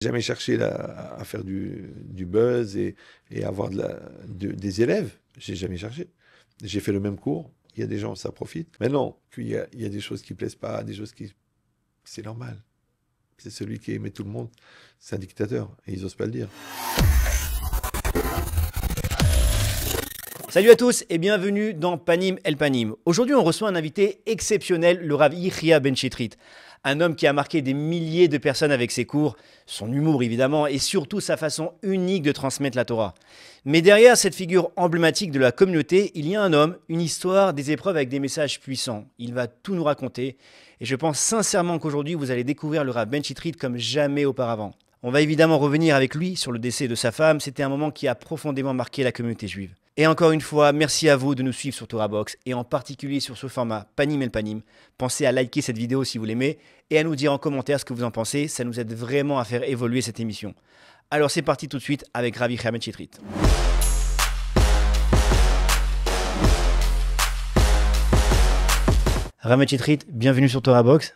Jamais cherché à faire du buzz et avoir des élèves. J'ai jamais cherché. J'ai fait le même cours. Il y a des gens, ça profite. Mais non, il y a des choses qui plaisent pas, des choses qui... C'est normal. C'est celui qui aimait tout le monde. C'est un dictateur. Et ils osent pas le dire. Salut à tous et bienvenue dans Panim El Panim. Aujourd'hui, on reçoit un invité exceptionnel, le Rav Yehia Ben Chitrit. Un homme qui a marqué des milliers de personnes avec ses cours, son humour évidemment, et surtout sa façon unique de transmettre la Torah. Mais derrière cette figure emblématique de la communauté, il y a un homme, une histoire, des épreuves avec des messages puissants. Il va tout nous raconter. Et je pense sincèrement qu'aujourd'hui, vous allez découvrir le Rav Ben Chitrit comme jamais auparavant. On va évidemment revenir avec lui sur le décès de sa femme. C'était un moment qui a profondément marqué la communauté juive. Et encore une fois, merci à vous de nous suivre sur TorahBox et en particulier sur ce format Panim El Panim. Pensez à liker cette vidéo si vous l'aimez et à nous dire en commentaire ce que vous en pensez. Ça nous aide vraiment à faire évoluer cette émission. Alors c'est parti tout de suite avec Rav Yehia Ben Chitrit. Rav Ben Chitrit, bienvenue sur TorahBox.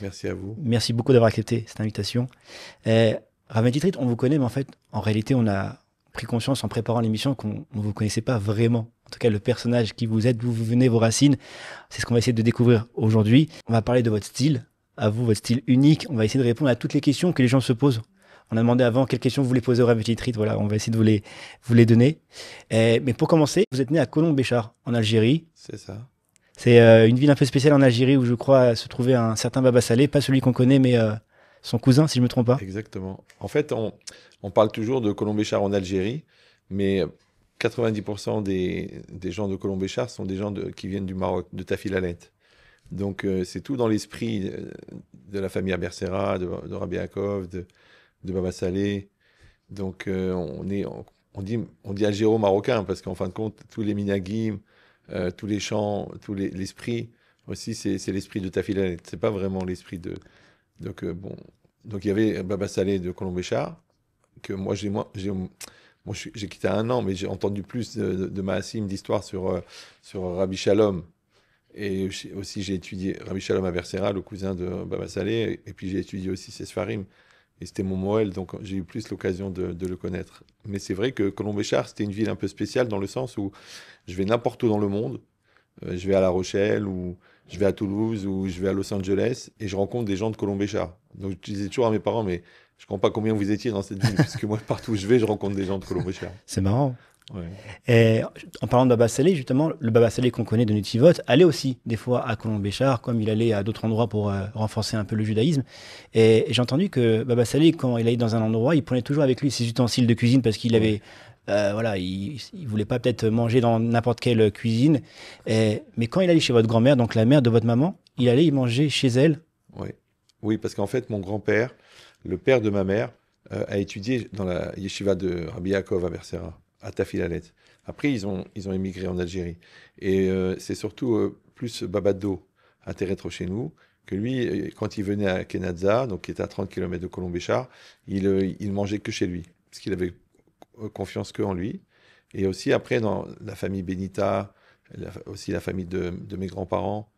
Merci à vous. Merci beaucoup d'avoir accepté cette invitation. Rav Ben Chitrit, on vous connaît, mais en fait, en réalité, on a pris conscience en préparant l'émission qu'on ne vous connaissait pas vraiment. En tout cas, le personnage qui vous êtes, d'où vous venez, vos racines, c'est ce qu'on va essayer de découvrir aujourd'hui. On va parler de votre style, à vous, votre style unique. On va essayer de répondre à toutes les questions que les gens se posent. On a demandé avant quelles questions vous voulez poser au Rav Ben Chitrit. Voilà, on va essayer de vous les donner. Mais pour commencer, vous êtes né à Colomb-Béchar, en Algérie. C'est ça. C'est une ville un peu spéciale en Algérie où je crois se trouvait un certain Baba Salé, pas celui qu'on connaît, mais son cousin, si je ne me trompe pas. Exactement. En fait, on parle toujours de Colomb-Béchar en Algérie, mais 90% des gens de Colomb-Béchar sont des gens qui viennent du Maroc, de Tafilalet. Donc, c'est tout dans l'esprit de la famille Abersera, de Rabbi Yaakov, de Baba Salé. Donc, on dit algéro-marocain parce qu'en fin de compte, tous les minagim, tous les chants, l'esprit aussi, c'est l'esprit de Tafilalet. C'est pas vraiment l'esprit de... Donc, donc il y avait Baba Salé de Colomb-Béchar, que moi, j'ai quitté à 1 an, mais j'ai entendu plus de Maassim, d'histoires sur Rabbi Shalom. Et aussi, j'ai étudié Rabbi Shalom Abersera, le cousin de Baba Salé, et puis j'ai étudié aussi ses Sfarim. Et c'était mon Moël, donc j'ai eu plus l'occasion de le connaître. Mais c'est vrai que Colomb-Béchar, c'était une ville un peu spéciale dans le sens où je vais n'importe où dans le monde. Je vais à La Rochelle, ou je vais à Toulouse, ou je vais à Los Angeles, et je rencontre des gens de Colomb-Béchar. Donc je disais toujours à mes parents, mais je ne comprends pas combien vous étiez dans cette ville, parce que moi, partout où je vais, je rencontre des gens de Colomb-Béchar. C'est marrant. Ouais. Et en parlant de Baba Salé, justement, le Baba Salé qu'on connaît de Nutivot allait aussi des fois à Colomb-Béchar, comme il allait à d'autres endroits pour renforcer un peu le judaïsme. Et j'ai entendu que Baba Salé, quand il allait dans un endroit, il prenait toujours avec lui ses ustensiles de cuisine parce qu'il avait, voilà, il voulait pas peut-être manger dans n'importe quelle cuisine. Mais quand il allait chez votre grand-mère, donc la mère de votre maman, il allait y manger chez elle. Oui, oui, parce qu'en fait, mon grand-père, le père de ma mère, a étudié dans la yeshiva de Rabbi Yaakov à Bersera, à Tafilalet. Après, ils ont émigré en Algérie. Et c'est surtout plus Babado, à Terretro chez nous, que lui, quand il venait à Kenadza, donc qui était à 30 km de Colomb-Béchar, il mangeait que chez lui, parce qu'il avait confiance que en lui. Et aussi, après, dans la famille Benita, aussi la famille de mes grands-parents,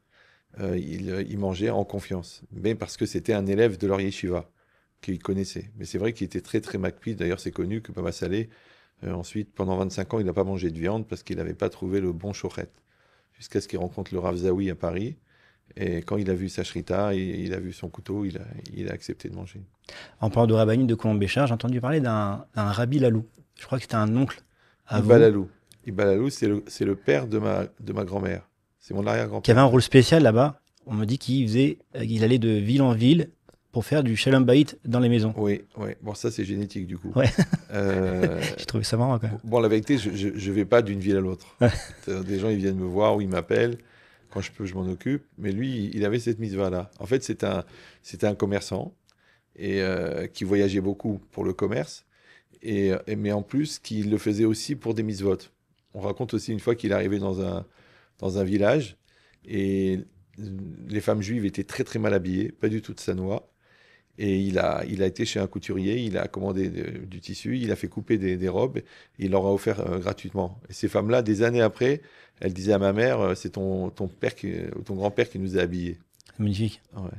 il mangeait en confiance. Mais parce que c'était un élève de leur yeshiva qu'il connaissait. Mais c'est vrai qu'il était très, très makpid. D'ailleurs, c'est connu que Baba Salé, ensuite, pendant 25 ans, il n'a pas mangé de viande parce qu'il n'avait pas trouvé le bon shochet. Jusqu'à ce qu'il rencontre le Rav Zawi à Paris. Et quand il a vu sa shrita, il a vu son couteau, il a accepté de manger. En parlant de Rabbanite de Colomb-Béchar, j'ai entendu parler d'un Rabbi Lalou. Je crois que c'était un oncle à vous. Ibalalou. Ibalalou, c'est le père de ma grand-mère. C'est mon arrière-grand-père. Qui avait un rôle spécial là-bas. On me dit qu'il allait de ville en ville pour faire du shalom bayit dans les maisons. Oui, oui. Bon, ça, c'est génétique, du coup. Ouais. J'ai trouvé ça marrant, quand même. Bon, la vérité, je vais pas d'une ville à l'autre. Des gens, ils viennent me voir ou ils m'appellent. Quand je peux, je m'en occupe. Mais lui, il avait cette mitzvah-là. En fait, c'était un commerçant et qui voyageait beaucoup pour le commerce. Mais en plus, qui le faisait aussi pour des mitzvot. On raconte aussi une fois qu'il est arrivé dans un village et les femmes juives étaient très, très mal habillées, pas du tout de sanois. Et il a été chez un couturier, il a commandé du tissu, il a fait couper des robes, et il leur a offert gratuitement. Et ces femmes-là, des années après, elles disaient à ma mère, c'est ton grand-père qui nous a habillés. C'est magnifique. Ouais.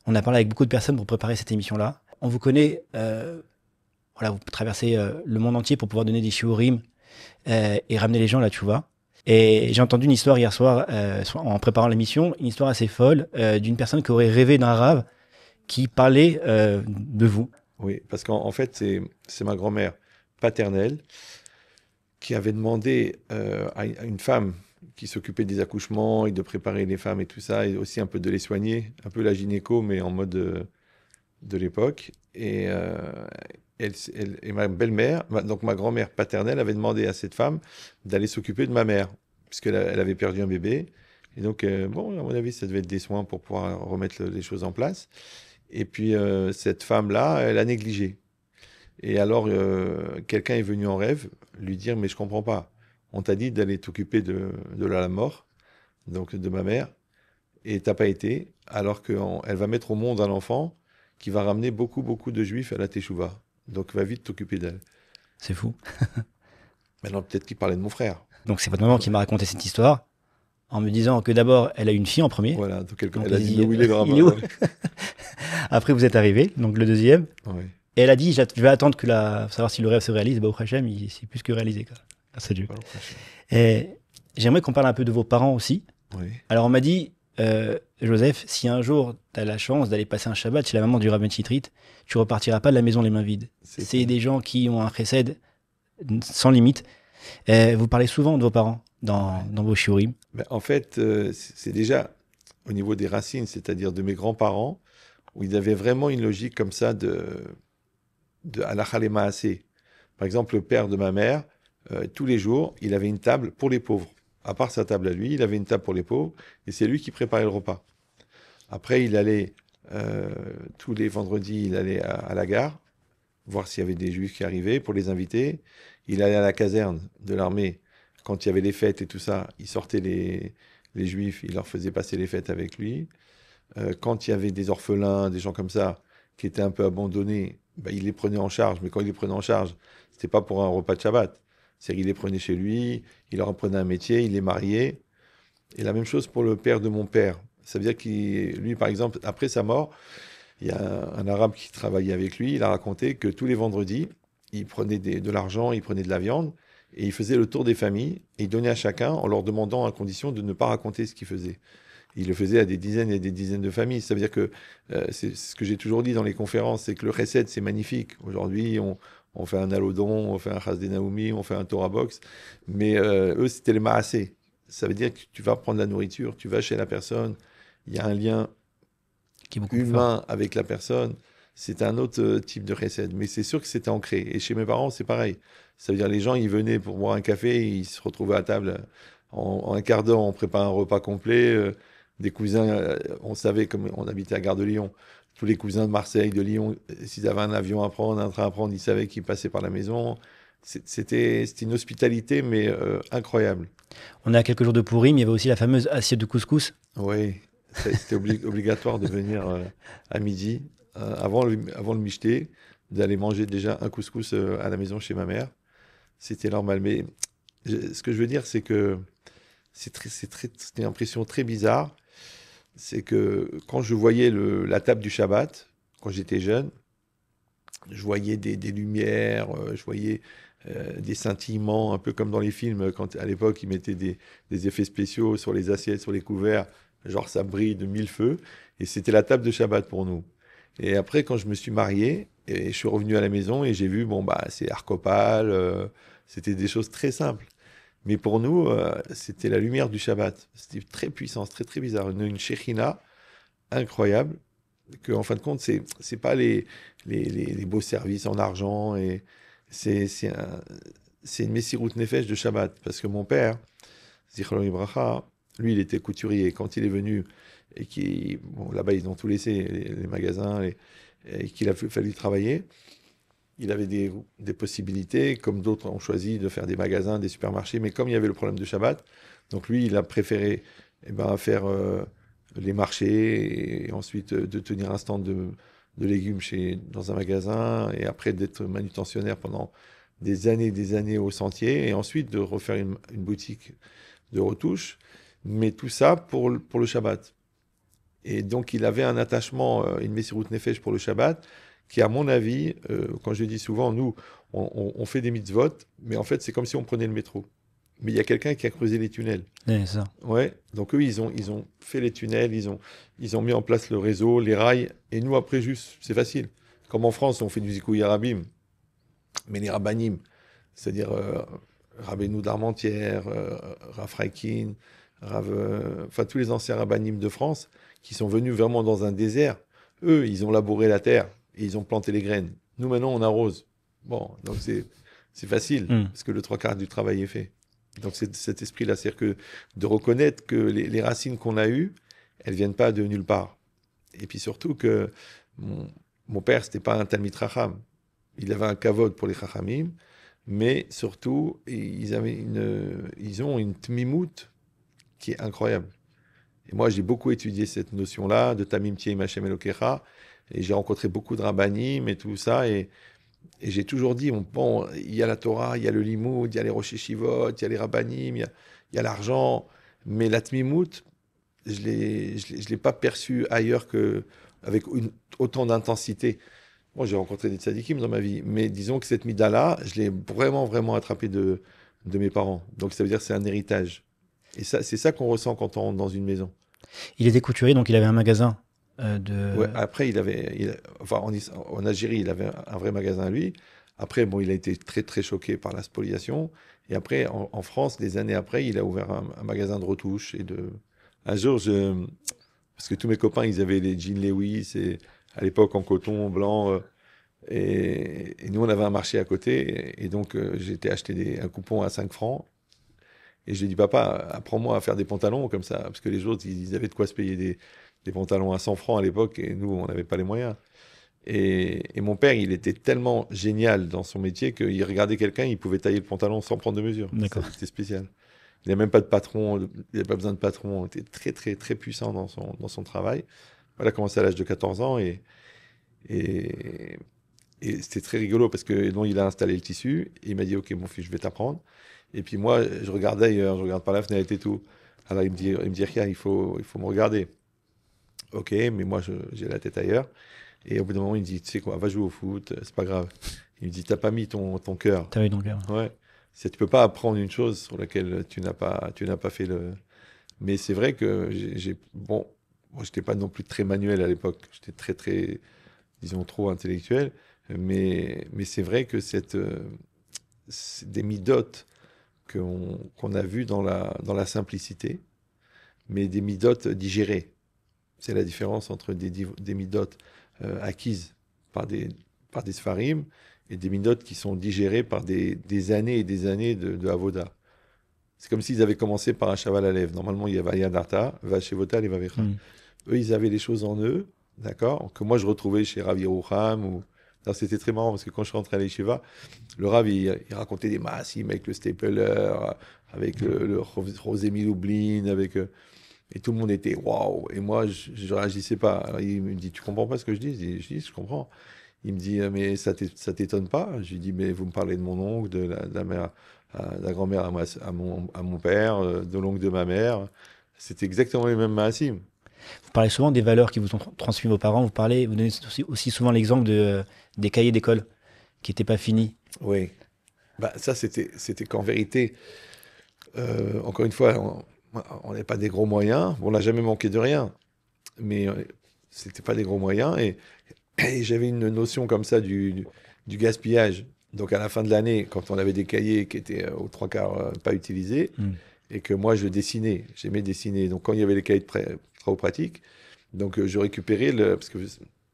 On a parlé avec beaucoup de personnes pour préparer cette émission-là. on vous connaît, voilà, vous traversez le monde entier pour pouvoir donner des shiurim et ramener les gens là, tu vois. Et j'ai entendu une histoire hier soir, en préparant l'émission, une histoire assez folle d'une personne qui aurait rêvé d'un rave qui parlait de vous. Oui, parce qu'en fait, c'est ma grand-mère paternelle qui avait demandé à une femme qui s'occupait des accouchements et de préparer les femmes et tout ça, et aussi un peu de les soigner, un peu la gynéco, mais en mode de l'époque. Et ma belle-mère, donc ma grand-mère paternelle, avait demandé à cette femme d'aller s'occuper de ma mère, puisqu'elle avait perdu un bébé. Et donc, bon, à mon avis, ça devait être des soins pour pouvoir remettre les choses en place. Et puis, cette femme-là, elle a négligé. Et alors, quelqu'un est venu en rêve lui dire, mais je comprends pas. On t'a dit d'aller t'occuper de la mort, donc de ma mère, et t'as pas été, alors qu'elle va mettre au monde un enfant qui va ramener beaucoup, beaucoup de juifs à la Teshuvah. Donc, va vite t'occuper d'elle. C'est fou. Maintenant, peut-être qu'il parlait de mon frère. Donc c'est votre maman qui m'a raconté cette histoire en me disant que d'abord, elle a eu une fille en premier. Voilà, donc Donc, elle a elle dit, dit, mais où il est le il est où rabbin? Après, vous êtes arrivé, donc le deuxième. Oui, Et elle a dit, je vais attendre savoir si le rêve se réalise. Bah, au Hachem, c'est plus que réalisé, quoi. Grâce à Dieu. voilà, prochain. Et j'aimerais qu'on parle un peu de vos parents aussi. Oui, Alors, on m'a dit, Joseph, si un jour tu as la chance d'aller passer un Shabbat chez la maman du Rav Ben Chitrit, tu repartiras pas de la maison les mains vides. c'est C'est ça. des gens qui ont un chesed sans limite. Vous parlez souvent de vos parents dans vos shiurim. Ben, en fait, c'est déjà au niveau des racines, c'est-à-dire de mes grands-parents, où ils avaient vraiment une logique comme ça de halakha le maaseh. Par exemple, le père de ma mère, tous les jours, il avait une table pour les pauvres. À part sa table à lui, il avait une table pour les pauvres, et c'est lui qui préparait le repas. Après, il allait, tous les vendredis, il allait à la gare, voir s'il y avait des juifs qui arrivaient pour les inviter. Il allait à la caserne de l'armée. Quand il y avait les fêtes et tout ça, il sortait les juifs, il leur faisait passer les fêtes avec lui. Quand il y avait des orphelins, des gens comme ça, qui étaient un peu abandonnés, bah, il les prenait en charge. Mais quand il les prenait en charge, c'était pas pour un repas de Shabbat. C'est-à-dire qu'il les prenait chez lui, il leur apprenait un métier, il les mariait. Et la même chose pour le père de mon père. Ça veut dire qu'il, lui, par exemple, après sa mort, il y a un arabe qui travaillait avec lui, il a raconté que tous les vendredis, il prenait de l'argent, il prenait de la viande, et il faisait le tour des familles, et il donnait à chacun en leur demandant à condition de ne pas raconter ce qu'il faisait. Il le faisait à des dizaines et des dizaines de familles. Ça veut dire que, c'est ce que j'ai toujours dit dans les conférences, c'est que le chesed, c'est magnifique. Aujourd'hui, on fait un alodon, on fait un chas des Naomi, on fait un Torah box, mais eux, c'était les maassés. Ça veut dire que tu vas prendre la nourriture, tu vas chez la personne, il y a un lien Qui est beaucoup plus fort. humain avec la personne, c'est un autre type de recette. Mais c'est sûr que c'était ancré. Et chez mes parents, c'est pareil. Ça veut dire les gens, ils venaient pour boire un café, ils se retrouvaient à table. En un quart d'heure, on prépare un repas complet. Des cousins, on savait, comme on habitait à Gare de Lyon, tous les cousins de Marseille, de Lyon, s'ils avaient un avion à prendre, un train à prendre, ils savaient qu'ils passaient par la maison. C'était une hospitalité, mais incroyable. On est à quelques jours de Purim, il y avait aussi la fameuse assiette de couscous. Oui, c'était obligatoire de venir à midi, avant le michté, d'aller manger déjà un couscous à la maison chez ma mère. C'était normal. Mais ce que je veux dire, c'est que c'était une impression très bizarre. C'est que quand je voyais la table du Shabbat, quand j'étais jeune, je voyais des lumières, je voyais des scintillements, un peu comme dans les films, quand à l'époque ils mettaient des effets spéciaux sur les assiettes, sur les couverts, genre ça brille de mille feux, et c'était la table de Shabbat pour nous. Et après, quand je me suis marié, et je suis revenu à la maison et j'ai vu, bon, bah, c'est Arcopal, c'était des choses très simples. Mais pour nous, c'était la lumière du Shabbat. C'était très puissant, très très bizarre. Une Shekhinah incroyable, que en fin de compte, c'est pas les beaux services en argent, et c'est une Messirut Nefesh de Shabbat. Parce que mon père, Zichron Ibracha, lui, il était couturier. Quand il est venu, et bon, là-bas, ils ont tout laissé, les magasins, et qu'il a fallu travailler, il avait des possibilités, comme d'autres ont choisi de faire des magasins, des supermarchés, mais comme il y avait le problème de Shabbat, donc lui, il a préféré faire les marchés, et ensuite de tenir un stand de légumes dans un magasin, et après d'être manutentionnaire pendant des années au sentier, et ensuite de refaire une boutique de retouches, mais tout ça pour le Shabbat. Et donc il avait un attachement, une Messirut Nefesh pour le Shabbat, qui, à mon avis, quand je dis souvent, nous, on fait des mitzvot, mais en fait, c'est comme si on prenait le métro. Mais il y a quelqu'un qui a creusé les tunnels. Ouais, ça. Ouais, donc eux, ils ont fait les tunnels, ils ont mis en place le réseau, les rails, et nous, après, juste, c'est facile. Comme en France, on fait du Zikouï Arabim, mais les Rabbanim, c'est-à-dire Rabbeinu d'Armentières, Rav Freikin, enfin tous les anciens Rabbanim de France, qui sont venus vraiment dans un désert, eux, ils ont labouré la terre et ils ont planté les graines. Nous, maintenant, on arrose. Bon, donc c'est facile, Hmm. parce que le trois quarts du travail est fait. Donc c'est cet esprit-là, c'est-à-dire que de reconnaître que les racines qu'on a eues, elles viennent pas de nulle part. Et puis surtout que mon, mon père, c'était pas un Talmid Chacham. Il avait un kavod pour les Chachamim, mais surtout, ils ont une tmimout qui est incroyable. Et moi, j'ai beaucoup étudié cette notion-là de Tamim Tiem Hashem Elokecha, et j'ai rencontré beaucoup de rabbanim et tout ça, et j'ai toujours dit, bon, il y a la Torah, il y a le limoud, il y a les rosh yeshivot, il y a les rabbanim, il y a l'argent, mais la tmimout, je l'ai pas perçue ailleurs que avec autant d'intensité. Moi, j'ai rencontré des tzadikim dans ma vie, mais disons que cette mida-là, je l'ai vraiment, vraiment attrapée de mes parents. Donc, ça veut dire que c'est un héritage. Et ça, c'est ça qu'on ressent quand on rentre dans une maison. Il était couturier, donc il avait un magasin Ouais, de. après, enfin, en Algérie, il avait un vrai magasin à lui. Après, bon, il a été très, très choqué par la spoliation. Et après, en France, des années après, il a ouvert un magasin de retouches. Un jour, parce que tous mes copains, ils avaient les jeans Lewis, et à l'époque en coton blanc. Et nous, on avait un marché à côté. Et donc, j'ai été acheter un coupon à 5 francs. Et je lui ai dit, papa, apprends-moi à faire des pantalons comme ça. Parce que les autres, ils avaient de quoi se payer des pantalons à 100 francs à l'époque. Et nous, on n'avait pas les moyens. Et mon père, il était tellement génial dans son métier qu'il regardait quelqu'un, il pouvait tailler le pantalon sans prendre de mesure. D'accord. C'était spécial. Il n'a même pas de patron, il n'avait pas besoin de patron. Il était très, très, très puissant dans son travail. Il a commencé à l'âge de 14 ans et, et c'était très rigolo parce que donc, il a installé le tissu. Et il m'a dit, OK, mon fils, je vais t'apprendre. Et puis moi, je regardais ailleurs, je regarde par la fenêtre et tout. Alors il me dit, Ria, il faut me regarder. OK, mais moi, j'ai la tête ailleurs. Et au bout d'un moment, il me dit, tu sais quoi, va jouer au foot, c'est pas grave. Il me dit, t'as pas mis ton cœur. T'avais donc. Ouais. Tu peux pas apprendre une chose sur laquelle tu n'as pas fait le. Mais c'est vrai que bon, moi, j'étais pas non plus très manuel à l'époque. J'étais très, très, disons, trop intellectuel. Mais c'est vrai que c'est des midotes qu'on a vues dans la simplicité, mais des midotes digérées. C'est la différence entre des midotes acquises par des sfarim et des midotes qui sont digérées par des années et des années de avoda. C'est comme s'ils avaient commencé par un chaval à lèvres. Normalement, il y avait Yadarta, Vachevota, et Vavecha. Eux, ils avaient les choses en eux, d'accord, que moi je retrouvais chez Rav Yerucham. Alors, c'était très marrant parce que quand je suis rentré à l'Yeshiva, le Rav, il racontait des massim avec le stapler, avec le Rosemi Lublin, et tout le monde était waouh. Et moi, je ne réagissais pas. Alors, il me dit, tu comprends pas ce que je dis? Je comprends. Il me dit, mais ça t'étonne pas? Je lui dis, mais vous me parlez de mon oncle, de la mère, de la grand-mère à mon père, de l'oncle de ma mère. C'était exactement les mêmes massim. Vous parlez souvent des valeurs qui vous ont transmis vos parents. Vous donnez aussi souvent l'exemple des cahiers d'école qui n'étaient pas finis. Oui. Bah, ça, c'était qu'en vérité, encore une fois, on n'avait pas des gros moyens. On n'a jamais manqué de rien. Mais c'était pas des gros moyens. Et j'avais une notion comme ça du gaspillage. Donc à la fin de l'année, quand on avait des cahiers qui étaient aux trois quarts pas utilisés, et que moi je dessinais, j'aimais dessiner. Donc quand il y avait les cahiers de travaux pratiques, donc je récupérais parce que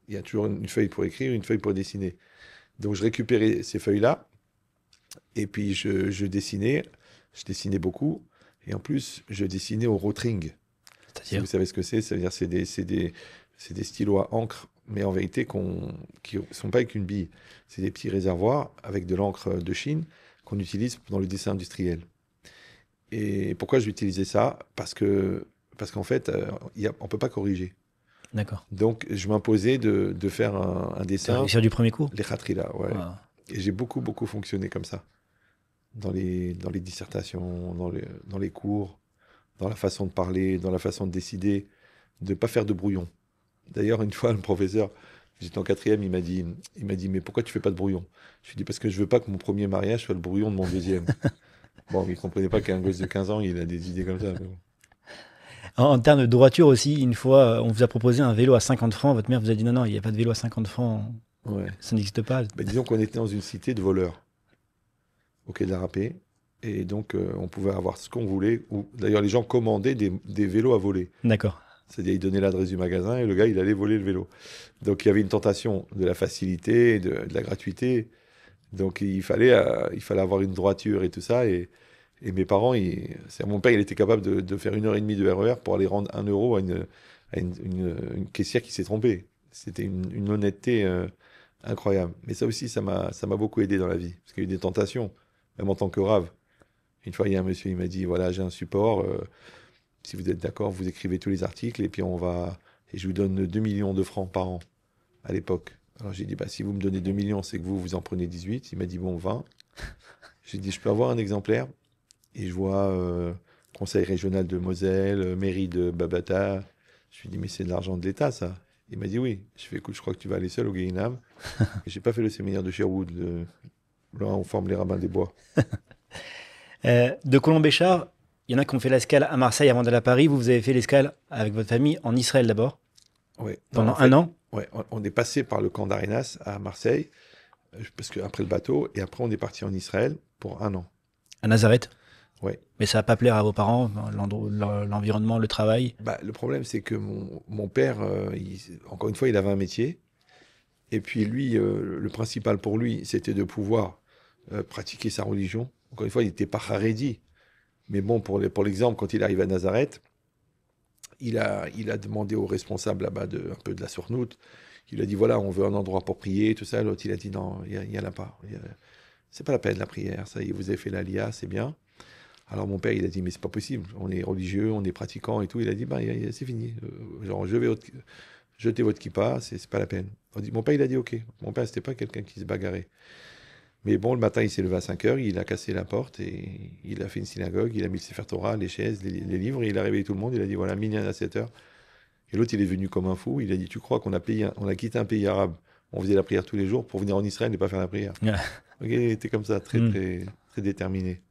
il y a toujours une feuille pour écrire, une feuille pour dessiner. Donc je récupérais ces feuilles-là, et puis je dessinais beaucoup, et en plus je dessinais au rotring. Si vous savez ce que c'est, ça veut dire c'est des stylos à encre, mais en vérité qui ne sont pas avec une bille. C'est des petits réservoirs avec de l'encre de Chine qu'on utilise dans le dessin industriel. Et pourquoi j'utilisais ça? Parce qu'en fait, on ne peut pas corriger. D'accord. Donc, je m'imposais de faire un dessin. Sur du premier coup? Les khatrila, ouais. Wow. Et j'ai beaucoup, beaucoup fonctionné comme ça. Dans les dissertations, dans les cours, dans la façon de parler, dans la façon de décider, de ne pas faire de brouillon. D'ailleurs, une fois, le professeur, J'étais en quatrième, il m'a dit, mais pourquoi tu fais pas de brouillon? Je lui ai dit, parce que je veux pas que mon premier mariage soit le brouillon de mon deuxième. Bon, il comprenait pas qu'un gosse de 15 ans, il a des idées comme ça. Mais bon. En termes de droiture aussi, une fois, on vous a proposé un vélo à 50 francs. Votre mère vous a dit non, non, il n'y a pas de vélo à 50 francs. Ouais. Ça n'existe pas. Bah, disons qu'on était dans une cité de voleurs, au quai de la Râpée. Et donc, on pouvait avoir ce qu'on voulait. Ou d'ailleurs, les gens commandaient des vélos à voler. D'accord. C'est-à-dire, ils donnaient l'adresse du magasin et le gars, il allait voler le vélo. Donc, il y avait une tentation de la facilité, de la gratuité. Donc, il fallait avoir une droiture et tout ça. Et mes parents, mon père, il était capable de faire 1 heure et demie de RER pour aller rendre 1 euro à une caissière qui s'est trompée. C'était une honnêteté incroyable. Mais ça aussi, ça m'a beaucoup aidé dans la vie. Parce qu'il y a eu des tentations, même en tant que rave. Une fois, il y a un monsieur, il m'a dit, voilà, j'ai un support. Si vous êtes d'accord, vous écrivez tous les articles et puis on va... Et je vous donne 2 millions de francs par an à l'époque. Alors j'ai dit, bah, si vous me donnez 2 millions, c'est que vous en prenez 18. Il m'a dit, bon, 20. J'ai dit, je peux avoir un exemplaire? Et je vois Conseil régional de Moselle, mairie de Babata. Je lui dis, mais c'est de l'argent de l'État, ça. Il m'a dit oui. Je fais, écoute, je crois que tu vas aller seul au Guéhinam. Et j'ai pas fait le séminaire de Sherwood, là où on forme les rabbins des bois. De Colombéchard, il y en a qui ont fait l'escale à Marseille avant d'aller à Paris. Vous avez fait l'escale avec votre famille en Israël d'abord, Ouais. pendant un an. Ouais, on est passé par le camp d'Arenas à Marseille, parce que après le bateau, et après on est parti en Israël pour un an. À Nazareth. Ouais. Mais ça va pas plaire à vos parents, l'environnement, le travail. Bah, le problème, c'est que mon père, encore une fois, il avait un métier. Et puis lui, le principal pour lui, c'était de pouvoir pratiquer sa religion. Encore une fois, il n'était pas haredi. Mais bon, pour l'exemple, quand il arrive à Nazareth, il a demandé au responsable là-bas un peu de la sournoute. Il a dit, voilà, on veut un endroit pour prier, tout ça. L'autre, il a dit, non, il n'y en a pas. C'est pas la peine, la prière. Ça y est, vous avez fait l'Alia, c'est bien. Alors mon père, il a dit, mais c'est pas possible. On est religieux, on est pratiquant et tout. Il a dit, bah, c'est fini. Genre, jetez votre kippa, c'est pas la peine. Mon père, il a dit, ok. Mon père, c'était pas quelqu'un qui se bagarrait. Mais bon, le matin, il s'est levé à 5 heures, il a cassé la porte et il a fait une synagogue, il a mis le Sefer Torah, les chaises, les livres, et il a réveillé tout le monde. Il a dit, voilà, minyan à 7 heures. Et l'autre, il est venu comme un fou. Il a dit, tu crois qu'on a quitté un pays arabe, on faisait la prière tous les jours pour venir en Israël et pas faire la prière. Ok, il était comme ça, très, très, très déterminé.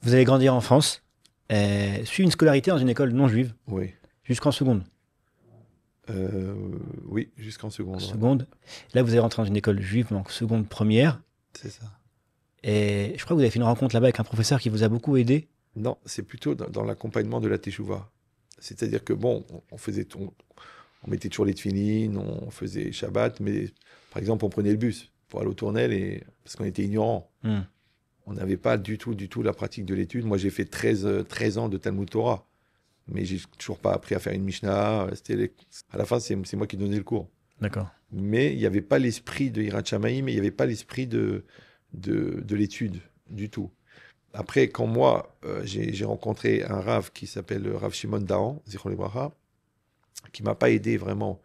Vous allez grandir en France, suivre une scolarité dans une école non juive, Oui. jusqu'en seconde. Oui, jusqu'en seconde. Seconde. Là, vous allez rentrer dans une école juive, donc seconde, première. C'est ça. Et je crois que vous avez fait une rencontre là-bas avec un professeur qui vous a beaucoup aidé. Non, c'est plutôt dans l'accompagnement de la Teshuvah. C'est-à-dire que bon, on mettait toujours les tefilines, on faisait Shabbat, mais par exemple, on prenait le bus pour aller au Tournelle parce qu'on était ignorants. On n'avait pas du tout la pratique de l'étude. Moi, j'ai fait 13 ans de Talmud Torah, mais j'ai toujours pas appris à faire une Mishnah. À la fin, c'est moi qui donnais le cours. D'accord. Mais il n'y avait pas l'esprit de Hirat Shamayim, mais il n'y avait pas l'esprit de l'étude du tout. Après, quand moi, j'ai rencontré un Rav qui s'appelle Rav Shimon Dahan, Zichron Lebracha, qui m'a pas aidé vraiment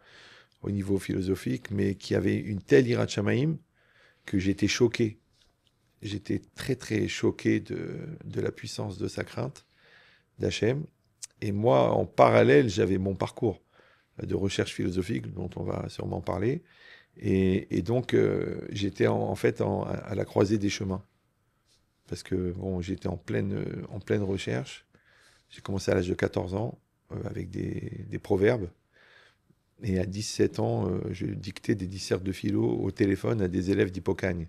au niveau philosophique, mais qui avait une telle Hirat Shamayim que j'étais choqué. J'étais très, très choqué de la puissance de sa crainte d'Hachem. Et moi, en parallèle, j'avais mon parcours de recherche philosophique, dont on va sûrement parler. Et donc, j'étais en fait à la croisée des chemins. Parce que bon, j'étais en pleine recherche. J'ai commencé à l'âge de 14 ans avec des proverbes. Et à 17 ans, je dictais des dissertes de philo au téléphone à des élèves d'Hippocagne.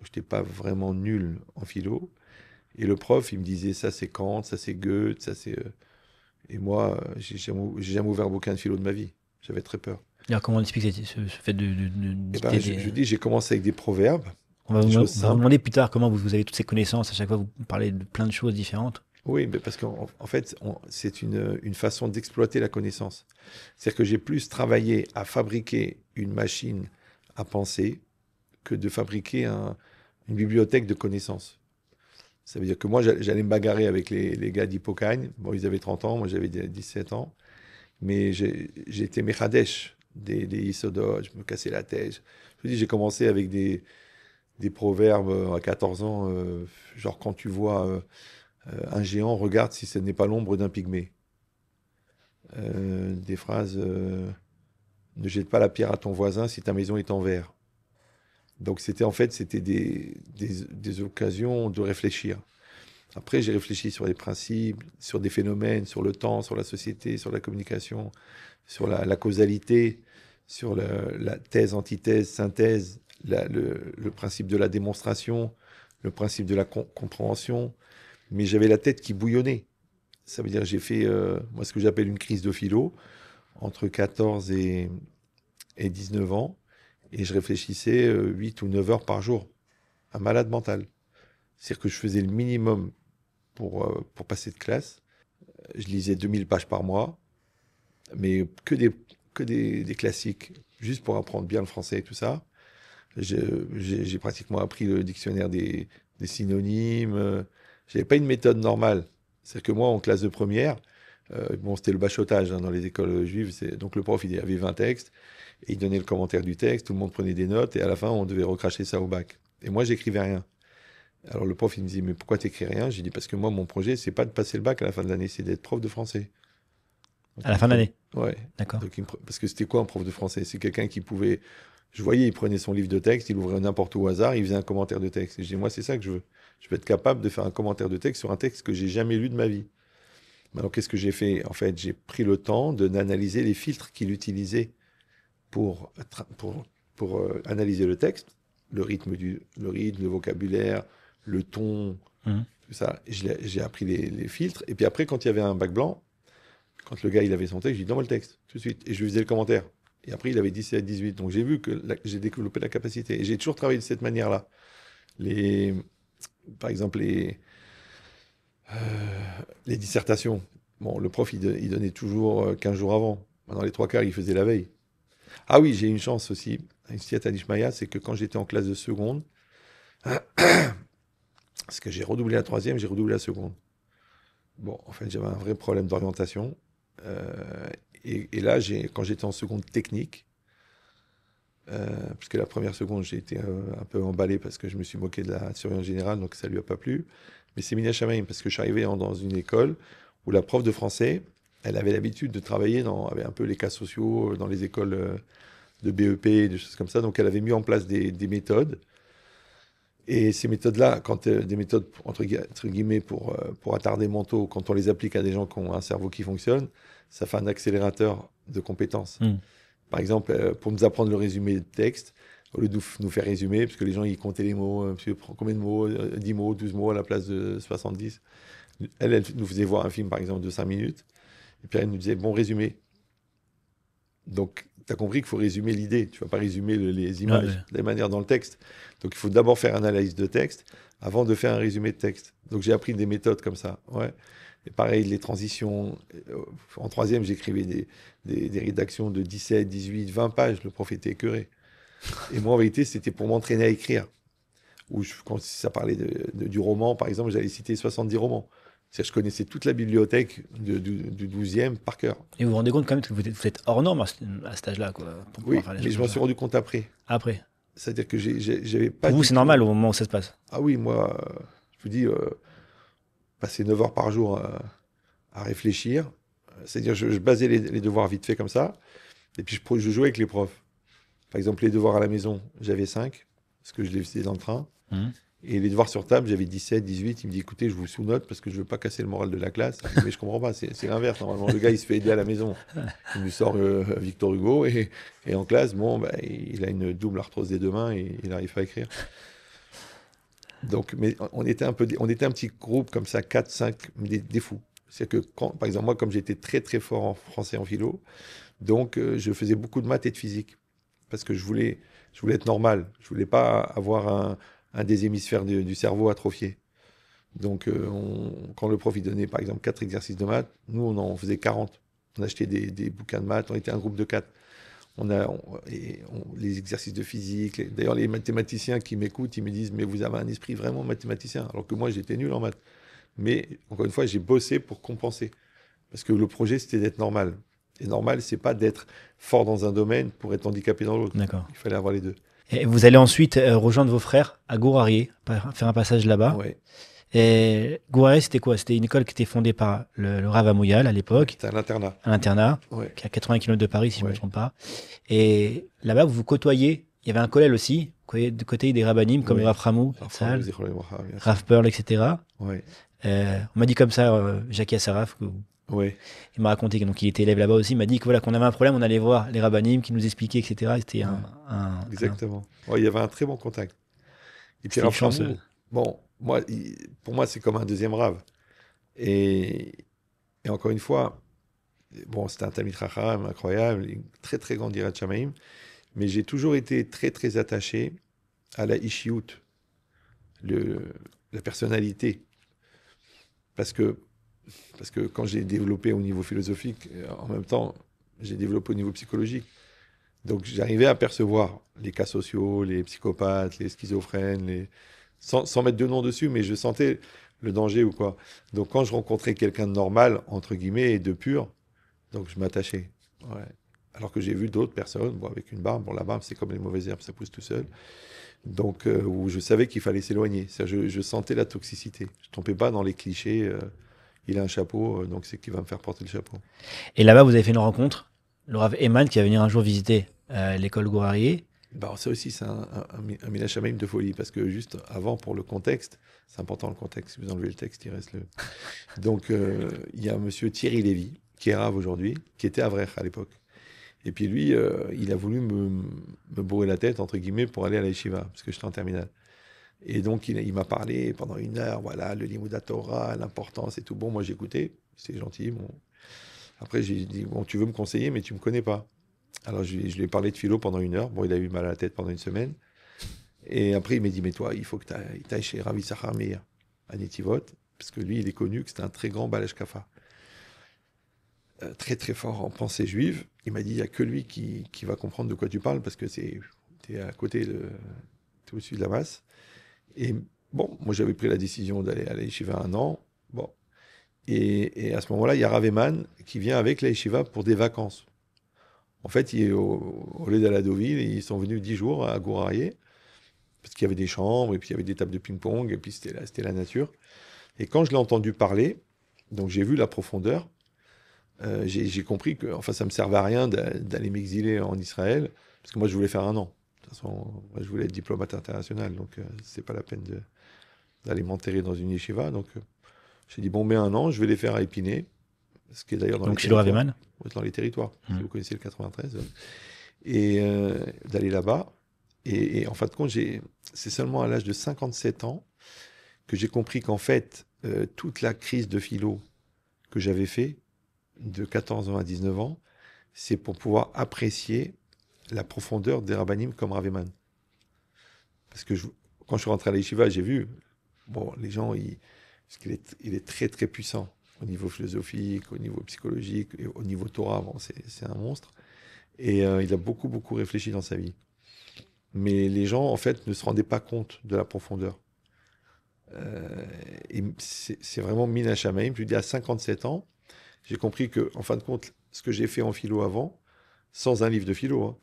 Je n'étais pas vraiment nul en philo. Et le prof, il me disait, ça c'est Kant, ça c'est Goethe, ça c'est... Et moi, j'ai jamais ouvert un bouquin de philo de ma vie. J'avais très peur. Alors, comment on explique ce fait de dicter je dis, j'ai commencé avec des proverbes. On va vous demander plus tard comment vous avez toutes ces connaissances. À chaque fois, vous parlez de plein de choses différentes. Oui, mais parce qu'en fait, c'est une façon d'exploiter la connaissance. C'est-à-dire que j'ai plus travaillé à fabriquer une machine à penser que de fabriquer une bibliothèque de connaissances. Ça veut dire que moi, j'allais me bagarrer avec les gars d'Hippocagne. Bon, ils avaient 30 ans, moi j'avais 17 ans. Mais j'étais Mechadesh des Yisodot, je me cassais la tête. Je vous dis, j'ai commencé avec des proverbes à 14 ans, genre quand tu vois un géant, regarde si ce n'est pas l'ombre d'un pygmée. Des phrases ne jette pas la pierre à ton voisin si ta maison est en verre. Donc c'était des occasions de réfléchir. Après, j'ai réfléchi sur les principes, sur des phénomènes, sur le temps, sur la société, sur la communication, sur la causalité, sur la thèse, antithèse, synthèse, le principe de la démonstration, le principe de la compréhension. Mais j'avais la tête qui bouillonnait. Ça veut dire que j'ai fait moi ce que j'appelle une crise de philo entre 14 et 19 ans. Et je réfléchissais 8 ou 9 heures par jour. Un malade mental. C'est-à-dire que je faisais le minimum pour passer de classe. Je lisais 2000 pages par mois, mais que des classiques, juste pour apprendre bien le français et tout ça. J'ai pratiquement appris le dictionnaire des synonymes. Je n'avais pas une méthode normale. C'est-à-dire que moi, en classe de première, c'était le bachotage dans les écoles juives. Donc le prof, il avait 20 textes, et il donnait le commentaire du texte, tout le monde prenait des notes, et à la fin, on devait recracher ça au bac. Et moi, j'écrivais rien. Alors le prof, il me dit, mais pourquoi t'écris rien? J'ai dit, parce que moi, mon projet, c'est pas de passer le bac à la fin de l'année, c'est d'être prof de français. Donc, À la fin de l'année? Ouais. D'accord. Parce que c'était quoi un prof de français? C'est quelqu'un qui pouvait... Je voyais, il prenait son livre de texte, il ouvrait n'importe où au hasard, il faisait un commentaire de texte. Et je dis, moi, c'est ça que je veux. Je veux être capable de faire un commentaire de texte sur un texte que j'ai jamais lu de ma vie. Alors, qu'est-ce que j'ai fait? En fait, j'ai pris le temps d'analyser les filtres qu'il utilisait pour analyser le texte, le rythme, le vocabulaire, le ton, tout ça. J'ai appris les filtres. Et puis après, quand il y avait un bac blanc, quand le gars il avait son texte, je lui dis, donne-moi le texte, tout de suite. Et je lui faisais le commentaire. Et après, il avait 17, 18. Donc j'ai vu que j'ai développé la capacité. Et j'ai toujours travaillé de cette manière-là. Par exemple, les dissertations. Bon, le prof, il donnait toujours 15 jours avant. Dans les 3 quarts, il faisait la veille. Ah oui, j'ai une chance aussi, une Siyata Dishmaya, c'est que quand j'étais en classe de seconde, parce que j'ai redoublé la 3e, j'ai redoublé la seconde. Bon, en fait, j'avais un vrai problème d'orientation. Et là, quand j'étais en seconde technique, parce que la première seconde, j'ai été un peu emballé parce que je me suis moqué de la surveillance générale, donc ça lui a pas plu. Mais c'est Mina Chamaïm, parce que je suis arrivé dans une école où la prof de français, elle avait l'habitude de travailler avec un peu les cas sociaux dans les écoles de BEP, des choses comme ça. Donc, elle avait mis en place des méthodes. Et ces méthodes-là, des méthodes entre guillemets pour attarder mentaux, quand on les applique à des gens qui ont un cerveau qui fonctionne, ça fait un accélérateur de compétences. Par exemple, pour nous apprendre le résumé de texte, au lieu de nous faire résumer, parce que les gens ils comptaient les mots, monsieur prend combien de mots, 10 mots, 12 mots à la place de 70. Elle nous faisait voir un film par exemple de 5 minutes, et puis elle nous disait, bon, résumé. Donc, tu as compris qu'il faut résumer l'idée, tu ne vas pas résumer les images, de la manière dans le texte. Donc, il faut d'abord faire une analyse de texte avant de faire un résumé de texte. Donc, j'ai appris des méthodes comme ça. Ouais. Et pareil, les transitions. En 3e, j'écrivais des rédactions de 17, 18, 20 pages. Le prof était écœuré. Et moi, en vérité, c'était pour m'entraîner à écrire. Quand ça parlait du roman, par exemple, j'allais citer 70 romans. C'est-à-dire, je connaissais toute la bibliothèque du 12e par cœur. Et vous vous rendez compte quand même que vous êtes hors norme à cet âge-là, quoi. Oui, mais je m'en suis rendu compte après. Après. C'est-à-dire que j'avais pas... Pour vous, c'est normal au moment où ça se passe? Ah oui, moi, je vous dis, passer 9 heures par jour à réfléchir. C'est-à-dire, je basais les devoirs vite fait comme ça. Et puis, je jouais avec les profs. Par exemple, les devoirs à la maison, j'avais 5, parce que je les faisais dans le train. Et les devoirs sur table, j'avais 17, 18. Il me dit, écoutez, je vous sous-note parce que je ne veux pas casser le moral de la classe. Mais je ne comprends pas, c'est l'inverse. Normalement, le gars, il se fait aider à la maison. Il nous sort Victor Hugo. Et en classe, bon, il a une double arthrose des 2 mains et il n'arrive pas à écrire. Donc, mais on était un petit groupe comme ça, 4, 5, des fous. C'est-à-dire que, par exemple, moi, comme j'étais très, très fort en français, en philo, donc je faisais beaucoup de maths et de physique. Parce que je voulais être normal. Je ne voulais pas avoir un des hémisphères du cerveau atrophié. Donc, quand le prof il donnait, par exemple, 4 exercices de maths, nous, on en faisait 40. On achetait des bouquins de maths, on était un groupe de 4. Les exercices de physique. D'ailleurs, les mathématiciens qui m'écoutent, ils me disent « Mais vous avez un esprit vraiment mathématicien ». Alors que moi, j'étais nul en maths. Mais, encore une fois, j'ai bossé pour compenser. Parce que le projet, c'était d'être normal. Et normal, c'est pas d'être fort dans un domaine pour être handicapé dans l'autre. D'accord. Il fallait avoir les deux. Et vous allez ensuite rejoindre vos frères à Gourarié, faire un passage là-bas. Ouais. Et Gouaré, c'était quoi? C'était une école qui était fondée par le Rav Amouyal à l'époque, C'était un internat. un internat, Ouais, qui est à 80 km de Paris, si je ne me ouais. trompe pas. Et là-bas, vous vous côtoyez. Il y avait un collège aussi, du côté des rabbinim, comme le Oui. Rav Ramou, Parfois, Tzal, Zichron Lebracha, bien sûr. Rav Pearl, etc. Ouais, On m'a dit comme ça, Jackie Assaraf, ouais, il m'a raconté donc il était élève là-bas aussi, il m'a dit que voilà, qu'on avait un problème, on allait voir les rabbinim qui nous expliquaient, etc. C'était ouais. Exactement. Ouais, il y avait un très bon contact. Et puis c'était une Rav chance. Hamou, bon, moi, pour moi, c'est comme un deuxième Rav. Et, et encore une fois, bon, c'était un Talmid Chacham incroyable, une très très grande Yirat Shamayim, mais j'ai toujours été très très attaché à la Ishiout, le, la personnalité. Parce que, parce que quand j'ai développé au niveau philosophique, en même temps, j'ai développé au niveau psychologique. Donc j'arrivais à percevoir les cas sociaux, les psychopathes, les schizophrènes, sans mettre de nom dessus, mais je sentais le danger ou quoi. Donc quand je rencontrais quelqu'un de normal, entre guillemets, et de pur, donc je m'attachais. Ouais. Alors que j'ai vu d'autres personnes, bon, avec une barbe, bon, la barbe c'est comme les mauvaises herbes, ça pousse tout seul. Donc où je savais qu'il fallait s'éloigner. Je sentais la toxicité. Je ne tombais pas dans les clichés. Il a un chapeau, donc c'est qui va me faire porter le chapeau. Et là-bas, vous avez fait une rencontre, le Rav Eman qui va venir un jour visiter l'école Gourarié. Bah, ça aussi, c'est un Minash Hamayim de folie, parce que juste avant, pour le contexte, c'est important le contexte, si vous enlevez le texte, il reste le... Donc, il y a monsieur Thierry Lévy, qui est rave aujourd'hui, qui était Avrech à l'époque. Et puis lui, il a voulu me bourrer la tête, entre guillemets, pour aller à la yeshiva, parce que j'étais en terminale. Et donc, il m'a parlé pendant 1 heure, voilà, le Limouda Torah, l'importance et tout. Bon, moi, j'écoutais, c'est gentil. Bon. Après, j'ai dit, bon, tu veux me conseiller, mais tu me connais pas. Alors, je lui ai parlé de philo pendant 1 heure. Bon, il a eu mal à la tête pendant une semaine. Et après, il m'a dit, mais toi, il faut que tu ailles chez Ravi Sachar Meir à Netivot, parce que lui, il est connu que c'était un très grand Balash Kafa. Très, très fort en pensée juive. Il m'a dit, il n'y a que lui qui va comprendre de quoi tu parles, parce que t'es à côté, t'es au-dessus de la masse. Et bon, moi, j'avais pris la décision d'aller à la yeshiva 1 an. Bon. Et à ce moment-là, il y a Raveman qui vient avec la yeshiva pour des vacances. En fait, au lieu d'aller à Deauville, ils sont venus 10 jours à Gourarié, parce qu'il y avait des chambres, et puis il y avait des tables de ping-pong, et puis c'était la nature. Et quand je l'ai entendu parler, donc j'ai vu la profondeur, j'ai compris que enfin, ça ne me servait à rien d'aller m'exiler en Israël, parce que moi je voulais faire 1 an. De toute façon, moi, je voulais être diplomate international, donc c'est pas la peine d'aller m'enterrer dans une yeshiva. Donc j'ai dit, bon, mais 1 an, je vais les faire à Épinay, ce qui est d'ailleurs dans les Donc chez le Rav territoires. Eman. Dans les territoires, si Mm. vous connaissez le 93. Et d'aller là-bas. Et en fin de compte, c'est seulement à l'âge de 57 ans que j'ai compris qu'en fait, toute la crise de philo que j'avais fait, de 14 ans à 19 ans, c'est pour pouvoir apprécier la profondeur des rabbinim comme Rav Eman. Parce que quand je suis rentré à l'Yeshiva, j'ai vu, bon, les gens, parce il est très très puissant au niveau philosophique, au niveau psychologique, et au niveau Torah, bon, c'est un monstre. Et il a beaucoup beaucoup réfléchi dans sa vie. Mais les gens, en fait, ne se rendaient pas compte de la profondeur. Et c'est vraiment Mina Shamaim. Je lui dis, à 57 ans, j'ai compris que, en fin de compte, ce que j'ai fait en philo avant, sans un livre de philo, hein,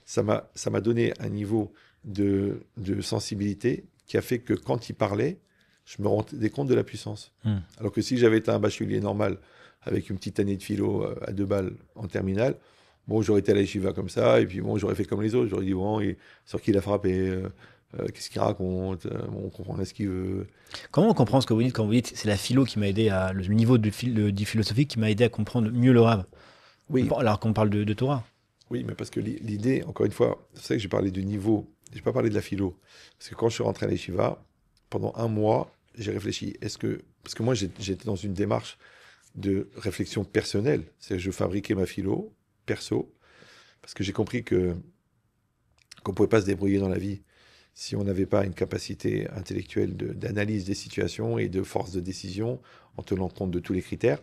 ça m'a donné un niveau de sensibilité qui a fait que quand il parlait, je me rendais compte de la puissance. Mm. Alors que si j'avais été un bachelier normal, avec une petite année de philo à 2 balles en terminale, bon, j'aurais été à la yeshiva comme ça, et puis bon, j'aurais fait comme les autres. J'aurais dit, bon, sur qui il a frappé, qu'est-ce qu'il raconte, bon, on comprend ce qu'il veut. Comment on comprend ce que vous dites quand vous dites c'est la philo qui m'a aidé à le niveau du philosophique qui m'a aidé à comprendre mieux le Rav. Oui, Alors qu'on parle de Torah. oui, mais parce que l'idée, encore une fois, c'est ça que j'ai parlé du niveau, j'ai pas parlé de la philo. Parce que quand je suis rentré à la yeshiva, pendant 1 mois, j'ai réfléchi. Parce que moi, j'étais dans une démarche de réflexion personnelle. C'est que je fabriquais ma philo, perso, parce que j'ai compris qu'on ne pouvait pas se débrouiller dans la vie si on n'avait pas une capacité intellectuelle d'analyse des situations et de force de décision en tenant compte de tous les critères.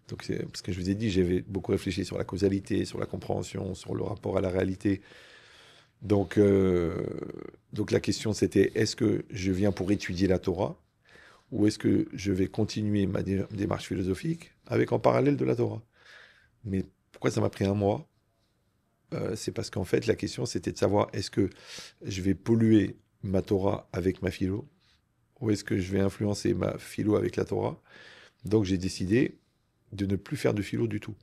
Donc parce que je vous ai dit, j'avais beaucoup réfléchi sur la causalité, sur la compréhension, sur le rapport à la réalité. Donc, donc la question c'était, est-ce que je viens pour étudier la Torah ou est-ce que je vais continuer ma démarche philosophique avec en parallèle de la Torah? Mais pourquoi ça m'a pris 1 mois? C'est parce qu'en fait, la question, c'était de savoir est-ce que je vais polluer ma Torah avec ma philo où est-ce que je vais influencer ma philo avec la Torah. Donc j'ai décidé de ne plus faire de philo du tout.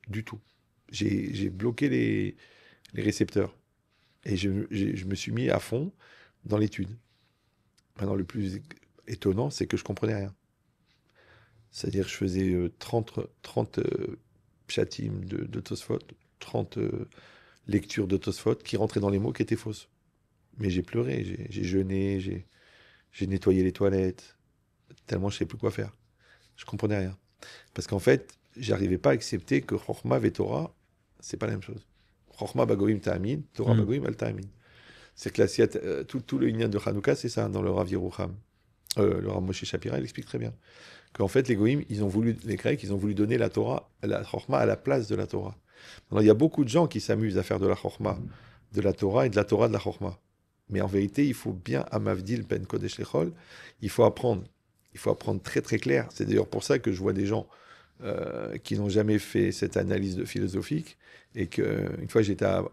Du tout. J'ai bloqué les récepteurs. Et je me suis mis à fond dans l'étude. Maintenant, le plus étonnant, c'est que je comprenais rien. C'est-à-dire que je faisais 30 pshatim de Tosfot, 30 lectures de Tosfot qui rentraient dans les mots qui étaient fausses. Mais j'ai pleuré, j'ai jeûné, j'ai nettoyé les toilettes, tellement je ne savais plus quoi faire. Je comprenais rien. Parce qu'en fait, j'arrivais pas à accepter que Chokhmah et Torah, c'est pas la même chose. Chokhmah bagoim ta'amin, Torah bagoim al ta'amin. C'est que l'assiette, tout le Inyan de Hanouka, c'est ça, dans le Rav Yerucham. Le Rav Moshe Shapira, il explique très bien. Qu'en fait, les Goïm, les Grecs, ils ont voulu donner la Torah, la Chokhmah à la place de la Torah. Alors, il y a beaucoup de gens qui s'amusent à faire de la Chokhmah, de la Torah et de la Torah de la Chokhmah. Mais en vérité, il faut bien, à Mavdil Ben Kodesh Lechol, il faut apprendre très très clair. C'est d'ailleurs pour ça que je vois des gens qui n'ont jamais fait cette analyse philosophique, et qu'une fois j'étais à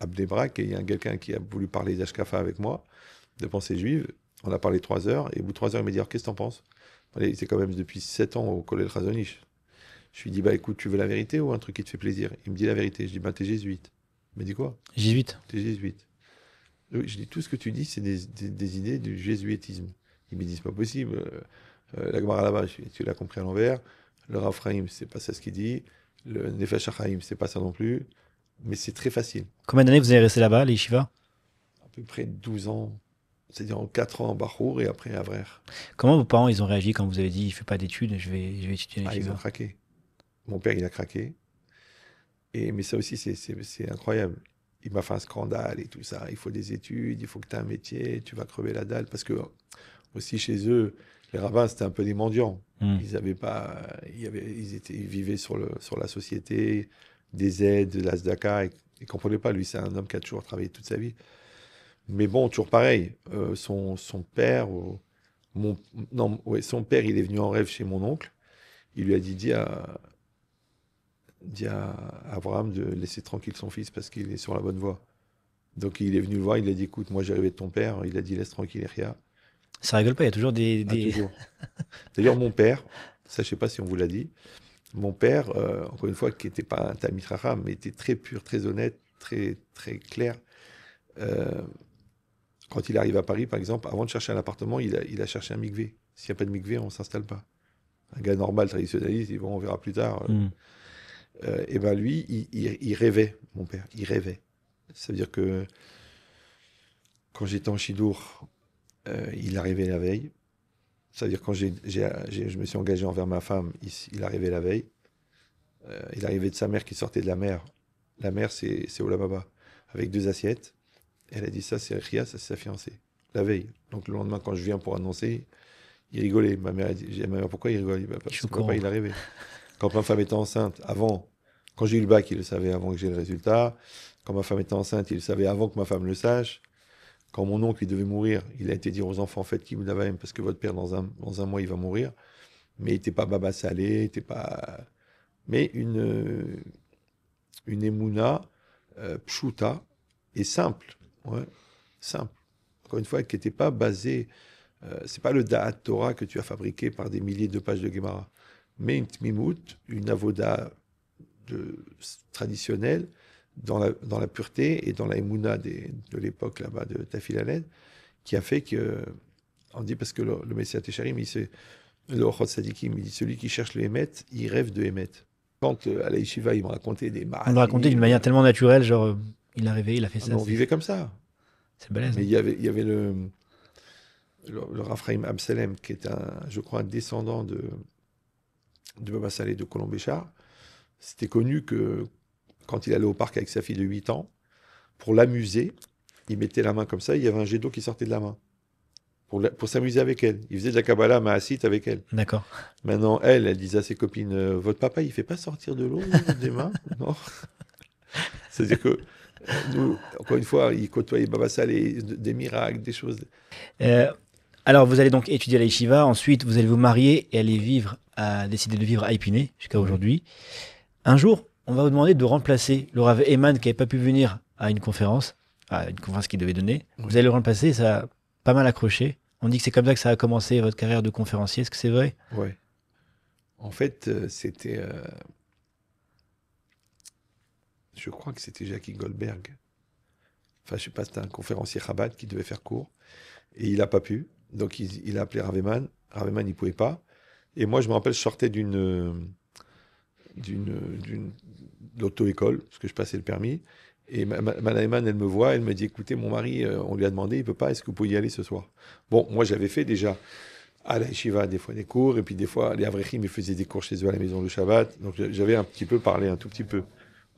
Bnei Brak, et il y a quelqu'un qui a voulu parler d'Ashkafa avec moi, de pensée juive. On a parlé 3 heures, et au bout de 3 heures, il m'a dit: alors, qu'est-ce que t'en penses? Il était quand même depuis 7 ans au Kollel Chazon-Ish. Je lui ai dit: bah écoute, tu veux la vérité ou un truc qui te fait plaisir? Il me dit la vérité. Je dis: bah t'es jésuite. Il m'a dit: quoi? Jésuite. T'es jésuite. Je dis: tout ce que tu dis, c'est des idées du jésuitisme. Il me dit: c'est pas possible. La Gemara là-bas, tu l'as compris à l'envers. Le Rav Chaim, c'est pas ça ce qu'il dit. Le Nefesh HaChaim, c'est pas ça non plus. Mais c'est très facile. Combien d'années vous avez resté là-bas, les yeshivas? À peu près 12 ans. C'est-à-dire en 4 ans en Bachour et après à Avrer. Comment vos parents ils ont réagi quand vous avez dit: il ne fait pas d'études, je vais étudier les Ils ont craqué. Mon père, il a craqué. Mais ça aussi, c'est incroyable. Il m'a fait un scandale et tout ça. Il faut des études, il faut que tu aies un métier, tu vas crever la dalle. Parce que aussi chez eux, les rabbins, c'était un peu des mendiants. Ils avaient pas, ils vivaient sur la société, des aides, de la tzedaka. Ils ne comprenaient pas. Lui, c'est un homme qui a toujours travaillé toute sa vie. Mais bon, toujours pareil. Son père, son père, il est venu en rêve chez mon oncle. Il lui a dit à Abraham de laisser tranquille son fils parce qu'il est sur la bonne voie. Donc il est venu le voir, il a dit: écoute, moi j'ai rêvé de ton père. Il a dit: laisse tranquille Eria. Ça rigole pas, il y a toujours des... Toujours. D'ailleurs, mon père, ça je sais pas si on vous l'a dit, mon père, encore une fois, qui n'était pas un Talmid Chacham, mais était très pur, très honnête, très, très clair. Quand il arrive à Paris, par exemple, avant de chercher un appartement, il a cherché un mikvé. S'il n'y a pas de mikvé, on ne s'installe pas. Un gars normal, traditionnaliste, il dit: bon, on verra plus tard. Et ben lui, il rêvait, mon père, il rêvait. Ça veut dire que quand j'étais en Chidour, il arrivait la veille. Ça veut dire que quand je me suis engagé envers ma femme, il arrivait la veille. Il arrivait de sa mère qui sortait de la mer. La mer, c'est Olam Haba, avec 2 assiettes. Elle a dit: ça, c'est Ria, ça, c'est sa fiancée. La veille. Donc le lendemain, quand je viens pour annoncer, il rigolait. Ma mère a dit: ma mère, pourquoi il rigole? Parce que papa, il arrivait. Quand ma femme était enceinte, quand j'ai eu le bac, il le savait avant que j'ai le résultat. Quand ma femme était enceinte, il le savait avant que ma femme le sache. Quand mon oncle il devait mourir, il a été dire aux enfants: faites Kibbout Avayim parce que votre père, dans un mois, il va mourir. Mais il n'était pas baba salé, il n'était pas... Mais une émouna pshuta et simple. Ouais, simple. Encore une fois, qui n'était pas basée... c'est pas le Da'at Torah que tu as fabriqué par des milliers de pages de Gemara. Mais une tmimout, une avoda traditionnelle, dans la pureté et dans la émouna de l'époque là-bas de Tafil Aled, qui a fait que, on dit, parce que le Messie Técharim, le Ochot Sadikim, il dit: celui qui cherche le Hémet, il rêve de Hémet. Quand à la Yeshiva, il me racontait des marades. On le racontait d'une manière tellement naturelle, genre il a rêvé, il a fait ça. On vivait comme ça. C'est balèze. Mais il y avait le Raphaïm Absalem, qui est je crois, un descendant de Baba Salé de Colombéchard. C'était connu que quand il allait au parc avec sa fille de 8 ans, pour l'amuser, il mettait la main comme ça, il y avait un jet d'eau qui sortait de la main. Pour s'amuser avec elle. Il faisait de la Kabbalah Maasit avec elle. D'accord. Maintenant, elle disait à ses copines: votre papa, il ne fait pas sortir de l'eau des mains? Non. C'est-à-dire que nous, encore une fois, il côtoyait Baba Salé, des miracles, des choses. Alors, vous allez donc étudier à la Yeshiva, ensuite vous allez vous marier et décider de vivre à Épinay jusqu'à aujourd'hui. Un jour, on va vous demander de remplacer le Rav Eman qui n'avait pas pu venir à une conférence qu'il devait donner. Vous allez le remplacer, ça a pas mal accroché. On dit que c'est comme ça que ça a commencé votre carrière de conférencier. Est-ce que c'est vrai? Ouais. En fait, je crois que c'était Jackie Goldberg. Enfin, je sais pas, c'était un conférencier Chabad qui devait faire cours. Et il n'a pas pu. Donc, il a appelé Raveman. Raveman, il ne pouvait pas. Et moi, je me rappelle, je sortais d'une l'auto-école, parce que je passais le permis. Et Madame, elle me voit, elle me dit, écoutez, mon mari, on lui a demandé, il ne peut pas, est-ce que vous pouvez y aller ce soir? Bon, moi, j'avais fait déjà à la yeshiva des fois des cours, et puis des fois, les Avrechim me faisaient des cours chez eux à la maison le Shabbat. Donc, j'avais un petit peu parlé, un tout petit peu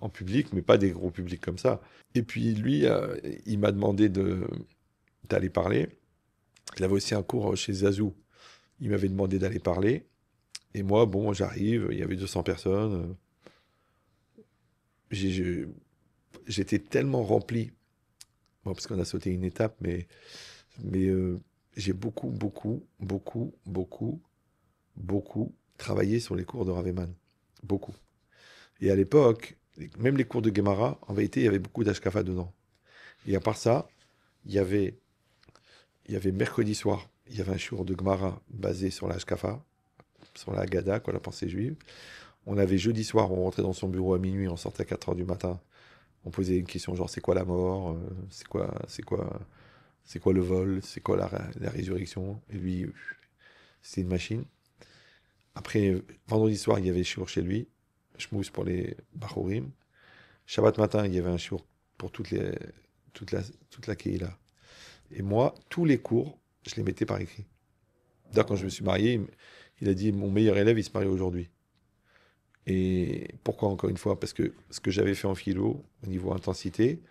en public, mais pas des gros publics comme ça. Et puis, lui, il m'a demandé d'aller parler. Il avait aussi un cours chez Zazou. Il m'avait demandé d'aller parler. Et moi, bon, j'arrive, il y avait 200 personnes. J'étais tellement rempli, bon, parce qu'on a sauté une étape, mais j'ai beaucoup travaillé sur les cours de Raveman. Beaucoup. Et à l'époque, même les cours de Gemara, en vérité, il y avait beaucoup d'Ashkafa dedans. Et à part ça, il y avait mercredi soir, il y avait un cours de Gemara basé sur l'Ashkafa, sur la Haggadah, quoi, la pensée juive. On avait jeudi soir, on rentrait dans son bureau à minuit, on sortait à 4 heures du matin. On posait une question genre c'est quoi la mort, c'est quoi le vol, c'est quoi la résurrection. Et lui, c'était une machine. Après, vendredi soir, il y avait shiur chez lui, shmooze pour les bachorim. Shabbat matin, il y avait un shiur pour toute la Keila. Et moi, tous les cours, je les mettais par écrit. D'ailleurs, quand je me suis marié, il a dit mon meilleur élève, il se marie aujourd'hui. Et pourquoi encore une fois? Parce que ce que j'avais fait en philo, au niveau intensité,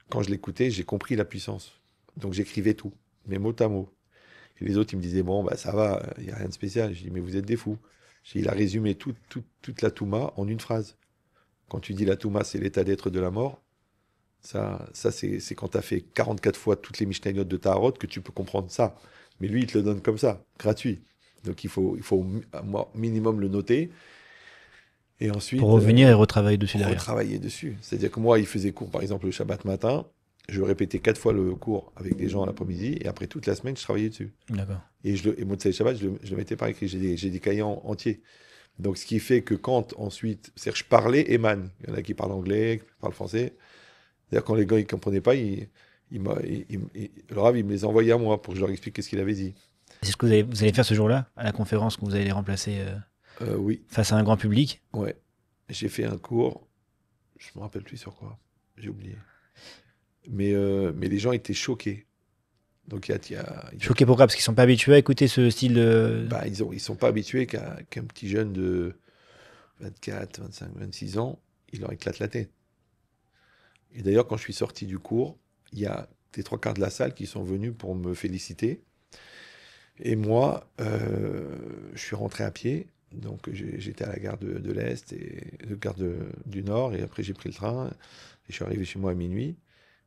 quand je l'écoutais, j'ai compris la puissance. Donc j'écrivais tout, mes mots à mots. Et les autres, ils me disaient, bon, bah ça va, il n'y a rien de spécial. Je dis, mais vous êtes des fous. Il a résumé toute la Touma en une phrase. Quand tu dis la Touma, c'est l'état d'être de la mort, ça c'est quand tu as fait 44 fois toutes les Mishnayot de Taharot que tu peux comprendre ça. Mais lui, il te le donne comme ça, gratuit. Donc il faut minimum le noter. Et ensuite, Pour revenir et retravailler dessus derrière. retravailler dessus. C'est-à-dire que moi, il faisait cours, par exemple, le Shabbat matin. Je répétais 4 fois le cours avec des gens à l'après-midi. Et après, toute la semaine, je travaillais dessus. D'accord. Et Motsei Shabbat, je le mettais par écrit. J'ai des cahiers entiers. Donc, ce qui fait que quand ensuite, c'est-à-dire je parlais Eman. Il y en a qui parlent anglais, qui parlent français. C'est-à-dire quand les gars, ils ne comprenaient pas, le Rav, il me les envoyait à moi pour que je leur explique ce qu'il avait dit. C'est ce que vous allez faire ce jour-là, à la conférence, que vous allez les remplacer Oui. face à un grand public? Ouais. J'ai fait un cours. Je me rappelle plus sur quoi. J'ai oublié. Mais les gens étaient choqués. Donc Choqués pourquoi? Parce qu'ils sont pas habitués à écouter ce style de... Bah, ils sont pas habitués qu'un petit jeune de 24, 25, 26 ans, il leur éclate la tête. Et d'ailleurs, quand je suis sorti du cours, il y a les 3 quarts de la salle qui sont venus pour me féliciter. Et moi, je suis rentré à pied. Donc j'étais à la gare de l'Est et de gare du Nord. Et après, j'ai pris le train. Et je suis arrivé chez moi à minuit.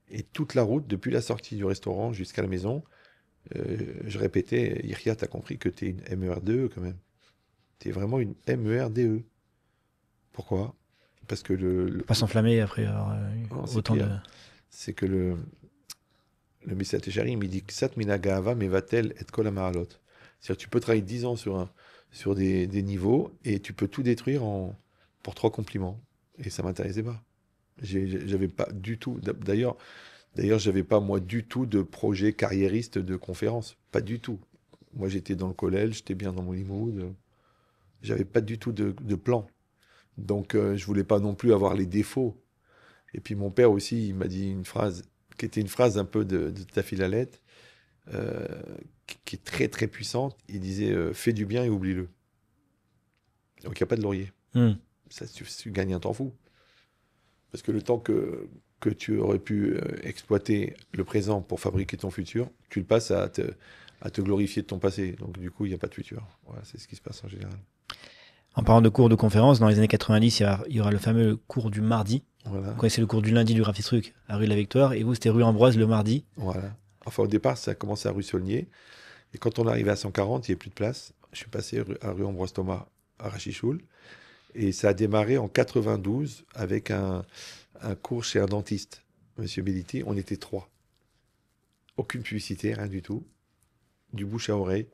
Et toute la route, depuis la sortie du restaurant jusqu'à la maison, je répétais, Iria, t'as compris que t'es une MERDE quand même. T'es vraiment une MERDE. Pourquoi? Parce que Pas s'enflammer après avoir non, autant de... C'est que le Messat Echarim, il dit que Sat Minagava Mevatel et Kol Hamahalot. C'est-à-dire que tu peux travailler 10 ans sur des niveaux et tu peux tout détruire pour 3 compliments. Et ça m'intéressait pas. J'avais pas du tout. D'ailleurs, j'avais pas moi du tout de projet carriériste de conférence. Pas du tout. Moi, j'étais dans le collège, j'étais bien dans mon limoud. J'avais pas du tout de plan. Donc, je voulais pas non plus avoir les défauts. Et puis, mon père aussi, il m'a dit une phrase qui était une phrase un peu de Tafilalet, qui est très, très puissante. Il disait fais du bien et oublie-le. Donc, il n'y a pas de laurier. Ça, tu gagnes un temps fou. Parce que le temps que tu aurais pu exploiter le présent pour fabriquer ton futur, tu le passes à te glorifier de ton passé. Donc du coup, il n'y a pas de futur. Voilà, c'est ce qui se passe en général. En parlant de cours de conférence, dans les années 90, il y aura le fameux cours du mardi. Voilà. Vous connaissez le cours du lundi du Rav Yitzhak à rue de la Victoire. Et vous, c'était rue Ambroise le mardi. Voilà. Enfin, au départ, ça a commencé à rue Saulnier. Et quand on est arrivé à 140, il n'y avait plus de place. Je suis passé à rue Ambroise Thomas à Rachichoul. Et ça a démarré en 92 avec un cours chez un dentiste, Monsieur Belliti. On était 3. Aucune publicité, rien du tout. du bouche à oreille.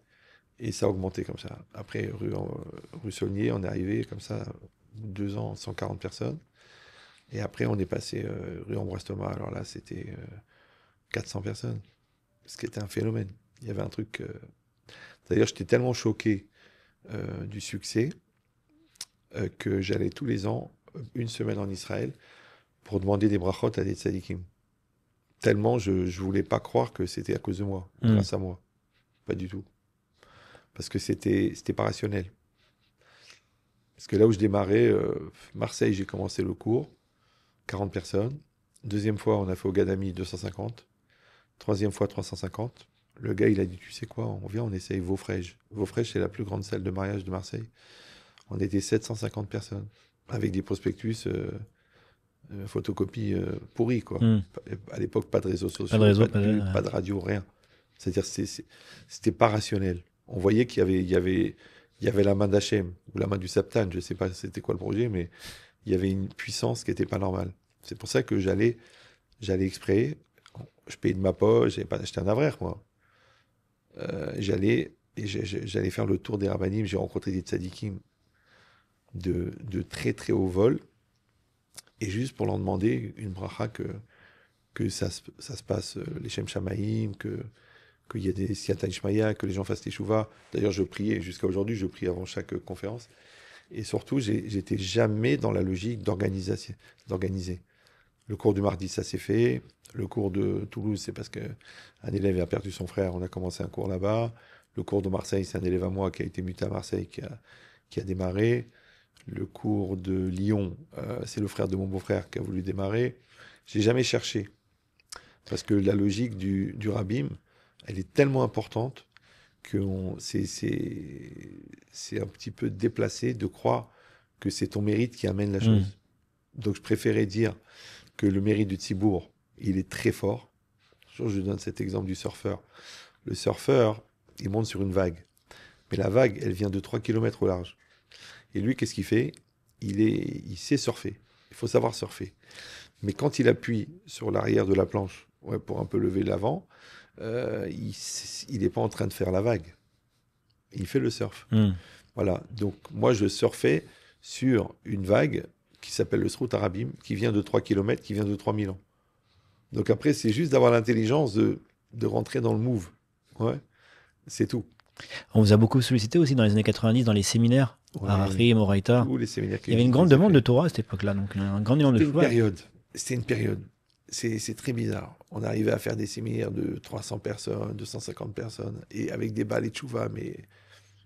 Et ça a augmenté comme ça. Après, rue Saulnier, on est arrivé comme ça, 2 ans, 140 personnes. Et après, on est passé rue Ambroise Thomas. Alors là, c'était 400 personnes. Ce qui était un phénomène. Il y avait un truc. D'ailleurs, j'étais tellement choqué du succès que j'allais tous les ans, une semaine en Israël, pour demander des brachot à des tzadikim. Tellement je ne voulais pas croire que c'était à cause de moi, grâce à moi. Pas du tout. Parce que c'était pas rationnel. Parce que là où je démarrais, Marseille, j'ai commencé le cours, 40 personnes. Deuxième fois, on a fait au Gadami 250. Troisième fois, 350. Le gars, il a dit, tu sais quoi, on vient, on essaye Vaufrège. Vaufrège, c'est la plus grande salle de mariage de Marseille. On était 750 personnes, avec des prospectus, photocopies pourries, quoi. À l'époque, pas de réseaux sociaux, Pas de réseau, pas de pub, pas de radio, rien. C'est-à-dire, c'était pas rationnel. On voyait qu'il y avait la main d'Hachem, ou la main du Saptan, je ne sais pas c'était quoi le projet, mais il y avait une puissance qui n'était pas normale. C'est pour ça que j'allais exprès, je payais de ma poche, j'avais pas acheté un avraire, moi. J'allais faire le tour des rabbinim, j'ai rencontré des tzadikim de très très haut vol, et juste pour leur demander une bracha que ça se passe, les Shem Shamaïm, qu'il y ait des Siyata Ishmaïa, que les gens fassent les Shuvah. D'ailleurs, je priais, jusqu'à aujourd'hui, je prie avant chaque conférence. Et surtout, j'étais jamais dans la logique d'organiser. Le cours du mardi, ça s'est fait. Le cours de Toulouse, c'est parce qu'un élève a perdu son frère, on a commencé un cours là-bas. Le cours de Marseille, c'est un élève à moi qui a été muté à Marseille, qui a démarré. Le cours de Lyon, c'est le frère de mon beau-frère qui a voulu démarrer. J'ai jamais cherché. Parce que la logique du rabbin, elle est tellement importante que c'est un petit peu déplacé de croire que c'est ton mérite qui amène la chose. Donc je préférais dire que le mérite du tzibour, il est très fort. Je donne cet exemple du surfeur. Le surfeur, il monte sur une vague. Mais la vague, elle vient de 3 km au large. Et lui, qu'est-ce qu'il fait ? Il sait surfer. Il faut savoir surfer. Mais quand il appuie sur l'arrière de la planche pour un peu lever l'avant, il n'est pas en train de faire la vague. Il fait le surf. Voilà. Donc, moi, je surfais sur une vague qui s'appelle le Srout Arabim, qui vient de 3 km, qui vient de 3000 ans. Donc après, c'est juste d'avoir l'intelligence de rentrer dans le move. Ouais, c'est tout. On vous a beaucoup sollicité aussi dans les années 90, dans les séminaires, Arachim, Moraïta. Tous les séminaires Il y avait une grande demande de Torah à cette époque-là, donc un grand élan de choix. C'était une période. C'est très bizarre. On arrivait à faire des séminaires de 300 personnes, 250 personnes, et avec des balles et tchouva, mais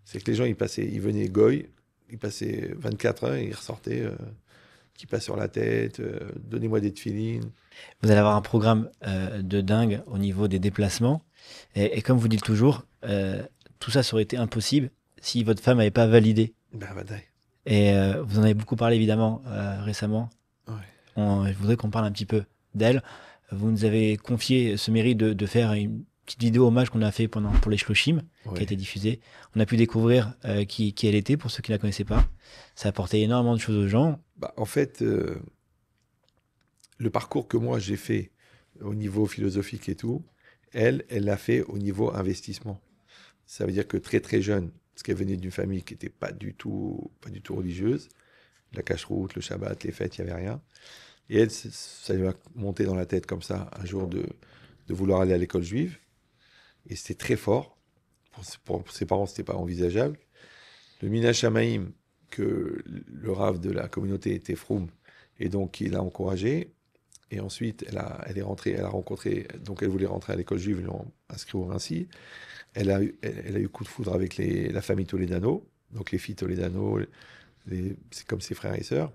c'est que les gens, ils venaient goy, ils passaient 24 heures et ils ressortaient, qui passent sur la tête, donnez-moi des tefilines. Vous allez avoir un programme de dingue au niveau des déplacements, et comme vous dites toujours, tout ça aurait été impossible si votre femme n'avait pas validé. Et vous en avez beaucoup parlé évidemment récemment. Ouais. Je voudrais qu'on parle un petit peu d'elle. Vous nous avez confié ce mérite de faire une petite vidéo hommage qu'on a fait pour les Shloshim, qui a été diffusée. On a pu découvrir qui elle était, pour ceux qui ne la connaissaient pas. Ça a apporté énormément de choses aux gens. En fait, le parcours que moi j'ai fait au niveau philosophique et tout, elle l'a fait au niveau investissement. Ça veut dire que très très jeune, parce qu'elle venait d'une famille qui n'était pas du tout religieuse, la cache-route, le Shabbat, les fêtes, il n'y avait rien. Et elle, ça lui a monté dans la tête comme ça, un jour de vouloir aller à l'école juive. Et c'était très fort. Pour ses parents, ce n'était pas envisageable. Le Minach Shamaïm, que le Rav de la communauté était froum, et donc il l'a encouragé. Et ensuite, elle est rentrée, elle a rencontré, donc elle voulait rentrer à l'école juive, ils l'ont inscrit au Rincy. Elle a eu coup de foudre avec la famille Toledano, donc les filles Toledano, c'est comme ses frères et sœurs.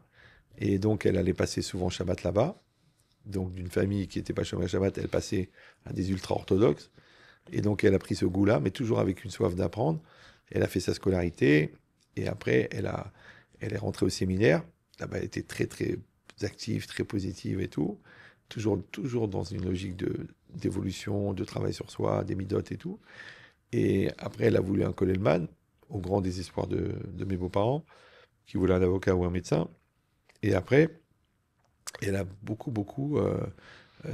Et donc, elle allait passer souvent Shabbat là-bas. Donc, d'une famille qui n'était pas chômage Shabbat, elle passait à des ultra-orthodoxes. Et donc, elle a pris ce goût-là, mais toujours avec une soif d'apprendre. Elle a fait sa scolarité. Et après, elle est rentrée au séminaire. Là-bas, elle était très, très active, très positive et tout. Toujours dans une logique d'évolution, de travail sur soi, des midotes et tout. Et après, elle a voulu un Kollelman, au grand désespoir de mes beaux-parents, qui voulaient un avocat ou un médecin. Et après, elle a beaucoup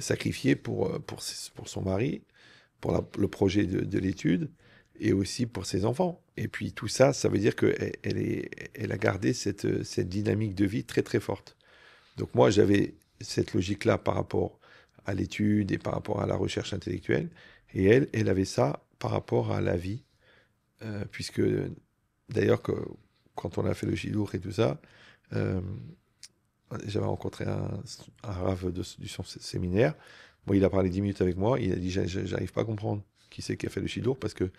sacrifié pour son mari, pour le projet de l'étude et aussi pour ses enfants. Et puis tout ça, ça veut dire qu'elle a gardé cette dynamique de vie très très forte. Donc moi, j'avais cette logique-là par rapport à l'étude et par rapport à la recherche intellectuelle. Et elle avait ça par rapport à la vie, puisque d'ailleurs, quand on a fait le Shiloh et tout ça, euh, j'avais rencontré un rave du son séminaire. Bon, il a parlé 10 minutes avec moi. Il a dit, j'arrive pas à comprendre qui c'est qui a fait le Shiloh parce que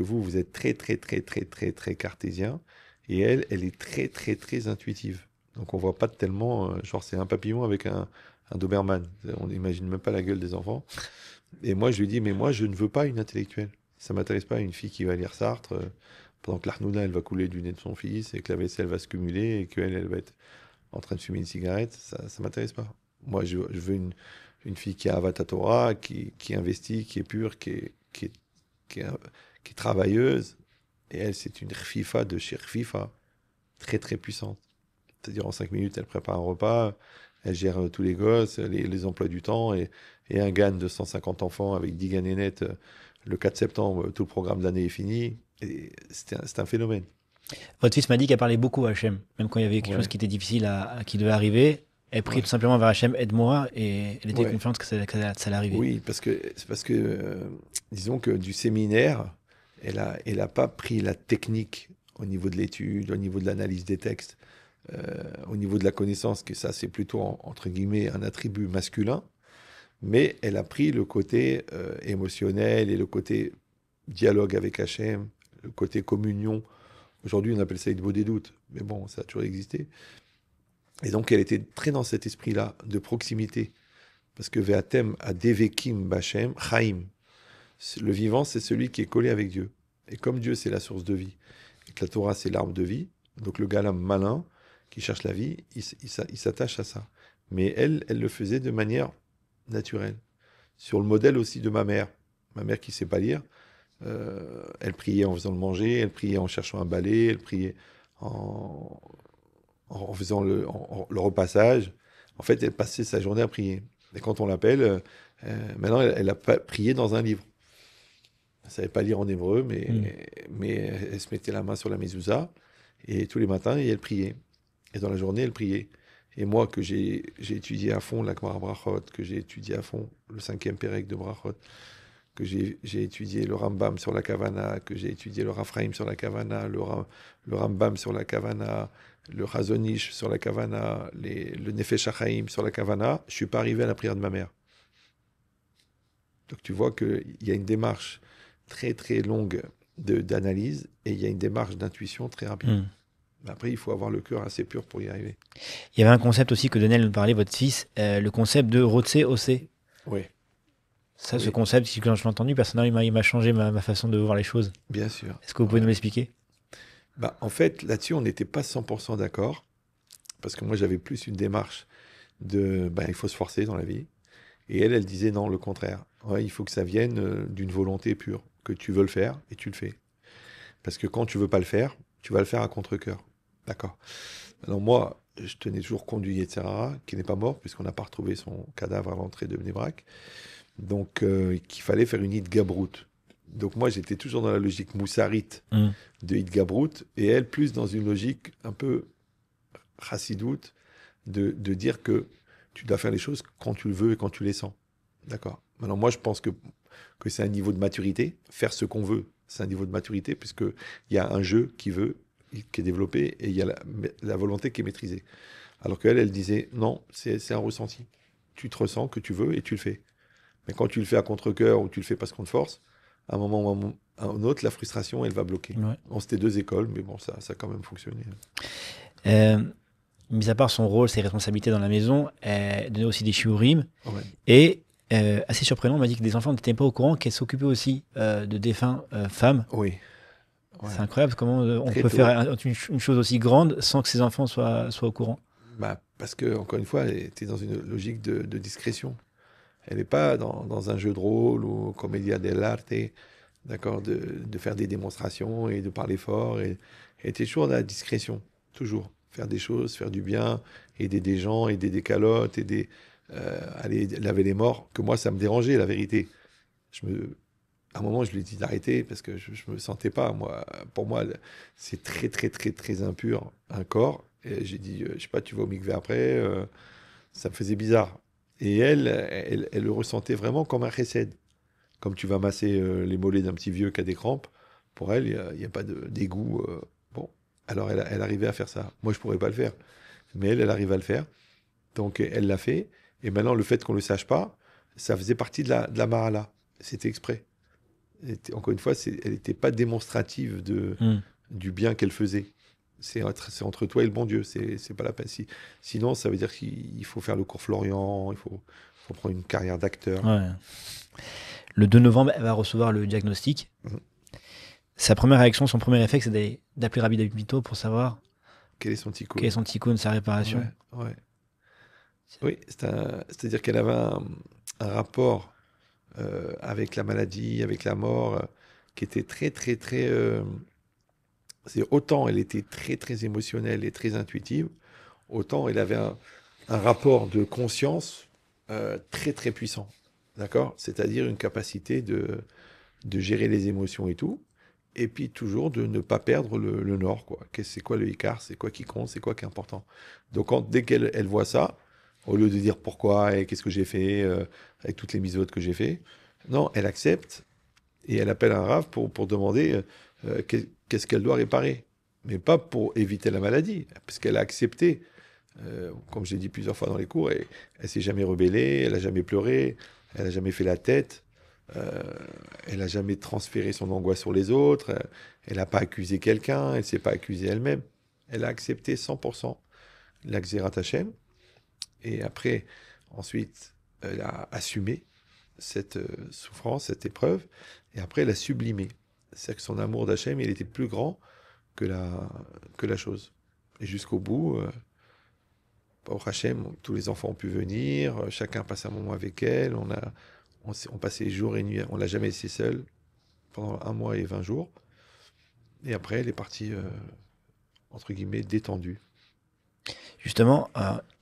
vous êtes très, très, très, très, très, très cartésien. Et elle est très, très, très intuitive. Donc, on voit pas tellement, genre, c'est un papillon avec un Doberman. On n'imagine même pas la gueule des enfants. Et moi, je lui dis, mais moi, je ne veux pas une intellectuelle. Ça m'intéresse pas une fille qui va lire Sartre pendant que l'Arnouna, elle va couler du nez de son fils et que la vaisselle va se cumuler et qu'elle, elle va être en train de fumer une cigarette. Ça m'intéresse pas. Moi, je veux une fille qui a Avata Torah, qui investit, qui est pure, qui est, qui est travailleuse. Et elle, c'est une FIFA de chez FIFA, très très puissante. C'est-à-dire en 5 minutes, elle prépare un repas, elle gère tous les gosses, les emplois du temps, et un GAN de 150 enfants avec 10 ganénettes. Le 4 septembre, tout le programme de l'année est fini. Et c'est un phénomène. Votre fils m'a dit qu'elle parlait beaucoup à Hachem, même quand il y avait quelque chose qui était difficile qui devait arriver. Elle prie tout simplement vers Hachem, aide-moi, et elle était confiante que ça allait arriver. Oui, c'est parce que disons que du séminaire, elle a pas pris la technique au niveau de l'étude, au niveau de l'analyse des textes, au niveau de la connaissance, que ça c'est plutôt entre guillemets un attribut masculin, mais elle a pris le côté émotionnel et le côté dialogue avec Hachem, le côté communion. Aujourd'hui, on appelle ça Idbo des doutes, mais bon, ça a toujours existé. Et donc, elle était très dans cet esprit-là de proximité. Parce que Ve'atem adevekim b'Hashem chaim. Le vivant, c'est celui qui est collé avec Dieu. Et comme Dieu, c'est la source de vie, et que la Torah, c'est l'arbre de vie, donc le galam malin qui cherche la vie, il s'attache à ça. Mais elle le faisait de manière naturelle. Sur le modèle aussi de ma mère qui ne sait pas lire, elle priait en faisant le manger, elle priait en cherchant un balai, elle priait en faisant le repassage. En fait, elle passait sa journée à prier. Et quand on l'appelle, maintenant, elle a prié dans un livre. Elle ne savait pas lire en hébreu, mais elle se mettait la main sur la mezouza, et tous les matins, et elle priait. Et dans la journée, elle priait. Et moi, que j'ai étudié à fond la Gemara Brachot, que j'ai étudié à fond le 5e Pérec de Brachot, que j'ai étudié le Rambam sur la Kavana, que j'ai étudié le Raphaïm sur la Kavana, le Rambam sur la Kavana, le Razonish sur la Kavana, le Nefesh HaChaim sur la Kavana, je ne suis pas arrivé à la prière de ma mère. Donc tu vois qu'il y a une démarche très très longue d'analyse et il y a une démarche d'intuition très rapide. Après, il faut avoir le cœur assez pur pour y arriver. Il y avait un concept aussi que Daniel nous parlait, votre fils, le concept de Rotse Ose. Oui. Ça, ce concept, quand je l'ai entendu, personnellement, il m'a changé ma façon de voir les choses. Bien sûr. Est-ce que vous pouvez nous l'expliquer? En fait, là-dessus, on n'était pas 100% d'accord, parce que moi, j'avais plus une démarche de il faut se forcer dans la vie. Et elle disait non, le contraire. Ouais, il faut que ça vienne d'une volonté pure, que tu veux le faire et tu le fais. Parce que quand tu veux pas le faire, tu vas le faire à contre-cœur. D'accord. Alors moi, je tenais toujours compte du Yetzirah, qui n'est pas mort, puisqu'on n'a pas retrouvé son cadavre à l'entrée de Bnei Brak. Donc, qu'il fallait faire une Hit-Gabrout. Donc moi, j'étais toujours dans la logique moussarite de Hit-Gabrout, et elle, plus dans une logique un peu chassidoute, de dire que tu dois faire les choses quand tu le veux et quand tu les sens. D'accord. Maintenant, moi, je pense que c'est un niveau de maturité. Faire ce qu'on veut, c'est un niveau de maturité, puisqu'il y a un jeu qui est développé, et il y a la volonté qui est maîtrisée. Alors qu'elle, elle disait, non, c'est un ressenti. Tu te ressens que tu veux et tu le fais. Mais quand tu le fais à contre-cœur ou tu le fais parce qu'on te force, à un moment ou à un autre, la frustration, elle va bloquer. Ouais. Bon, c'était 2 écoles, mais bon, ça a quand même fonctionné. Mis à part son rôle, ses responsabilités dans la maison, elle donnait aussi des shiurim. Ouais. Et assez surprenant, on m'a dit que des enfants n'étaient pas au courant qu'elle s'occupait aussi de défunts femmes. Oui. Ouais. C'est incroyable comment on peut faire une chose aussi grande sans que ses enfants soient au courant. Parce que, encore une fois, elle était dans une logique de discrétion. Elle n'est pas dans un jeu de rôle ou commedia dell'arte, d'accord, de faire des démonstrations et de parler fort. Elle était toujours dans la discrétion, toujours. Faire des choses, faire du bien, aider des gens, aider des calottes, aller laver les morts. Que moi, ça me dérangeait, la vérité. À un moment, je lui ai dit d'arrêter parce que je me sentais pas. Moi, pour moi, c'est très, très, très, très impur, un corps. Et j'ai dit, je sais pas, tu vas au mikvé après. Ça me faisait bizarre. Et elle le ressentait vraiment comme un chesed. Comme tu vas masser les mollets d'un petit vieux qui a des crampes. Pour elle, il y a pas d'égout. Bon, alors elle arrivait à faire ça. Moi, je pourrais pas le faire. Mais elle arrive à le faire. Donc, elle l'a fait. Et maintenant, le fait qu'on ne le sache pas, ça faisait partie de la mahala. C'était exprès. Encore une fois, elle n'était pas démonstrative Hmm. du bien qu'elle faisait. C'est entre toi et le bon Dieu. C'est pas la peine. Sinon, ça veut dire qu'il faut faire le cours Florian, faut prendre une carrière d'acteur. Ouais. Le 2 novembre, elle va recevoir le diagnostic. Mhm. Sa première réaction, son premier réflexe, c'est d'appeler Rabbi David Mito pour savoir Quel est son tikkun? quel est son tikkun, sa réparation. Ouais, ouais. Oui, c'est-à-dire qu'elle avait un rapport avec la maladie, avec la mort, qui était très, très, très. C'est autant elle était très, très émotionnelle et très intuitive, autant elle avait un rapport de conscience très, très puissant. D'accord? C'est-à-dire une capacité de gérer les émotions et tout. Et puis toujours de ne pas perdre le nord, quoi. C'est quoi le Icar? C'est quoi qui compte? C'est quoi qui est important? Donc dès qu'elle voit ça, au lieu de dire pourquoi et qu'est-ce que j'ai fait avec toutes les misotes que j'ai fait, non, elle accepte et elle appelle un rave pour demander qu'est-ce qu'elle doit réparer. Mais pas pour éviter la maladie, parce qu'elle a accepté, comme j'ai dit plusieurs fois dans les cours, et elle s'est jamais rebellée, elle a jamais pleuré, elle a jamais fait la tête. Euh, elle n'a jamais transféré son angoisse sur les autres, elle n'a pas accusé quelqu'un, elle ne s'est pas accusée elle-même. Elle a accepté 100% la Xérat Hachem, et après, ensuite, elle a assumé cette souffrance, cette épreuve, et après, elle a sublimé. C'est-à-dire que son amour d'Hachem, il était plus grand que la chose. Et jusqu'au bout, pour Hachem, tous les enfants ont pu venir, chacun passe un moment avec elle, on passait jour et nuit, on l'a jamais laissée seule pendant 1 mois et 20 jours. Et après, elle est partie, entre guillemets, détendue. Justement,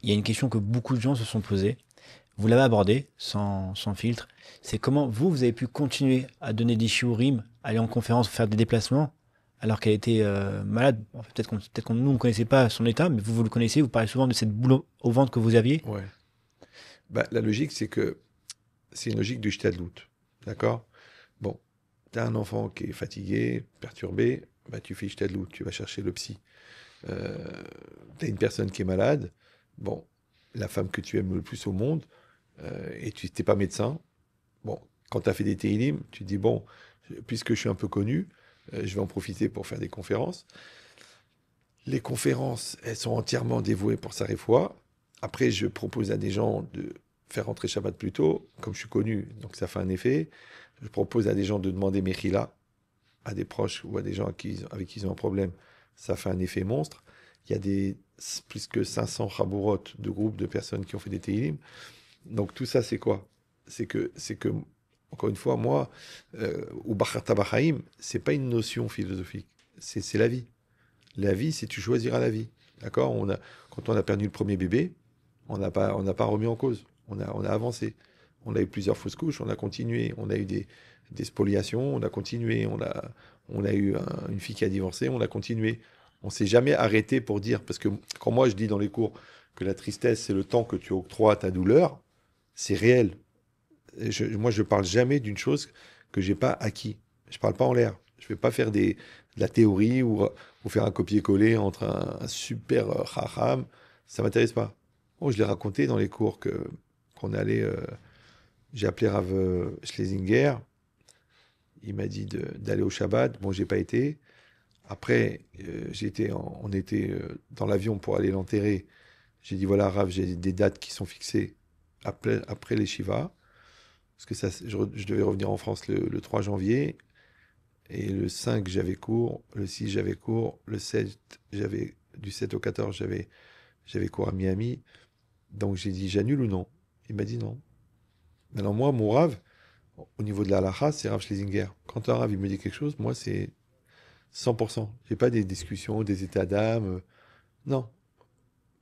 il y a une question que beaucoup de gens se sont posées. Vous l'avez abordée sans filtre. C'est comment vous avez pu continuer à donner des shiurim, aller en conférence, faire des déplacements, alors qu'elle était malade. Bon, peut-être qu'on nous ne connaissait pas son état, mais vous le connaissez. Vous parlez souvent de cette boule au ventre que vous aviez. Ouais. Bah, la logique, c'est que c'est une logique du shtadlout. D'accord? Bon, tu as un enfant qui est fatigué, perturbé, bah, tu fais shtadlout, tu vas chercher le psy. Tu as une personne qui est malade, bon, la femme que tu aimes le plus au monde, et tu n'es pas médecin, bon, quand tu as fait des télim, tu te dis, bon, puisque je suis un peu connu, je vais en profiter pour faire des conférences. Les conférences, elles sont entièrement dévouées pour sa réfoua. Après, je propose à des gens de faire rentrer Shabbat plus tôt, comme je suis connu, donc ça fait un effet. Je propose à des gens de demander Mechila à des proches ou à des gens avec qui ils ont un problème. Ça fait un effet monstre. Il y a plus que 500 chabourot de groupes de personnes qui ont fait des Teilim. Donc tout ça, c'est quoi? C'est que, encore une fois, moi, ou Bachar Tabachaim, c'est pas une notion philosophique. C'est la vie. La vie, c'est tu choisiras la vie. D'accord? Quand on a perdu le premier bébé, on n'a pas remis en cause. On a avancé. On a eu plusieurs fausses couches, on a continué. On a eu des spoliations, on a continué. On a eu une fille qui a divorcé, on a continué. On s'est jamais arrêté pour dire, parce que quand moi je dis dans les cours que la tristesse, c'est le temps que tu octroies à ta douleur, c'est réel. Moi, je parle jamais d'une chose que j'ai pas acquis. Je parle pas en l'air. Je vais pas faire de la théorie ou faire un copier-coller entre un super chacham. Ça m'intéresse pas. Oh, je l'ai raconté dans les cours qu'on allait. J'ai appelé Rav Schlesinger. Il m'a dit d'aller au Shabbat. Bon, j'ai pas été. Après, on était dans l'avion pour aller l'enterrer. J'ai dit voilà, Rav, j'ai des dates qui sont fixées après les Shiva. Parce que je devais revenir en France le 3 janvier. Et le 5, j'avais cours. Le 6, j'avais cours. Le 7, du 7 au 14, j'avais cours à Miami. Donc j'ai dit j'annule ou non? Il m'a dit non. Maintenant, moi, mon Rav, au niveau de la halakha, c'est Rav Schlesinger. Quand un Rav, il me dit quelque chose, moi, c'est 100%. J'ai pas des discussions, des états d'âme. Non.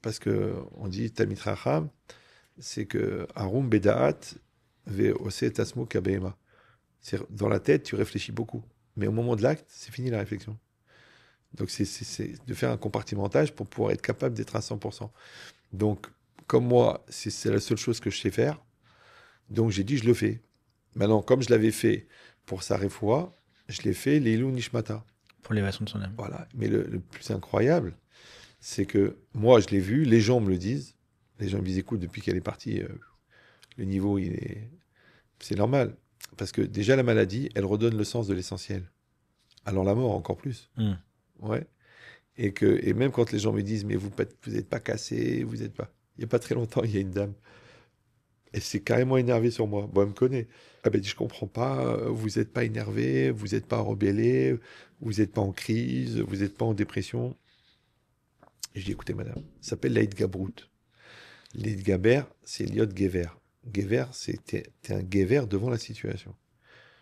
Parce que on dit Talmid Chacham, c'est que Arum Bedaat ve Ose Tasmu Kabehema. Dans la tête, tu réfléchis beaucoup. Mais au moment de l'acte, c'est fini la réflexion. Donc, c'est de faire un compartimentage pour pouvoir être capable d'être à 100%. Donc, comme moi, c'est la seule chose que je sais faire. Donc, j'ai dit, je le fais. Maintenant, comme je l'avais fait pour sa refoua, je l'ai fait Leilou Nishmata. Pour l'élévation de son âme. Voilà. Mais le plus incroyable, c'est que moi, je l'ai vu, les gens me le disent. Les gens me disent, écoute, depuis qu'elle est partie, le niveau, c'est normal. Parce que déjà, la maladie, elle redonne le sens de l'essentiel. Alors la mort, encore plus. Ouais. Et même quand les gens me disent, mais vous n'êtes pas cassé, vous n'êtes pas... Il n'y a pas très longtemps, il y a une dame. Elle s'est carrément énervée sur moi. Bon, elle me connaît. Elle m'a dit, je comprends pas, vous n'êtes pas énervé, vous n'êtes pas rebellé, vous n'êtes pas en crise, vous n'êtes pas en dépression. Et je dis, écoutez, madame, ça s'appelle l'Aïd Gabrout. L'Aïd Gaber, c'est l'Iot Gever. Gever, t'es un Gever devant la situation.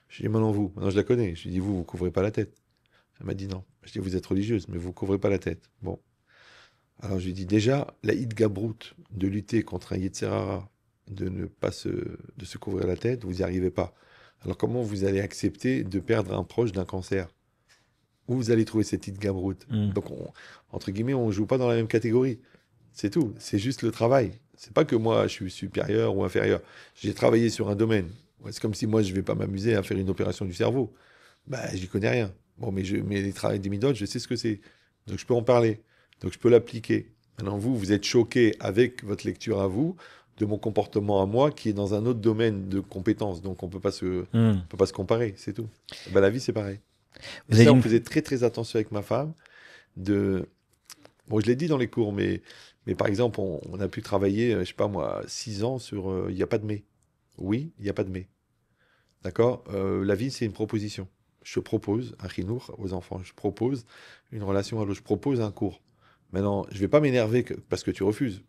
Je dis, maintenant vous, maintenant je la connais. Je lui dis, vous couvrez pas la tête. Elle m'a dit non. Je dis, vous êtes religieuse, mais vous couvrez pas la tête. Bon. Alors je lui dis, déjà, l'Aïd Gabrout, de lutter contre un Yetzerara, de ne pas de se couvrir la tête, vous n'y arrivez pas. Alors comment vous allez accepter de perdre un proche d'un cancer? Où vous allez trouver cette Aïd Gabrout? Donc, entre guillemets, on ne joue pas dans la même catégorie. C'est tout. C'est juste le travail. C'est pas que moi, je suis supérieur ou inférieur. J'ai travaillé sur un domaine. C'est comme si moi, je ne vais pas m'amuser à faire une opération du cerveau. Bah, j'y connais rien. Bon, mais les travails des midotes, je sais ce que c'est. Donc, je peux en parler. Donc, je peux l'appliquer. Maintenant, vous êtes choqué avec votre lecture à vous de mon comportement à moi qui est dans un autre domaine de compétences. Donc, on ne peut pas se comparer. C'est tout. Ben, la vie, c'est pareil. Et ça, on faisait très, très attention avec ma femme. Bon, je l'ai dit dans les cours, mais par exemple, on a pu travailler, je sais pas moi, 6 ans sur il n'y a pas de mais. Oui, il n'y a pas de mais. D'accord. La vie, c'est une proposition. Je propose un chinour aux enfants. Je propose une relation à l'autre. Je propose un cours. Maintenant, je ne vais pas m'énerver parce que tu refuses.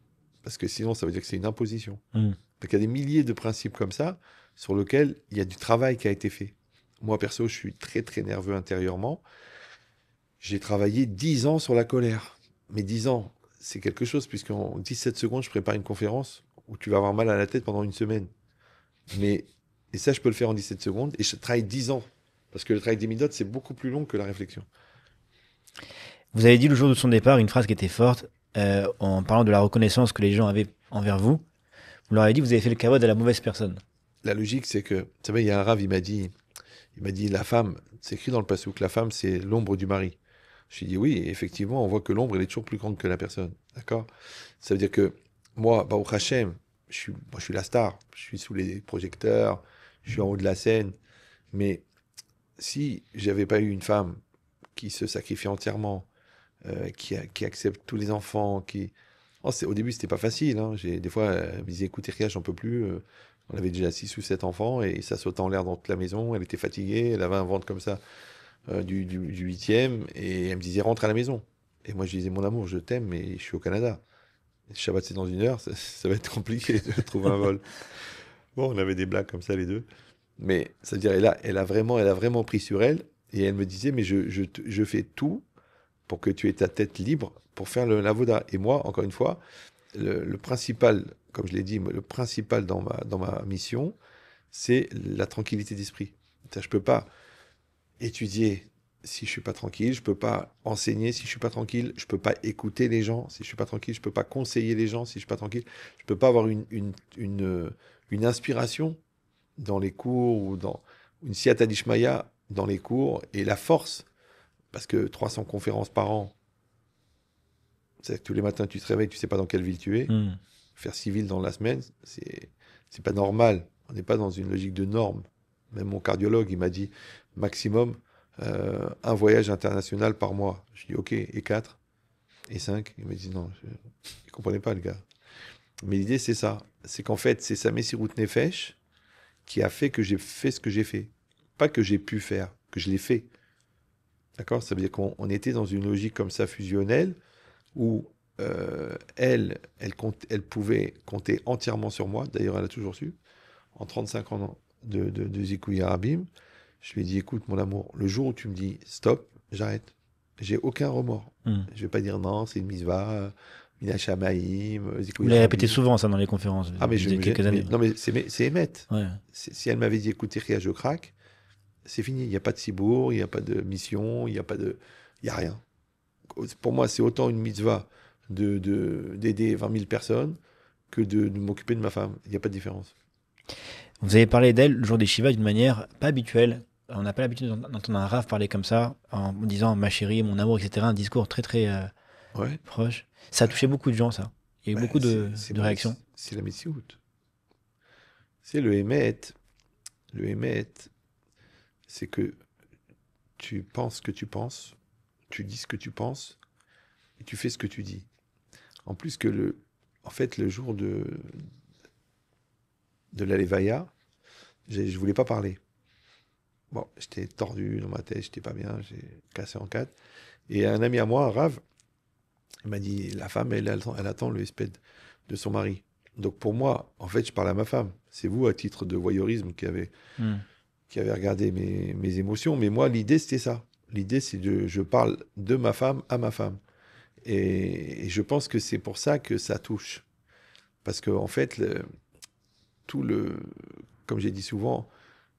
Parce que sinon, ça veut dire que c'est une imposition. Donc, il y a des milliers de principes comme ça sur lesquels il y a du travail qui a été fait. Moi, perso, je suis très, très nerveux intérieurement. J'ai travaillé 10 ans sur la colère. Mais 10 ans, c'est quelque chose, puisqu'en 17 secondes, je prépare une conférence où tu vas avoir mal à la tête pendant une semaine. Et ça, je peux le faire en 17 secondes. Et je travaille 10 ans. Parce que le travail des midotes, c'est beaucoup plus long que la réflexion. Vous avez dit le jour de son départ une phrase qui était forte, en parlant de la reconnaissance que les gens avaient envers vous. Vous leur avez dit que vous avez fait le kavod à la mauvaise personne. La logique, c'est que, vous savez, il y a un rave, il m'a dit, la femme, c'est écrit dans le passouk, la femme, c'est l'ombre du mari. Je lui ai dit, oui, effectivement, on voit que l'ombre, elle est toujours plus grande que la personne. D'accord? Ça veut dire que moi, au Hachem, je suis la star. Je suis sous les projecteurs, je suis en haut de la scène. Mais si j'avais pas eu une femme qui se sacrifie entièrement, qui accepte tous les enfants, au début, c'était pas facile. Hein. Des fois, elle me disait, écoute, Eria, j'en peux plus. On avait déjà 6 ou 7 enfants et ça sautait en l'air dans toute la maison. Elle était fatiguée, elle avait un ventre comme ça du 8e et elle me disait, rentre à la maison. Et moi, je disais, mon amour, je t'aime, mais je suis au Canada. Le Shabbat, c'est dans 1 heure, ça va être compliqué de trouver un vol. Bon, on avait des blagues comme ça, les deux. Mais ça veut dire, elle a vraiment pris sur elle et elle me disait, mais je fais tout pour que tu aies ta tête libre pour faire l'avoda. Et moi, encore une fois, le principal, comme je l'ai dit, le principal dans ma mission, c'est la tranquillité d'esprit. Je ne peux pas étudier si je ne suis pas tranquille, je ne peux pas enseigner si je ne suis pas tranquille, je ne peux pas écouter les gens si je ne suis pas tranquille, je ne peux pas conseiller les gens si je ne suis pas tranquille, je ne peux pas avoir une inspiration dans les cours ou dans une siyata d'Ishmaya dans les cours et la force. Parce que 300 conférences par an, c'est que tous les matins tu te réveilles, tu ne sais pas dans quelle ville tu es. Faire 6 villes dans la semaine, c'est pas normal. On n'est pas dans une logique de normes. Même mon cardiologue, il m'a dit maximum un voyage international par mois. Je dis ok, et 4 et 5. Il m'a dit non, je ne comprenais pas le gars. Mais l'idée c'est ça. C'est qu'en fait, c'est sa Messirut Nefesh qui a fait que j'ai fait ce que j'ai fait. Pas que j'ai pu faire, que je l'ai fait. D'accord? Ça veut dire qu'on était dans une logique comme ça fusionnelle où elle pouvait compter entièrement sur moi. D'ailleurs, elle a toujours su. En 35 ans de Zikouya Arabim, je lui ai dit, écoute, mon amour, le jour où tu me dis stop, j'arrête. J'ai aucun remords. Je ne vais pas dire non, c'est une misva, Mina Shamaïm, Vous l'avez répété souvent, ça, dans les conférences. Ah, mais quelques années. Non, mais c'est émette. Ouais. Si elle m'avait dit, écoute, Eria, je craque, c'est fini. Il n'y a pas de cibourg, il n'y a pas de mission, il n'y a rien. Pour moi, c'est autant une mitzvah d'aider 20 000 personnes que de m'occuper de ma femme. Il n'y a pas de différence. Vous avez parlé d'elle le jour des Shiva d'une manière pas habituelle. On n'a pas l'habitude d'entendre un Rav parler comme ça, en disant ma chérie, mon amour, etc. Un discours très très Ouais. proche. Ça a touché beaucoup de gens, ça. Il y a eu beaucoup de réactions. C'est la Metsiout. C'est le Hémet. Le Hémet, c'est que tu penses ce que tu penses, tu dis ce que tu penses, et tu fais ce que tu dis. En plus que en fait, le jour de la Levaya, je voulais pas parler. Bon, j'étais tordu dans ma tête, j'étais pas bien, j'ai cassé en quatre. Et un ami à moi, un Rav, il m'a dit, la femme, elle attend le sped de son mari. Donc pour moi, en fait, je parle à ma femme. C'est vous, à titre de voyeurisme, qui avez regardé mes émotions. Mais moi, l'idée, c'était ça. L'idée, c'est je parle de ma femme à ma femme. Et je pense que c'est pour ça que ça touche. Parce que, en fait, comme j'ai dit souvent,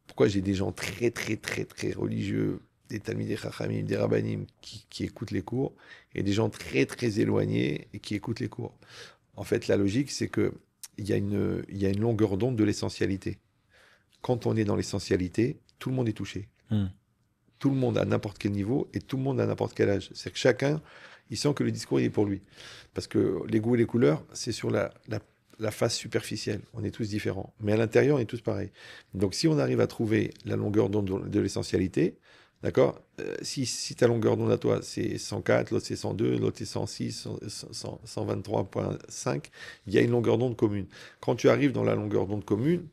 pourquoi j'ai des gens très, très, très, très religieux, des Talmidei Chachamim, des Rabbanim, qui écoutent les cours, et des gens très, très éloignés et qui écoutent les cours. En fait, la logique, c'est qu'il y a une longueur d'onde de l'essentialité. Quand on est dans l'essentialité, tout le monde est touché. Tout le monde à n'importe quel niveau et tout le monde à n'importe quel âge. C'est que chacun, il sent que le discours il est pour lui. Parce que les goûts et les couleurs, c'est sur la face superficielle. On est tous différents. Mais à l'intérieur, on est tous pareils. Donc si on arrive à trouver la longueur d'onde de l'essentialité, d'accord, si ta longueur d'onde à toi, c'est 104, l'autre c'est 102, l'autre c'est 106, 123.5, il y a une longueur d'onde commune. Quand tu arrives dans la longueur d'onde commune,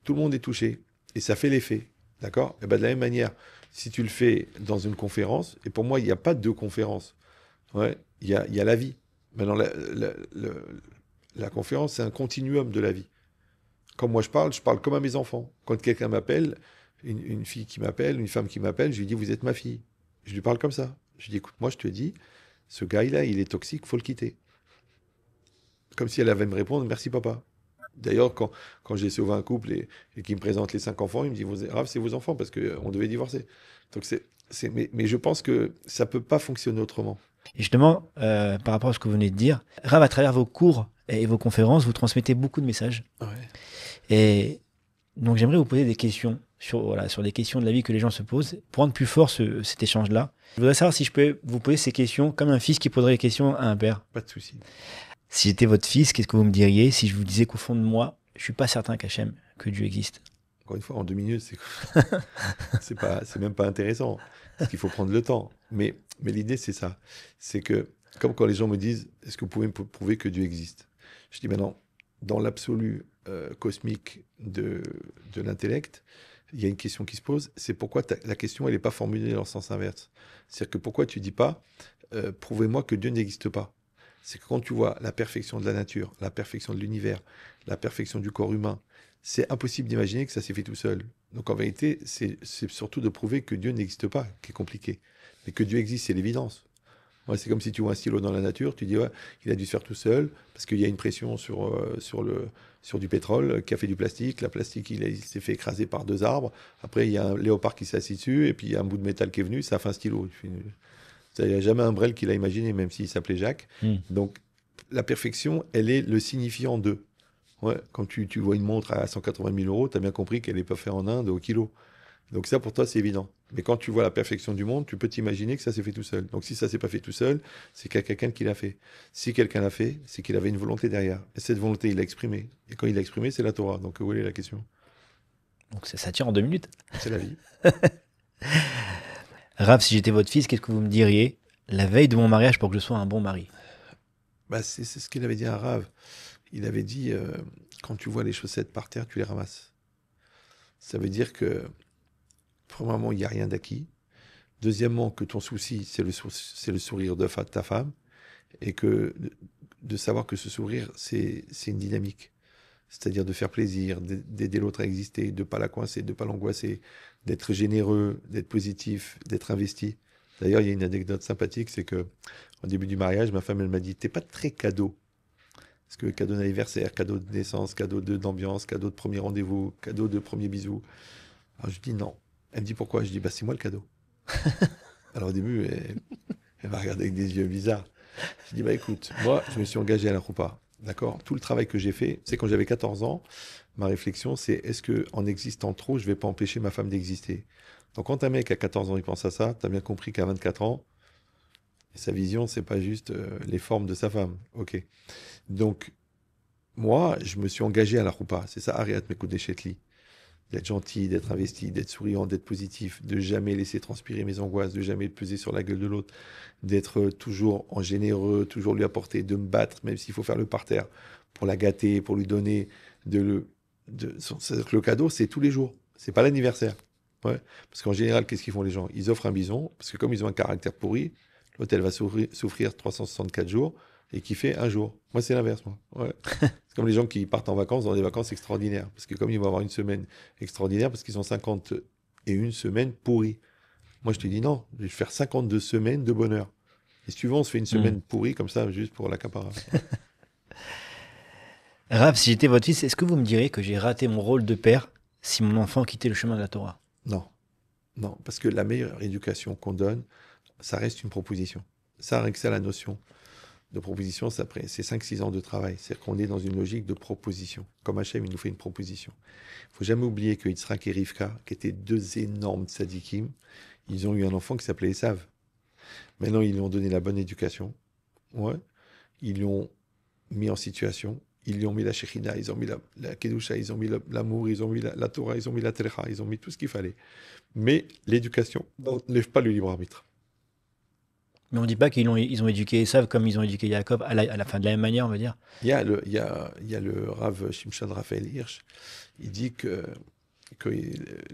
tout le monde est touché. Et ça fait l'effet. D'accord? Et ben de la même manière, si tu le fais dans une conférence, et pour moi, il n'y a pas deux conférences. Ouais, il y a la vie. Maintenant, la conférence, c'est un continuum de la vie. Quand moi je parle comme à mes enfants. Quand quelqu'un m'appelle, une fille qui m'appelle, une femme qui m'appelle, je lui dis, vous êtes ma fille. Je lui parle comme ça. Je lui dis, écoute, moi je te dis, ce gars-là, il est toxique, faut le quitter. Comme si elle avait me répondre, merci papa. D'ailleurs, quand j'ai sauvé un couple et qu'il me présente les 5 enfants, il me dit, Rav, c'est vos enfants parce qu'on devait divorcer. Donc mais je pense que ça ne peut pas fonctionner autrement. Et justement, par rapport à ce que vous venez de dire, Rav, à travers vos cours et vos conférences, vous transmettez beaucoup de messages. Ouais. Et donc, j'aimerais vous poser des questions sur des questions de la vie que les gens se posent pour rendre plus fort cet échange-là. Je voudrais savoir si je peux vous poser ces questions comme un fils qui poserait des questions à un père. Pas de souci. Si j'étais votre fils, qu'est-ce que vous me diriez si je vous disais qu'au fond de moi, je suis pas certain qu'Hachem, que Dieu existe? Encore une fois, en 2 minutes, c'est même pas intéressant. Parce qu'il faut prendre le temps. Mais l'idée, c'est ça. C'est que, comme quand les gens me disent, est-ce que vous pouvez me prouver que Dieu existe? Je dis, maintenant, dans l'absolu cosmique de l'intellect, il y a une question qui se pose, c'est pourquoi la question, elle n'est pas formulée dans le sens inverse. C'est-à-dire que pourquoi tu dis pas, prouvez-moi que Dieu n'existe pas? C'est que quand tu vois la perfection de la nature, la perfection de l'univers, la perfection du corps humain, c'est impossible d'imaginer que ça s'est fait tout seul. Donc en vérité, c'est surtout de prouver que Dieu n'existe pas, qui est compliqué. Mais que Dieu existe, c'est l'évidence. Ouais, c'est comme si tu vois un stylo dans la nature, tu dis ouais, il a dû se faire tout seul, parce qu'il y a une pression sur du pétrole qui a fait du plastique. La plastique, il s'est fait écraser par 2 arbres. Après, il y a un léopard qui s'est assis dessus, et puis il y a un bout de métal qui est venu, ça a fait un stylo. Il n'y a jamais un Brel qui l'a imaginé, même s'il s'appelait Jacques. Donc, la perfection, elle est le signifiant de. Ouais, quand tu vois une montre à 180 000 euros, tu as bien compris qu'elle n'est pas faite en Inde au kilo. Donc ça, pour toi, c'est évident. Mais quand tu vois la perfection du monde, tu peux t'imaginer que ça s'est fait tout seul. Donc si ça s'est pas fait tout seul, c'est qu'il y a quelqu'un qui l'a fait. Si quelqu'un l'a fait, c'est qu'il avait une volonté derrière. Et cette volonté, il l'a exprimée. Et quand il l'a exprimée, c'est la Torah. Donc où est la question? Donc ça tire en 2 minutes. C'est la vie. Rav, si j'étais votre fils, qu'est-ce que vous me diriez la veille de mon mariage pour que je sois un bon mari? Bah, c'est ce qu'il avait dit à Rav. Il avait dit, quand tu vois les chaussettes par terre, tu les ramasses. Ça veut dire que, premièrement, il n'y a rien d'acquis. Deuxièmement, que ton souci, c'est le sourire de ta femme. Et que de savoir que ce sourire, c'est une dynamique. C'est-à-dire de faire plaisir, d'aider l'autre à exister, de ne pas la coincer, de ne pas l'angoisser, d'être généreux, d'être positif, d'être investi. D'ailleurs, il y a une anecdote sympathique, c'est que au début du mariage, ma femme, elle m'a dit, t'es pas très cadeau. Parce que cadeau d'anniversaire, cadeau de naissance, cadeau d'ambiance, cadeau de premier rendez-vous, cadeau de premier bisou. Alors je dis non, Elle me dit pourquoi? Je dis, bah, c'est moi le cadeau. Alors au début, elle m'a regardé avec des yeux bizarres. Je dis, bah écoute, moi, je me suis engagé à la Roupa. D'accord? Tout le travail que j'ai fait, c'est quand j'avais 14 ans, ma réflexion, c'est est-ce que en existant trop, je vais pas empêcher ma femme d'exister? Donc quand un mec à 14 ans, il pense à ça, tu as bien compris qu'à 24 ans, sa vision, c'est pas juste les formes de sa femme. Ok. Donc, moi, je me suis engagé à la Roupa. C'est ça, Ariat Mekoudé Chetli. D'être gentil, d'être investi, d'être souriant, d'être positif, de jamais laisser transpirer mes angoisses, de jamais peser sur la gueule de l'autre, d'être toujours en généreux, toujours lui apporter, de me battre, même s'il faut faire le parterre, pour la gâter, pour lui donner c'est-à-dire que le cadeau, c'est tous les jours. C'est pas l'anniversaire. Ouais. Parce qu'en général, qu'est-ce qu'ils font les gens? Ils offrent un bison, parce que comme ils ont un caractère pourri, l'autre, elle va souffrir 364 jours et qui fait un jour. Moi, c'est l'inverse, moi. Ouais. C'est comme les gens qui partent en vacances dans des vacances extraordinaires. Parce que comme ils vont avoir une semaine extraordinaire, parce qu'ils ont 51 semaines pourries. Moi, je te dis non, je vais faire 52 semaines de bonheur. Et si tu veux, on se fait une semaine pourrie comme ça, juste pour l'accaparer. Rav, si j'étais votre fils, est-ce que vous me diriez que j'ai raté mon rôle de père si mon enfant quittait le chemin de la Torah? Non, non, parce que la meilleure éducation qu'on donne, ça reste une proposition. Ça, rien que ça, la notion de proposition, c'est 5-6 ans de travail. C'est-à-dire qu'on est dans une logique de proposition. Comme Hachem, il nous fait une proposition. Il ne faut jamais oublier que Yitzhak et Rivka, qui étaient deux énormes tzadikim, ils ont eu un enfant qui s'appelait Esav. Maintenant, ils lui ont donné la bonne éducation. Ouais. Ils lui ont mis en situation. Ils lui ont mis la Shekhinah, ils ont mis la Kedusha, ils ont mis l'amour, ils ont mis la Torah, ils ont mis la Telecha, ils ont mis tout ce qu'il fallait. Mais l'éducation n'enlève pas le libre arbitre. Mais on ne dit pas ils ont éduqué Esav comme ils ont éduqué Yaakov à la fin de la même manière, on va dire. Il y a le Rav Shimshon Raphaël Hirsch, il dit que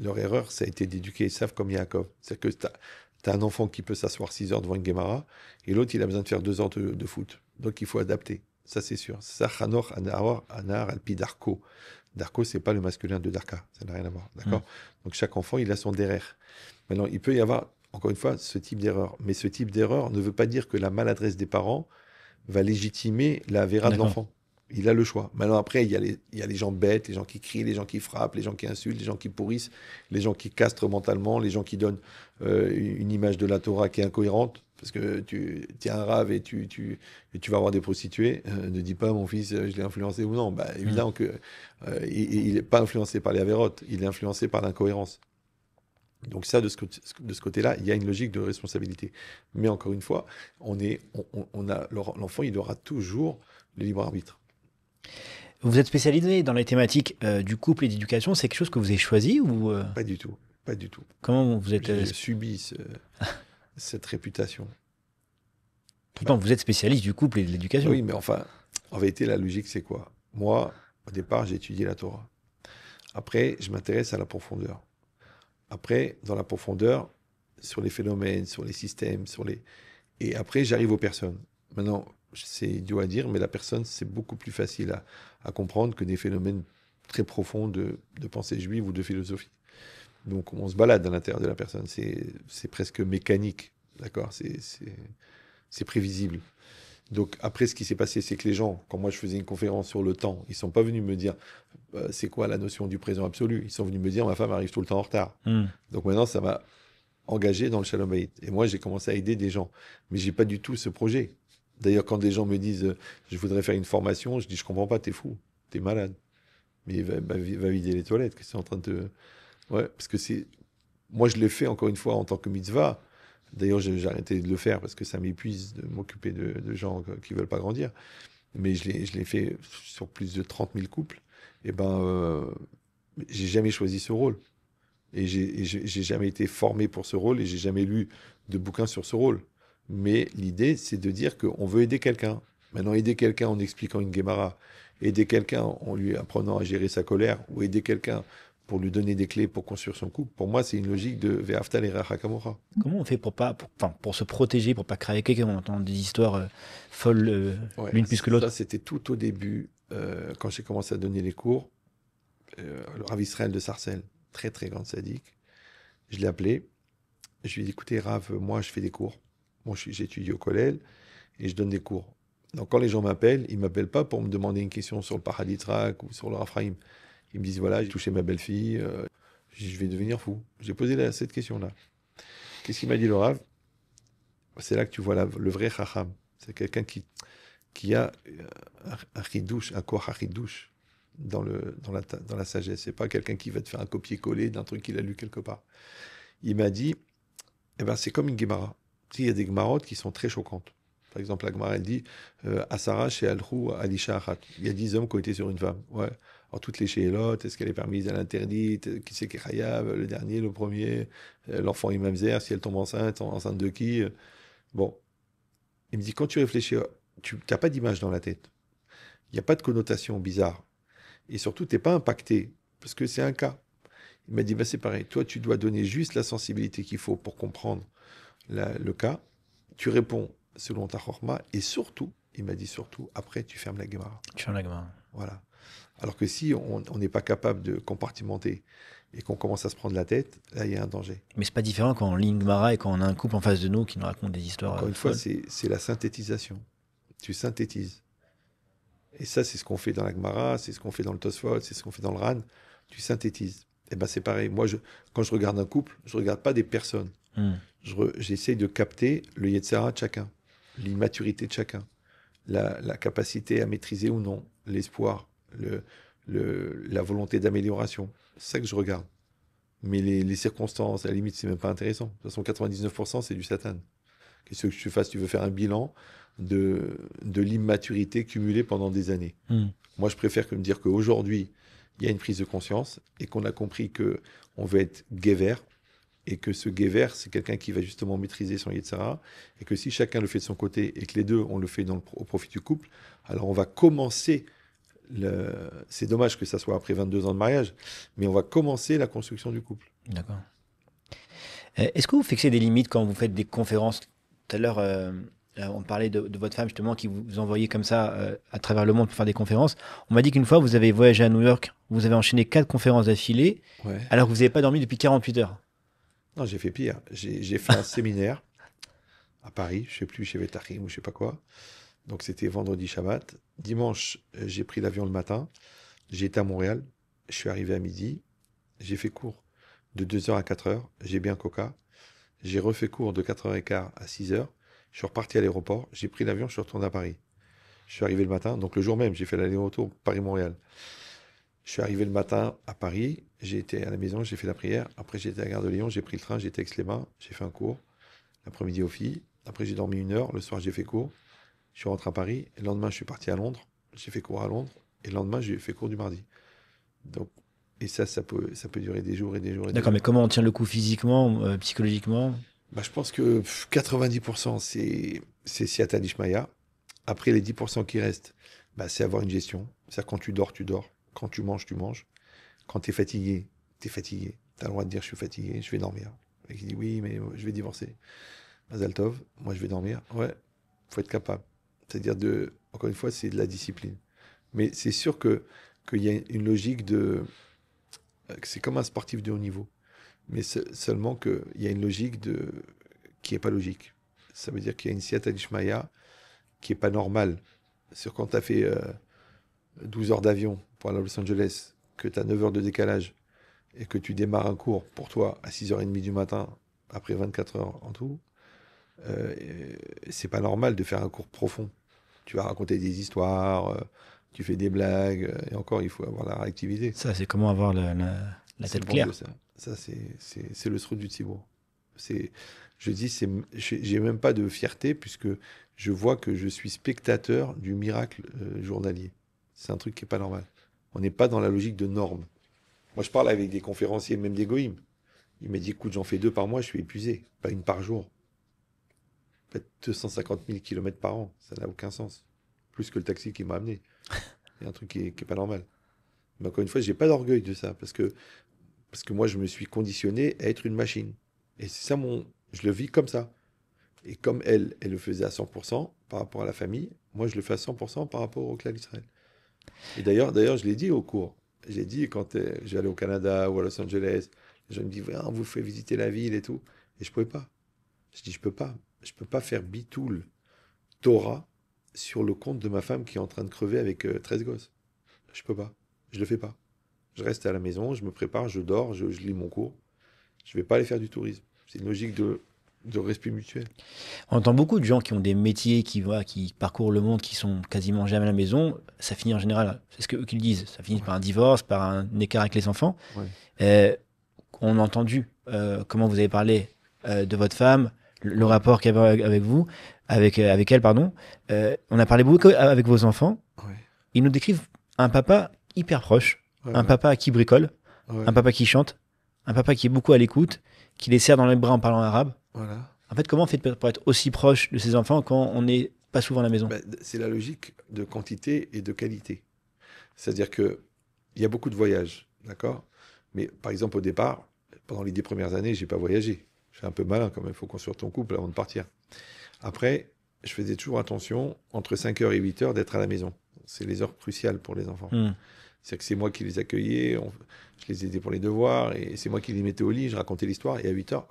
leur erreur, ça a été d'éduquer Esav comme Yaakov. C'est-à-dire que tu as un enfant qui peut s'asseoir 6 heures devant une Gemara, et l'autre, il a besoin de faire 2 heures de foot. Donc, il faut adapter. Ça, c'est sûr. Ça, Hanor, Anar, Alpi, Darko. Darko, c'est pas le masculin de Darka. Ça n'a rien à voir. D'accord? Donc, chaque enfant, il a son derrière. Maintenant, il peut y avoir, encore une fois, ce type d'erreur. Mais ce type d'erreur ne veut pas dire que la maladresse des parents va légitimer la véra de l'enfant. Il a le choix. Maintenant, après, il y a les gens bêtes, les gens qui crient, les gens qui frappent, les gens qui insultent, les gens qui pourrissent, les gens qui castrent mentalement, les gens qui donnent une image de la Torah qui est incohérente. Parce que tu es un rave et tu vas avoir des prostituées. Ne dis pas, mon fils, je l'ai influencé ou non. Bah, évidemment il n'est pas influencé par les avérotes, il est influencé par l'incohérence. Donc ça, de ce côté-là, il y a une logique de responsabilité. Mais encore une fois, l'enfant, il aura toujours le libre arbitre. Vous êtes spécialisé dans les thématiques du couple et d'éducation. C'est quelque chose que vous avez choisi ou Pas du tout, pas du tout. Comment vous êtes J'ai subi cette réputation. Pourtant, vous êtes spécialiste du couple et de l'éducation. Oui, mais enfin, en vérité, la logique, c'est quoi? Moi, au départ, j'ai étudié la Torah. Après, je m'intéresse à la profondeur. Après, dans la profondeur, sur les phénomènes, sur les systèmes, et après, j'arrive aux personnes. Maintenant, c'est idiot à dire, mais la personne, c'est beaucoup plus facile à comprendre que des phénomènes très profonds de pensée juive ou de philosophie. Donc, on se balade à l'intérieur de la personne. C'est presque mécanique, d'accord? C'est prévisible. Donc, après, ce qui s'est passé, c'est que les gens, quand moi je faisais une conférence sur le temps, ils ne sont pas venus me dire c'est quoi la notion du présent absolu. Ils sont venus me dire ma femme arrive tout le temps en retard. Donc maintenant, ça m'a engagé dans le Shalom Bayit. Et moi, j'ai commencé à aider des gens. Mais je n'ai pas du tout ce projet. D'ailleurs, quand des gens me disent je voudrais faire une formation, je dis je ne comprends pas, t'es fou, t'es malade. Mais va vider les toilettes. Qu'est-ce que c'est en train de. Ouais, parce que c'est. Moi, je l'ai fait encore une fois en tant que mitzvah. D'ailleurs, j'ai arrêté de le faire parce que ça m'épuise de m'occuper de gens qui ne veulent pas grandir. Mais je l'ai fait sur plus de 30 000 couples. Et j'ai jamais choisi ce rôle. Et j'ai jamais été formé pour ce rôle et j'ai jamais lu de bouquins sur ce rôle. Mais l'idée, c'est de dire qu'on veut aider quelqu'un. Maintenant, aider quelqu'un en expliquant une Gemara, aider quelqu'un en lui apprenant à gérer sa colère, ou aider quelqu'un pour lui donner des clés pour construire son couple, pour moi, c'est une logique de Ve'afta l'iracha kamocha. Comment on fait pour se protéger, pour pas craquer quand on entend des histoires folles, l'une plus que l'autre? Ça, c'était tout au début, quand j'ai commencé à donner les cours. Le Rav Israël de Sarcelles, très très grand sadique, je l'ai appelé. Je lui ai dit, écoutez, Rav, moi, je fais des cours. Moi, j'étudie au collège et je donne des cours. Donc, quand les gens m'appellent, ils ne m'appellent pas pour me demander une question sur le Paraditrak ou sur le Raphaïm. Ils me disent, voilà, j'ai touché ma belle-fille, J'ai dit, je vais devenir fou. J'ai posé cette question-là. Qu'est-ce qu'il m'a dit le Rav? C'est là que tu vois le vrai Chacham. C'est quelqu'un qui a un chidouche, un koach chidouche dans la sagesse. C'est pas quelqu'un qui va te faire un copier-coller d'un truc qu'il a lu quelque part. Il m'a dit, eh ben, c'est comme une Gemara. Il y a des Gemarotes qui sont très choquantes. Par exemple, la Gemara, elle dit Asara chez Alchou Alisha Achat. Il y a 10 hommes qui ont été sur une femme. Ouais. Alors, toutes les Sheelot, est-ce qu'elle est permise, elle est interdite, qui c'est qui est Chayav, le dernier, le premier, l'enfant Imamzer, si elle tombe enceinte de qui Bon. Il me dit quand tu réfléchis, tu n'as pas d'image dans la tête. Il n'y a pas de connotation bizarre. Et surtout, tu n'es pas impacté, parce que c'est un cas. Il m'a dit, bah, c'est pareil, toi, tu dois donner juste la sensibilité qu'il faut pour comprendre le cas. Tu réponds selon ta chorma, et surtout, il m'a dit surtout, après, tu fermes la Gemara. Tu fermes la Gemara. Voilà. Alors que si on n'est pas capable de compartimenter et qu'on commence à se prendre la tête, là, il y a un danger. Mais c'est pas différent quand on lit une Gemara et quand on a un couple en face de nous qui nous raconte des histoires Encore une fois, folles. c'est la synthétisation. Tu synthétises. Et ça, c'est ce qu'on fait dans la Gemara, c'est ce qu'on fait dans le Tosfot, c'est ce qu'on fait dans le Ran. Tu synthétises. Et ben c'est pareil. Moi, quand je regarde un couple, je ne regarde pas des personnes. J'essaye de capter le Yetzirah de chacun, l'immaturité de chacun, la capacité à maîtriser ou non, l'espoir, la volonté d'amélioration. C'est ça que je regarde. Mais les circonstances, à la limite, c'est même pas intéressant. De toute façon, 99%, c'est du satan. Qu'est-ce que tu fasses? Tu veux faire un bilan de l'immaturité cumulée pendant des années. Moi, je préfère que me dire qu'aujourd'hui, il y a une prise de conscience et qu'on a compris qu'on veut être guéver et que ce guéver, c'est quelqu'un qui va justement maîtriser son Yetzirah et que si chacun le fait de son côté et que les deux, on le fait au profit du couple, alors on va commencer, c'est dommage que ça soit après 22 ans de mariage, mais on va commencer la construction du couple. D'accord. Est-ce que vous fixez des limites quand vous faites des conférences? Tout à l'heure, on parlait de votre femme justement qui vous envoyait comme ça à travers le monde pour faire des conférences. On m'a dit qu'une fois, vous avez voyagé à New York, vous avez enchaîné 4 conférences d'affilée, Ouais. alors que vous n'avez pas dormi depuis 48 heures. Non, j'ai fait pire. J'ai fait un séminaire à Paris, je ne sais plus, chez Vetachim ou je ne sais pas quoi. Donc c'était vendredi Shabbat. Dimanche, j'ai pris l'avion le matin. J'ai été à Montréal. Je suis arrivé à midi. J'ai fait cours de 2h à 4h. J'ai bien coca. J'ai refait cours de 4h15 à 6h. Je suis reparti à l'aéroport. J'ai pris l'avion, je suis retourné à Paris. Je suis arrivé le matin. Donc le jour même, j'ai fait l'aller-retour Paris-Montréal. Je suis arrivé le matin à Paris. J'ai été à la maison, j'ai fait la prière. Après, j'ai été à la gare de Lyon. J'ai pris le train, j'ai été à Aix-les-Bains. J'ai fait un cours. L'après-midi aux filles. Après, j'ai dormi 1 heure. Le soir, j'ai fait cours. Je suis rentré à Paris. Et le lendemain, je suis parti à Londres. J'ai fait cours à Londres. Et le lendemain, j'ai fait cours du mardi. Donc, et ça peut durer des jours et des jours et des D'accord, mais jours. comment on tient le coup physiquement, psychologiquement? Bah, je pense que 90%, c'est Siata Dishmaya. Après, les 10% qui restent, bah, c'est avoir une gestion. C'est-à-dire, quand tu dors, tu dors. Quand tu manges, tu manges. Quand tu es fatigué, tu es fatigué. Tu as le droit de dire, je suis fatigué, je vais dormir. Et qui dit, oui, mais je vais divorcer. Mazal Tov, moi, je vais dormir. Ouais, faut être capable. C'est-à-dire, encore une fois, c'est de la discipline. Mais c'est sûr qu'il y a une logique que c'est comme un sportif de haut niveau. Mais seulement qu'il y a une logique qui n'est pas logique. Ça veut dire qu'il y a une Siyata Dishmaya qui n'est pas normale. Sur quand tu as fait 12 heures d'avion pour aller à Los Angeles, que tu as 9 heures de décalage et que tu démarres un cours pour toi à 6h30 du matin, après 24 heures en tout, c'est pas normal de faire un cours profond. Tu vas raconter des histoires, tu fais des blagues, et encore, il faut avoir la réactivité. Ça, c'est comment avoir la C'est tête le bon claire. Dieu, ça. Ça, c'est le sroud du Tzibour. Je dis, j'ai même pas de fierté puisque je vois que je suis spectateur du miracle journalier. C'est un truc qui est pas normal. On n'est pas dans la logique de normes. Moi, je parle avec des conférenciers, même des goïms. Il m'a dit, écoute, j'en fais 2 par mois, je suis épuisé. Pas une par jour. Faites 250 000 km par an. Ça n'a aucun sens. Plus que le taxi qui m'a amené. Il y a un truc qui est pas normal. Mais encore une fois, j'ai pas d'orgueil de ça parce que moi, je me suis conditionné à être une machine. Et c'est ça je le vis comme ça. Et comme elle le faisait à 100% par rapport à la famille, moi, je le fais à 100% par rapport au clan d'Israël. Et d'ailleurs, je l'ai dit au cours. J'ai dit quand j'allais au Canada ou à Los Angeles, les gens me disent, ah, on vous fait visiter la ville et tout. Et je pouvais pas. Je dis, je peux pas. Je peux pas faire bitoul Torah sur le compte de ma femme qui est en train de crever avec 13 gosses. Je peux pas. Je le fais pas. Je reste à la maison, je me prépare, je dors, je lis mon cours. Je ne vais pas aller faire du tourisme. C'est une logique de respect mutuel. On entend beaucoup de gens qui ont des métiers, qui parcourent le monde, qui sont quasiment jamais à la maison. Ça finit en général, c'est ce qu'eux qu'ils disent, ça finit par un divorce, par un écart avec les enfants. Ouais. On a entendu comment vous avez parlé de votre femme, le rapport qu'elle avait avec vous, avec elle, pardon. On a parlé beaucoup avec vos enfants. Ouais. Ils nous décrivent un papa hyper proche, Ouais, un papa qui bricole, ouais. un papa qui chante, un papa qui est beaucoup à l'écoute, qui les serre dans les bras en parlant arabe. Voilà. En fait, comment on fait pour être aussi proche de ses enfants quand on n'est pas souvent à la maison? Ben, c'est la logique de quantité et de qualité. C'est-à-dire qu'il y a beaucoup de voyages, d'accord? Mais par exemple, au départ, pendant les 10 premières années, je n'ai pas voyagé. Je suis un peu malin quand même, il faut construire ton couple avant de partir. Après, je faisais toujours attention, entre 5h et 8h, d'être à la maison. C'est les heures cruciales pour les enfants. C'est que c'est moi qui les accueillais, je les aidais pour les devoirs, et c'est moi qui les mettais au lit, je racontais l'histoire, et à 8h,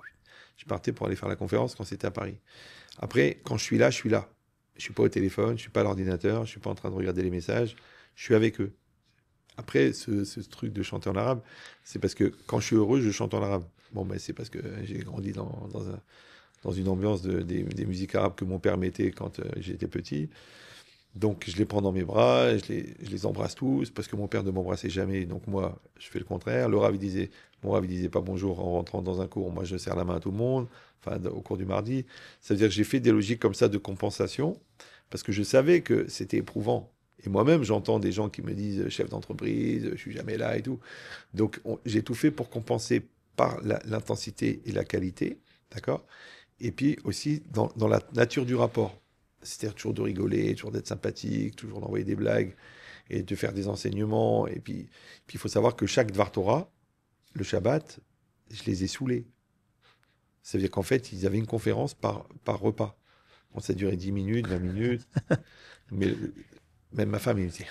je partais pour aller faire la conférence quand c'était à Paris. Après, quand je suis là, je suis là. Je ne suis pas au téléphone, je ne suis pas à l'ordinateur, je ne suis pas en train de regarder les messages, je suis avec eux. Après, ce truc de chanter en arabe, c'est parce que quand je suis heureux, je chante en arabe. Bon, ben, c'est parce que j'ai grandi dans une ambiance des musiques arabes que mon père mettait quand j'étais petit. Donc, je les prends dans mes bras, je les embrasse tous, parce que mon père ne m'embrassait jamais. Donc, moi, je fais le contraire. Mon Rav, il disait pas bonjour en rentrant dans un cours. Moi, je serre la main à tout le monde, enfin, au cours du mardi. Ça veut dire que j'ai fait des logiques comme ça de compensation, parce que je savais que c'était éprouvant. Et moi-même, j'entends des gens qui me disent chef d'entreprise, je suis jamais là et tout. Donc, j'ai tout fait pour compenser par l'intensité et la qualité, d'accord? Et puis aussi dans la nature du rapport. C'est-à-dire toujours de rigoler, toujours d'être sympathique, toujours d'envoyer des blagues et de faire des enseignements. Et puis il faut savoir que chaque Dvar Torah, le Shabbat, je les ai saoulés. Ça veut dire qu'en fait, ils avaient une conférence par repas. Bon, ça durait 10 minutes, 20 minutes. Mais même ma femme, il me dit.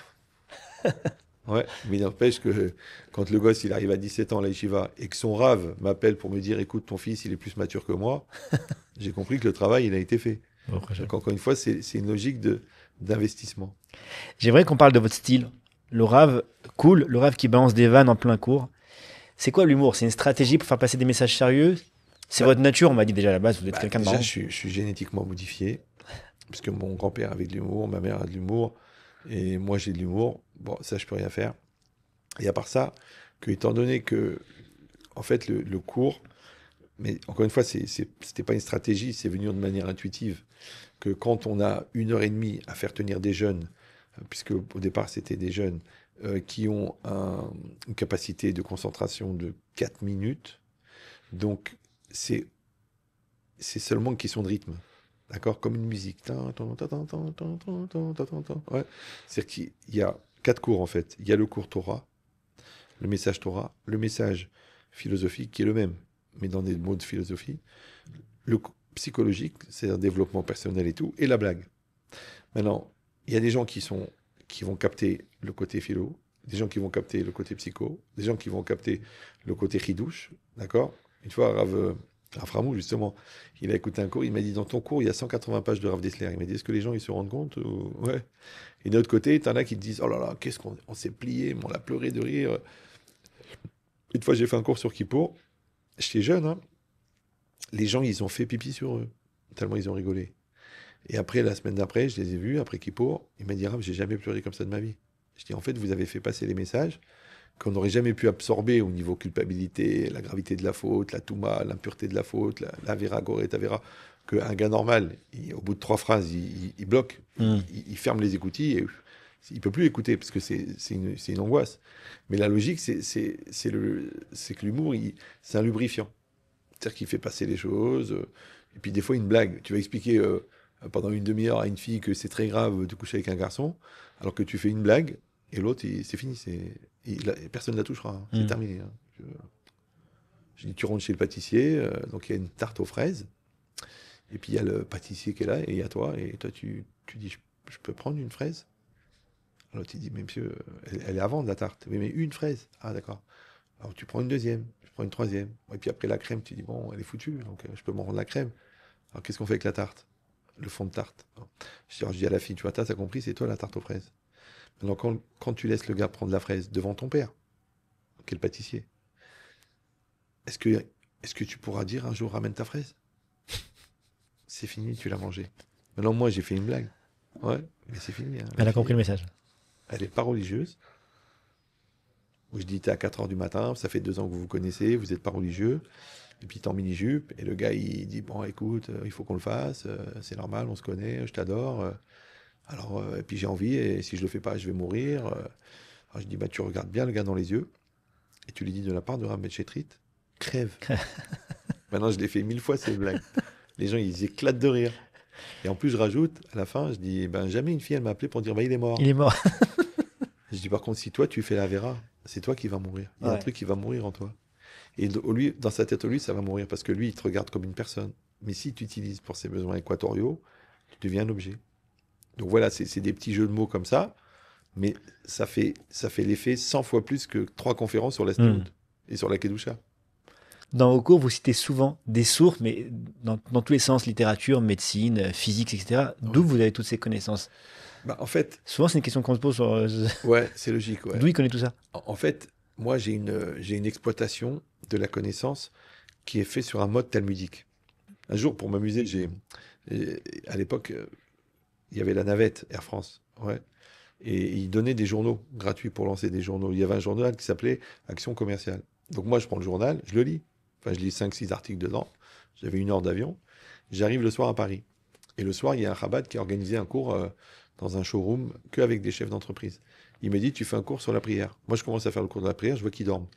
Ouais, mais il n'empêche que quand le gosse il arrive à 17 ans à la yeshiva et que son rave m'appelle pour me dire écoute, ton fils il est plus mature que moi, j'ai compris que le travail il a été fait. Donc encore une fois, c'est une logique d'investissement. J'aimerais qu'on parle de votre style. Le rave cool, le rave qui balance des vannes en plein cours. C'est quoi l'humour? C'est une stratégie pour faire passer des messages sérieux? C'est votre nature, on m'a dit déjà à la base, vous êtes quelqu'un de marrant. Déjà, je suis génétiquement modifié, parce que mon grand-père avait de l'humour, ma mère a de l'humour, et moi j'ai de l'humour. Bon, ça, je peux rien faire. Et à part ça, que étant donné que, en fait, le cours, mais encore une fois, c'était pas une stratégie, c'est venu de manière intuitive, que quand on a 1h30 à faire tenir des jeunes, puisque au départ c'était des jeunes qui ont une capacité de concentration de 4 minutes, donc c'est seulement une question de rythme, d'accord, comme une musique. Ouais. C'est-à-dire qu'il y a 4 cours en fait. Il y a le cours Torah, le message philosophique qui est le même, mais dans des mots de philosophie, le psychologique, c'est-à-dire développement personnel et tout, et la blague. Maintenant, il y a des gens qui vont capter le côté philo, des gens qui vont capter le côté psycho, des gens qui vont capter le côté chidouche, d'accord? Une fois, Rav Ramou, justement, il a écouté un cours, il m'a dit, dans ton cours, il y a 180 pages de Rav Dessler. Il m'a dit, est-ce que les gens, ils se rendent compte? Ouais. Et d'un autre côté, t'en as qui te disent, oh là là, qu'est-ce qu'on s'est plié, on a pleuré de rire. Une fois, j'ai fait un cours sur Kippour, j'étais jeune, hein. Les gens, ils ont fait pipi sur eux, tellement ils ont rigolé. Et après, la semaine d'après, je les ai vus, après Kippour, il m'a dit, Rav, j'ai jamais pleuré comme ça de ma vie. Je dis, en fait, vous avez fait passer les messages qu'on n'aurait jamais pu absorber au niveau culpabilité, la gravité de la faute, la touma, l'impureté de la faute, la vera, goré, tavera, qu'un gars normal, au bout de 3 phrases, il bloque, il ferme les écoutilles et il ne peut plus écouter parce que c'est une angoisse. Mais la logique, c'est que l'humour, c'est un lubrifiant. C'est-à-dire qu'il fait passer les choses. Et puis des fois, une blague. Tu vas expliquer pendant une demi-heure à une fille que c'est très grave de coucher avec un garçon, alors que tu fais une blague, et l'autre, c'est fini. Personne ne la touchera. Hein. C'est terminé. Hein. Je dis, tu rentres chez le pâtissier, donc il y a une tarte aux fraises, et puis il y a le pâtissier qui est là, et il y a toi, et toi, tu dis, je peux prendre une fraise? Alors tu dis, mais monsieur, elle est à vendre la tarte. Oui, mais une fraise. Ah, d'accord. Alors tu prends une deuxième, je prends une troisième. Et puis après la crème, tu dis, bon, elle est foutue, donc je peux m'en rendre la crème. Alors qu'est-ce qu'on fait avec la tarte? Le fond de tarte. Je dis à la fille, tu vois, t'as compris, c'est toi la tarte aux fraises. Maintenant, quand tu laisses le gars prendre la fraise devant ton père, quel pâtissier. Est-ce que tu pourras dire un jour, ramène ta fraise? C'est fini, tu l'as mangé. Maintenant, moi, j'ai fait une blague. Ouais, mais c'est fini. Hein, Elle a compris le message. Elle n'est pas religieuse. Où je dis, t'es à 4 heures du matin, ça fait 2 ans que vous vous connaissez, vous n'êtes pas religieux. Et puis t'es en mini-jupe. Et le gars, il dit, bon, écoute, il faut qu'on le fasse. C'est normal, on se connaît, je t'adore. Alors, et puis j'ai envie, et si je le fais pas, je vais mourir. Alors je dis, bah, tu regardes bien le gars dans les yeux. Et tu lui dis de la part de Rav Chetrit, crève. Maintenant, je l'ai fait 1000 fois, ces blagues. Les gens, ils éclatent de rire. Et en plus, je rajoute, à la fin, je dis, ben, jamais une fille, elle m'a appelé pour dire, bah, il est mort. Il est mort. Je dis, par contre, si toi, tu fais la vera, c'est toi qui vas mourir. Il y a un truc qui va mourir en toi. Et lui, dans sa tête, lui, ça va mourir parce que lui, il te regarde comme une personne. Mais si tu utilises pour ses besoins équatoriaux, tu deviens un objet. Donc voilà, c'est des petits jeux de mots comme ça, mais ça fait l'effet 100 fois plus que 3 conférences sur la Stéout et sur la Kedusha. Dans vos cours, vous citez souvent des sources, mais dans tous les sens, littérature, médecine, physique, etc. D'où vous avez toutes ces connaissances? Bah, en fait, souvent, c'est une question qu'on se pose sur... ouais, c'est logique. Ouais. D'où il connaît tout ça? En fait, moi, j'ai une exploitation de la connaissance qui est faite sur un mode talmudique. Un jour, pour m'amuser, à l'époque, il y avait la navette Air France. Ouais. Et ils donnaient des journaux gratuits pour lancer des journaux. Il y avait un journal qui s'appelait Action commerciale. Donc moi, je prends le journal, je le lis. Enfin, je lis 5-6 articles dedans. J'avais 1 heure d'avion. J'arrive le soir à Paris. Et le soir, il y a un rabat qui a organisé un cours dans un showroom qu'avec des chefs d'entreprise. Il me dit, tu fais un cours sur la prière. Moi, je commence à faire le cours de la prière, je vois qu'ils dorment.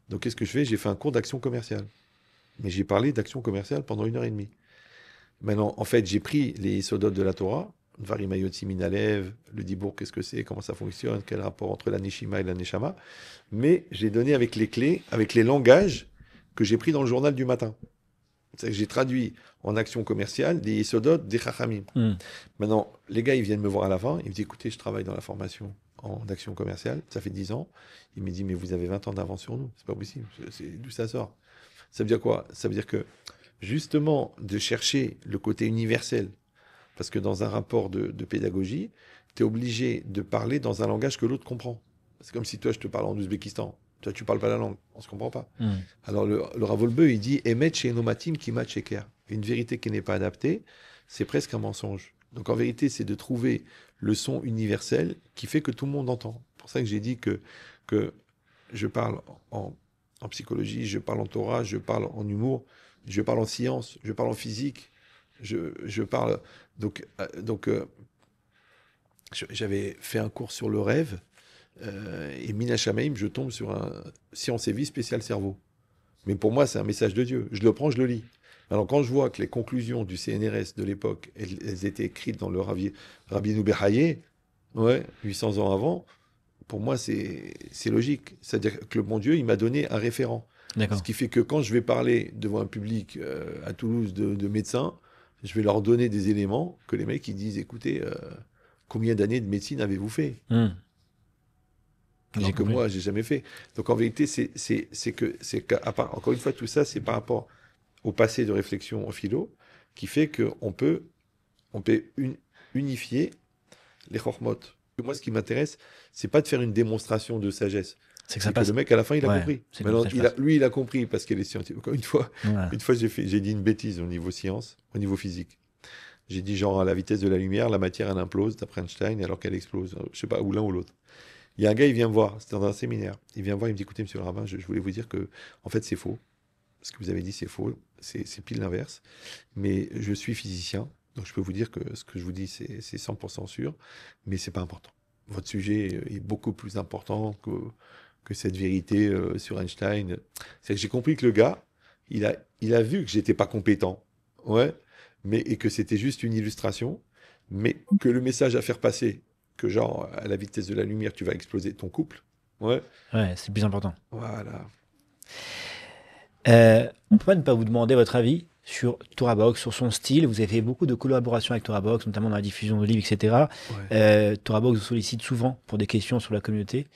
Donc, qu'est-ce que je fais? J'ai fait un cours d'action commerciale. Mais j'ai parlé d'action commerciale pendant 1 heure et demie. Maintenant, en fait, j'ai pris les sodotes de la Torah, Varimayotsi Minalev, le Dibour, qu'est-ce que c'est, comment ça fonctionne, quel rapport entre la Neshima et la Neshama, mais j'ai donné avec les clés, avec les langages que j'ai pris dans le journal du matin. C'est-à-dire que j'ai traduit en action commerciale des Yesodot, des Chachamim. Maintenant, les gars, ils viennent me voir à la fin, ils me disent, écoutez, je travaille dans la formation en action commerciale, ça fait 10 ans. Il me dit, mais vous avez 20 ans d'avance sur nous, c'est pas possible, d'où ça sort? Ça veut dire quoi? Ça veut dire que, justement, de chercher le côté universel, parce que dans un rapport de pédagogie, tu es obligé de parler dans un langage que l'autre comprend. C'est comme si toi, je te parle en Ouzbékistan. Toi, tu parles pas la langue. On ne se comprend pas. Alors, le Rav Wolbe, il dit « Emet chez Enomatim qui mat sheker ». Une vérité qui n'est pas adaptée, c'est presque un mensonge. Donc, en vérité, c'est de trouver le son universel qui fait que tout le monde entend. C'est pour ça que j'ai dit que je parle en psychologie, je parle en Torah, je parle en humour, je parle en science, je parle en physique, je parle... Donc j'avais fait un cours sur le rêve, et Mina Shamaim, je tombe sur un science et vie spécial cerveau. Mais pour moi, c'est un message de Dieu. Je le prends, je le lis. Alors quand je vois que les conclusions du CNRS de l'époque, elles étaient écrites dans le Rabbeinu Behaye, ouais, 800 ans avant, pour moi, c'est logique. C'est-à-dire que le bon Dieu, il m'a donné un référent. Ce qui fait que quand je vais parler devant un public à Toulouse de médecins, je vais leur donner des éléments que les mecs ils disent, écoutez, combien d'années de médecine avez-vous fait? Alors que moi, j'ai jamais fait. Donc en vérité, encore une fois, tout ça, c'est par rapport au passé de réflexion en philo, qui fait qu'on peut unifier les chormot. Moi, ce qui m'intéresse, c'est pas de faire une démonstration de sagesse. C'est que le mec, à la fin, il a compris. Maintenant, lui, il a compris parce qu'il est scientifique. Encore une fois, j'ai dit une bêtise au niveau science, au niveau physique. J'ai dit, genre, à la vitesse de la lumière, la matière, elle implose, d'après Einstein, alors qu'elle explose. Je sais pas, ou l'un ou l'autre. Il y a un gars, il vient me voir, c'était dans un séminaire. Il vient me voir, il me dit, écoutez, monsieur le rabbin, je voulais vous dire que, en fait, c'est faux. Ce que vous avez dit, c'est faux. C'est pile l'inverse. Mais je suis physicien, donc je peux vous dire que ce que je vous dis, c'est 100% sûr, mais c'est pas important. Votre sujet est beaucoup plus important que cette vérité sur Einstein. C'est que j'ai compris que le gars, il a vu que j'étais pas compétent, ouais, et que c'était juste une illustration, mais que le message à faire passer, que genre, à la vitesse de la lumière, tu vas exploser ton couple, ouais. Ouais, c'est le plus important. Voilà. On peut pas ne pas vous demander votre avis sur Torah Box, sur son style. Vous avez fait beaucoup de collaborations avec Torah Box, notamment dans la diffusion de livres, etc. Ouais. Torah Box vous sollicite souvent pour des questions sur la communauté.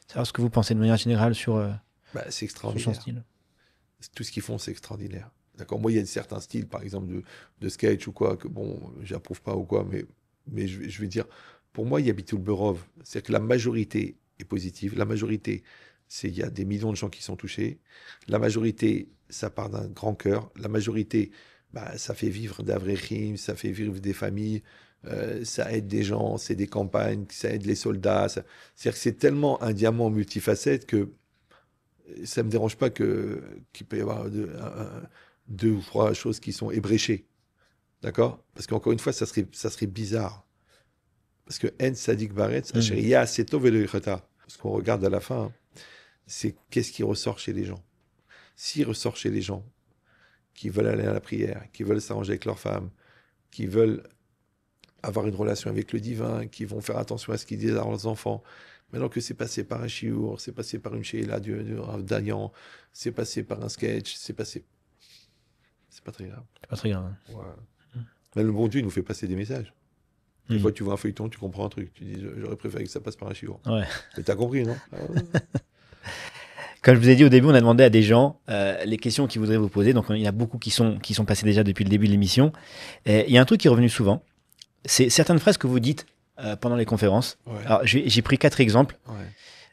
Savoir ce que vous pensez de manière générale sur c'est extraordinaire. Sur son style. Tout ce qu'ils font, c'est extraordinaire. D'accord. Moi, il y a certains styles, par exemple, de sketch ou quoi, que bon, j'approuve pas ou quoi, mais je vais dire, pour moi, il y a Bitul Berov. C'est-à-dire que la majorité est positive. La majorité, Il y a des millions de gens qui sont touchés. La majorité, ça part d'un grand cœur. La majorité, ça fait vivre d'Avrechim, ça fait vivre des familles, ça aide des gens, c'est des campagnes, ça aide les soldats. C'est-à-dire que c'est tellement un diamant multifacette que ça ne me dérange pas qu'il peut y avoir deux ou trois choses qui sont ébréchées. D'accord? Parce qu'encore une fois, ça serait bizarre. Parce que En Sadik Baretz, Asheria Setov et ce qu'on regarde à la fin, c'est qu'est-ce qui ressort chez les gens. S'il ressort chez les gens qui veulent aller à la prière, qui veulent s'arranger avec leurs femmes, qui veulent avoir une relation avec le divin, qui vont faire attention à ce qu'ils disent à leurs enfants, maintenant que c'est passé par un chiour, c'est passé par une sheila du Rav Dayan, c'est passé par un sketch, c'est pas très grave. C'est pas très grave. Ouais. Mais le bon Dieu, il nous fait passer des messages. Des fois, tu vois un feuilleton, tu comprends un truc. Tu dis, j'aurais préféré que ça passe par un chiour. Ouais. Mais t'as compris, non? Comme je vous ai dit au début, on a demandé à des gens les questions qu'ils voudraient vous poser. Donc, il y en a beaucoup qui sont passés déjà depuis le début de l'émission. Et il y a un truc qui est revenu souvent. C'est certaines phrases que vous dites pendant les conférences. Ouais. Alors, j'ai pris 4 exemples.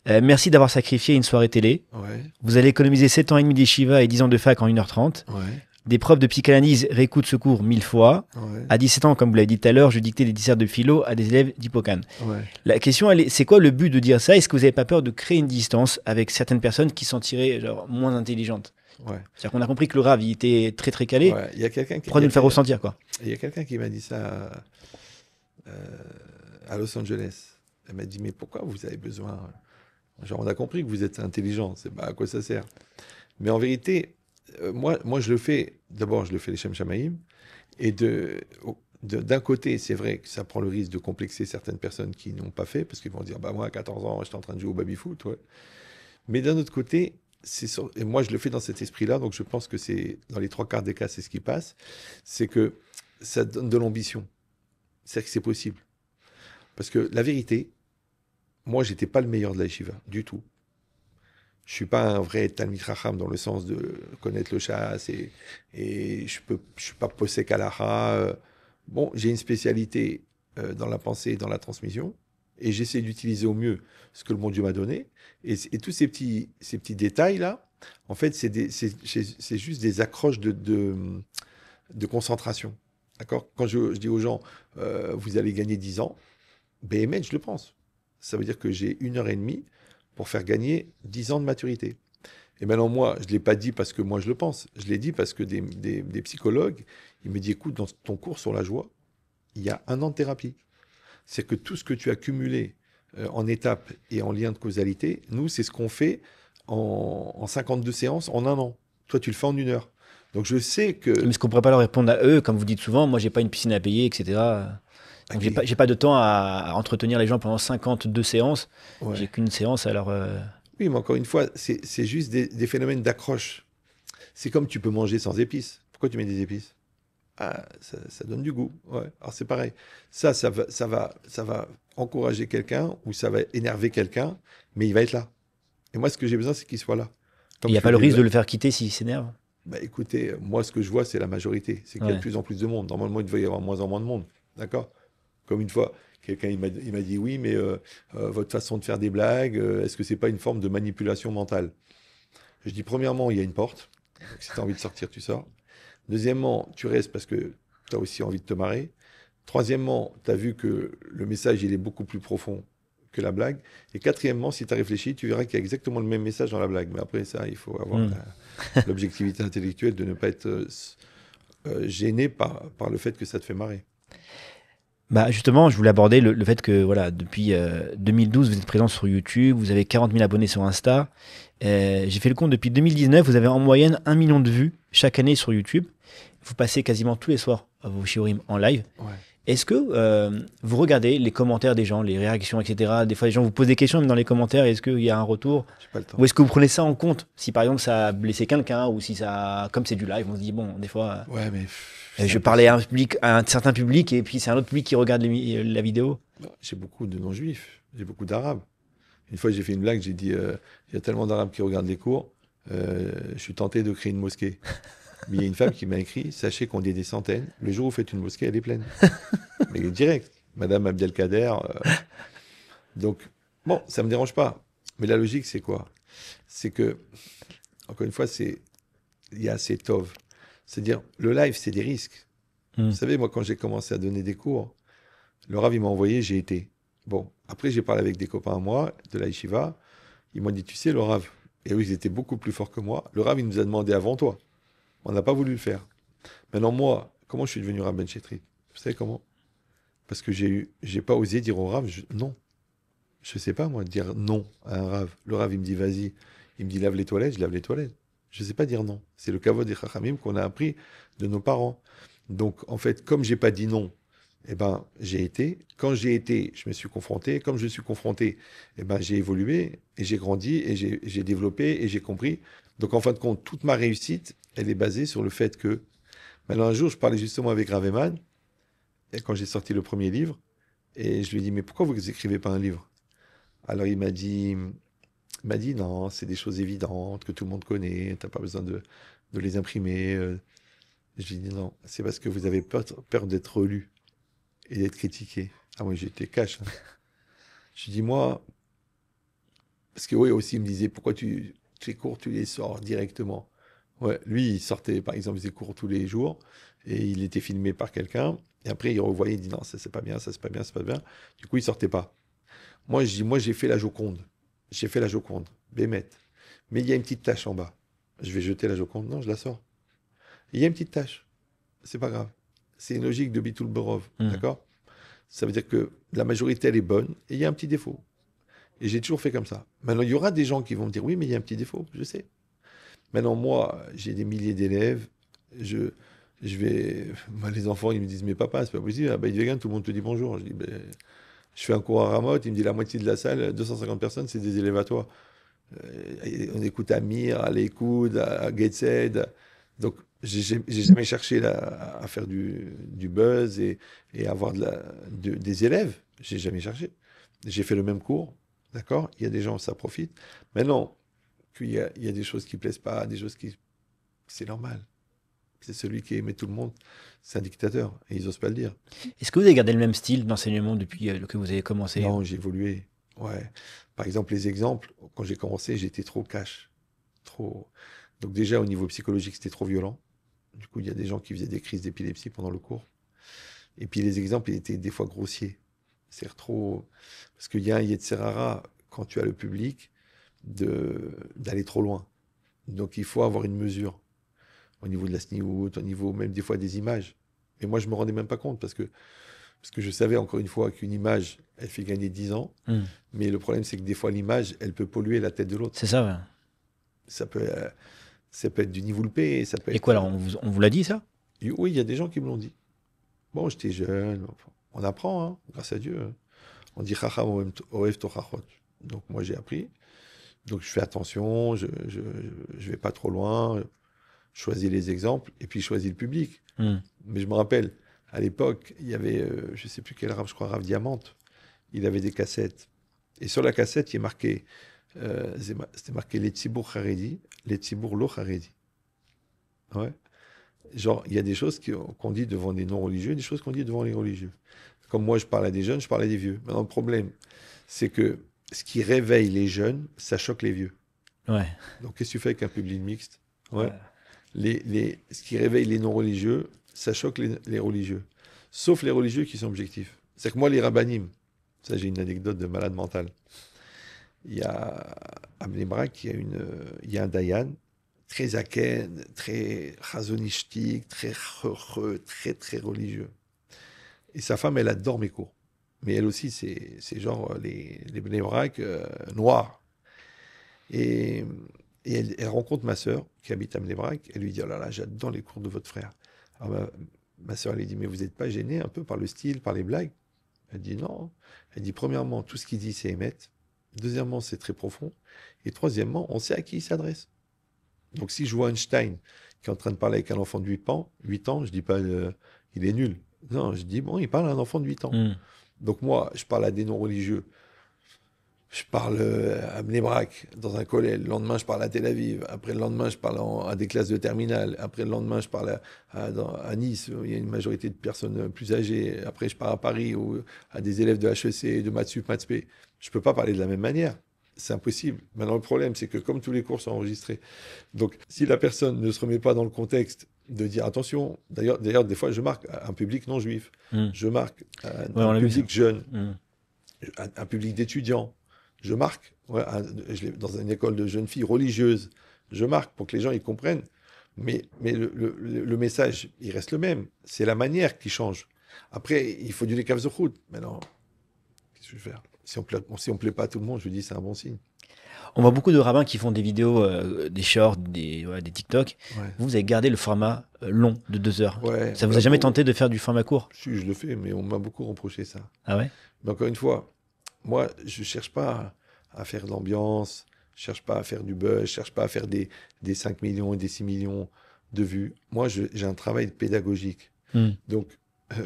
Ouais. Merci d'avoir sacrifié une soirée télé. Ouais. Vous allez économiser 7 ans et demi d'Yeshiva et 10 ans de fac en 1h30. Ouais. Des preuves de psychanalyse, réécoute secours 1000 fois. Ouais. À 17 ans, comme vous l'avez dit tout à l'heure, je dictais des disserts de philo à des élèves d'Hippocane. Ouais. La question, c'est quoi le but de dire ça? Est-ce que vous n'avez pas peur de créer une distance avec certaines personnes qui s'en sentiraient moins intelligentes? Ouais. C'est-à-dire qu'on a compris que le Rav, il était très très calé. Ouais. Il y a quelqu'un qui... Pourquoi nous le faire ressentir, quoi? Il y a quelqu'un qui m'a dit ça à Los Angeles. Elle m'a dit, mais pourquoi vous avez besoin... Genre, on a compris que vous êtes intelligent, c'est à quoi ça sert. Mais en vérité, moi, je le fais, d'abord, je le fais les Shem Shamaïm, et d'un côté, c'est vrai que ça prend le risque de complexer certaines personnes qui n'ont pas fait, parce qu'ils vont dire, moi, à 14 ans, j'étais en train de jouer au baby-foot. Ouais. Mais d'un autre côté, et moi, je le fais dans cet esprit-là, donc je pense que c'est, dans les 3/4 des cas, c'est ce qui passe, c'est que ça donne de l'ambition. C'est-à-dire que c'est possible. Parce que la vérité, moi, j'étais pas le meilleur de la yeshiva, du tout. Je suis pas un vrai Talmid Chacham dans le sens de connaître le chasse et je suis pas possèque halacha. Bon, j'ai une spécialité dans la pensée et dans la transmission et j'essaie d'utiliser au mieux ce que le bon Dieu m'a donné. Et tous ces petits détails-là, en fait, c'est juste des accroches de concentration. D'accord? Quand je dis aux gens, vous allez gagner 10 ans, BMN, je le pense. Ça veut dire que j'ai 1h30 pour faire gagner 10 ans de maturité. Et maintenant, moi, je ne l'ai pas dit parce que moi, je le pense. Je l'ai dit parce que des psychologues, ils me disent, écoute, dans ton cours sur la joie, il y a 1 an de thérapie. C'est que tout ce que tu as cumulé en étapes et en lien de causalité, nous, c'est ce qu'on fait en 52 séances en 1 an. Toi, tu le fais en 1 heure. Donc, je sais que... Mais est-ce qu'on ne pourrait pas leur répondre à eux, comme vous dites souvent, moi, j'ai pas une piscine à payer, etc. Donc, j'ai pas de temps à entretenir les gens pendant 52 séances. Ouais. J'ai qu'une séance, alors... Oui, mais encore une fois, c'est juste des phénomènes d'accroche. C'est comme tu peux manger sans épices. Pourquoi tu mets des épices? Ah, ça donne du goût. Ouais. Alors c'est pareil. Ça va encourager quelqu'un ou ça va énerver quelqu'un, mais il va être là. Et moi, ce que j'ai besoin, c'est qu'il soit là. Il n'y a pas le risque de le faire quitter s'il s'énerve? Écoutez, moi, ce que je vois, c'est la majorité. C'est qu'il y a de plus en plus de monde. Normalement, il devrait y avoir moins en moins de monde. D'accord? Comme une fois, quelqu'un il m'a dit, oui, mais votre façon de faire des blagues, est-ce que c'est pas une forme de manipulation mentale? Je dis, premièrement, il y a une porte. Donc, si tu as envie de sortir, tu sors. Deuxièmement, tu restes parce que tu as aussi envie de te marrer. Troisièmement, tu as vu que le message, il est beaucoup plus profond que la blague. Et quatrièmement, si tu as réfléchi, tu verras qu'il y a exactement le même message dans la blague. Mais après, ça, il faut avoir l'objectivité intellectuelle de ne pas être gêné par le fait que ça te fait marrer. Justement, je voulais aborder le fait que voilà, depuis 2012, vous êtes présent sur YouTube, vous avez 40 000 abonnés sur Insta. J'ai fait le compte, depuis 2019, vous avez en moyenne 1 million de vues chaque année sur YouTube. Vous passez quasiment tous les soirs à vos shiurim en live. Ouais. Est-ce que vous regardez les commentaires des gens, les réactions, etc. Des fois, les gens vous posent des questions même dans les commentaires. Est-ce qu'il y a un retour? J'ai pas le temps. Ou est-ce que vous prenez ça en compte? Si par exemple, ça a blessé quelqu'un ou si ça... Comme c'est du live, on se dit, bon, des fois... Ouais, mais... Je parlais à un certain public et puis c'est un autre public qui regarde la vidéo. J'ai beaucoup de non-juifs, j'ai beaucoup d'arabes. Une fois, j'ai fait une blague, j'ai dit, il y a tellement d'arabes qui regardent les cours, je suis tenté de créer une mosquée. Mais il y a une femme qui m'a écrit, sachez qu'on est des centaines, le jour où vous faites une mosquée, elle est pleine. Mais direct, Madame Abdelkader. Donc, bon, ça ne me dérange pas. Mais la logique, c'est quoi? c'est que, encore une fois, il y a assez tov. C'est-à-dire, le live, c'est des risques. Vous savez, moi, quand j'ai commencé à donner des cours, le Rav, il m'a envoyé, j'ai été. Bon, après, j'ai parlé avec des copains à moi de la yeshiva. Ils m'ont dit, tu sais, le Rav, et oui, ils étaient beaucoup plus forts que moi. Le Rav, il nous a demandé avant toi. On n'a pas voulu le faire. Maintenant, moi, comment je suis devenu Rav Ben Chetrit? Vous savez comment? Parce que j'ai pas osé dire au Rav, non. Je sais pas, moi, dire non à un Rav. Le Rav, il me dit, vas-y. Il me dit, lave les toilettes, je lave les toilettes. Je sais pas dire non. C'est le kavod des chachamim qu'on a appris de nos parents. Donc, en fait, comme j'ai pas dit non, eh ben, j'ai été. Quand j'ai été, je me suis confronté. Comme je suis confronté, eh ben, j'ai évolué et j'ai grandi et j'ai développé et j'ai compris. Donc, en fin de compte, toute ma réussite, elle est basée sur le fait que... Maintenant, un jour, je parlais justement avec Rav Eman, et quand j'ai sorti le premier livre, et je lui ai dit, mais pourquoi vous écrivez pas un livre? Alors, il m'a dit, non, c'est des choses évidentes que tout le monde connaît, t'as pas besoin de les imprimer. Je lui ai dit, non, c'est parce que vous avez peur d'être relu et d'être critiqué. Ah, moi, j'étais cash, hein. Je lui ai dit, moi, parce que oui, aussi, il me disait, pourquoi tes cours, tu les sors directement? Ouais, lui, il sortait, par exemple, ses cours tous les jours, et il était filmé par quelqu'un, et après, il revoyait, il dit, non, ça, c'est pas bien, ça, c'est pas bien, c'est pas bien. Du coup, il sortait pas. Moi, je dis, moi, j'ai fait la Joconde. J'ai fait la Joconde, Bémet. Mais il y a une petite tache en bas. Je vais jeter la Joconde. Non, je la sors. Il y a une petite tache. C'est pas grave. C'est une logique de Bitul Borov. D'accord? Ça veut dire que la majorité, elle est bonne et il y a un petit défaut. Et j'ai toujours fait comme ça. Maintenant, il y aura des gens qui vont me dire oui, mais il y a un petit défaut. Je sais. Maintenant, moi, j'ai des milliers d'élèves. Je vais. Moi, les enfants, ils me disent mais papa, c'est pas possible. Ah, ben, il vegan, tout le monde te dit bonjour. Je dis ben, je fais un cours à Ramoth. Il me dit la moitié de la salle, 250 personnes, c'est des élèves à toi. On écoute Amir, à l'écoute, à Gateshead. Donc, j'ai jamais cherché à faire du buzz et avoir des élèves. J'ai jamais cherché. J'ai fait le même cours, d'accord? Il y a des gens, ça profite. Maintenant, il y a des choses qui plaisent pas, des choses qui... C'est normal. C'est celui qui aimait tout le monde. C'est un dictateur, et ils osent pas le dire. Est-ce que vous avez gardé le même style d'enseignement depuis que vous avez commencé? Non, j'ai évolué. Ouais. Par exemple, les exemples, quand j'ai commencé, j'étais trop cash. Trop. Donc déjà, au niveau psychologique, c'était trop violent. Du coup, il y a des gens qui faisaient des crises d'épilepsie pendant le cours. Et puis les exemples, ils étaient des fois grossiers. C'est trop... Parce qu'il y a un Yetzirara, quand tu as le public, d'aller trop loin. Donc il faut avoir une mesure au niveau de la sniout, au niveau même des fois des images. Et moi, je me rendais même pas compte parce que je savais encore une fois qu'une image, elle fait gagner 10 ans. Mais le problème, c'est que des fois, l'image, elle peut polluer la tête de l'autre. C'est ça, ouais. Ça peut être du nivoulpé, ça peut Et être... quoi, alors, on vous l'a dit, ça? Oui, il y a des gens qui me l'ont dit. Bon, j'étais jeune, enfin, on apprend, hein, grâce à Dieu. On dit chacham oev tochachot. Donc moi, j'ai appris. Donc je fais attention, je vais pas trop loin, je choisis les exemples, et puis je choisis le public. Mais je me rappelle, à l'époque, il y avait, je sais plus quel Rav, je crois Rav Diamante, il avait des cassettes. Et sur la cassette, il est marqué, c'était marqué les Tzibour Haredi, les Tzibour Lo Haredi. Ouais. Genre, il y a des choses qu'on dit devant des non-religieux, des choses qu'on dit devant les religieux. Comme moi, je parle à des jeunes, je parle à des vieux. Maintenant, le problème, c'est que ce qui réveille les jeunes, ça choque les vieux. Ouais. Donc, qu'est-ce que tu fais avec un public mixte? Ouais. Ce qui réveille les non-religieux, ça choque les religieux. Sauf les religieux qui sont objectifs. C'est que moi, les rabbinim, ça, j'ai une anecdote de malade mental. Il y a à Bnei Brak, il y a un dayan, très zaken, très chazonishtik, très très très religieux. Et sa femme, elle adore mes cours. Mais elle aussi, c'est genre les Bnei Brak noirs. Et elle rencontre ma sœur qui habite à Bnei Brak. Elle lui dit, oh là là, j'adore les cours de votre frère. Alors ma sœur, elle lui dit, mais vous n'êtes pas gêné un peu par le style, par les blagues? Elle dit non. Elle dit, premièrement, tout ce qu'il dit, c'est émettre. Deuxièmement, c'est très profond. Et troisièmement, on sait à qui il s'adresse. Donc, si je vois Einstein qui est en train de parler avec un enfant de 8 ans, je dis pas il est nul. Non, je dis, bon, il parle à un enfant de 8 ans. Donc, moi, je parle à des non-religieux. Je parle à Bnei Brak, dans un collège. Le lendemain, je parle à Tel Aviv. Après, le lendemain, je parle à des classes de terminale. Après, le lendemain, je parle à Nice, où il y a une majorité de personnes plus âgées. Après, je pars à Paris, à des élèves de HEC, de Mathsup, Mathsp. Je ne peux pas parler de la même manière. c'est impossible. Maintenant, le problème, c'est que comme tous les cours sont enregistrés, donc si la personne ne se remet pas dans le contexte de dire attention, d'ailleurs, des fois, je marque un public non juif, je marque un public jeune, un public d'étudiants, je marque dans une école de jeunes filles religieuses, je marque pour que les gens ils comprennent. Mais le message, il reste le même. C'est la manière qui change. Après, il faut du lekaf zochout. Maintenant, qu'est-ce que je vais faire? Si on plaît pas à tout le monde, je dis c'est un bon signe. On voit beaucoup de rabbins qui font des vidéos, des shorts, des TikTok. Ouais. Vous avez gardé le format long de 2 heures. Ouais, ça vous a jamais tenté de faire du format court? Si, je le fais, mais on m'a beaucoup reproché ça. Ah ouais? Mais encore une fois, moi, je cherche pas à faire de l'ambiance, je cherche pas à faire du buzz, je cherche pas à faire des 5 millions et des 6 millions de vues. Moi, j'ai un travail pédagogique. Donc,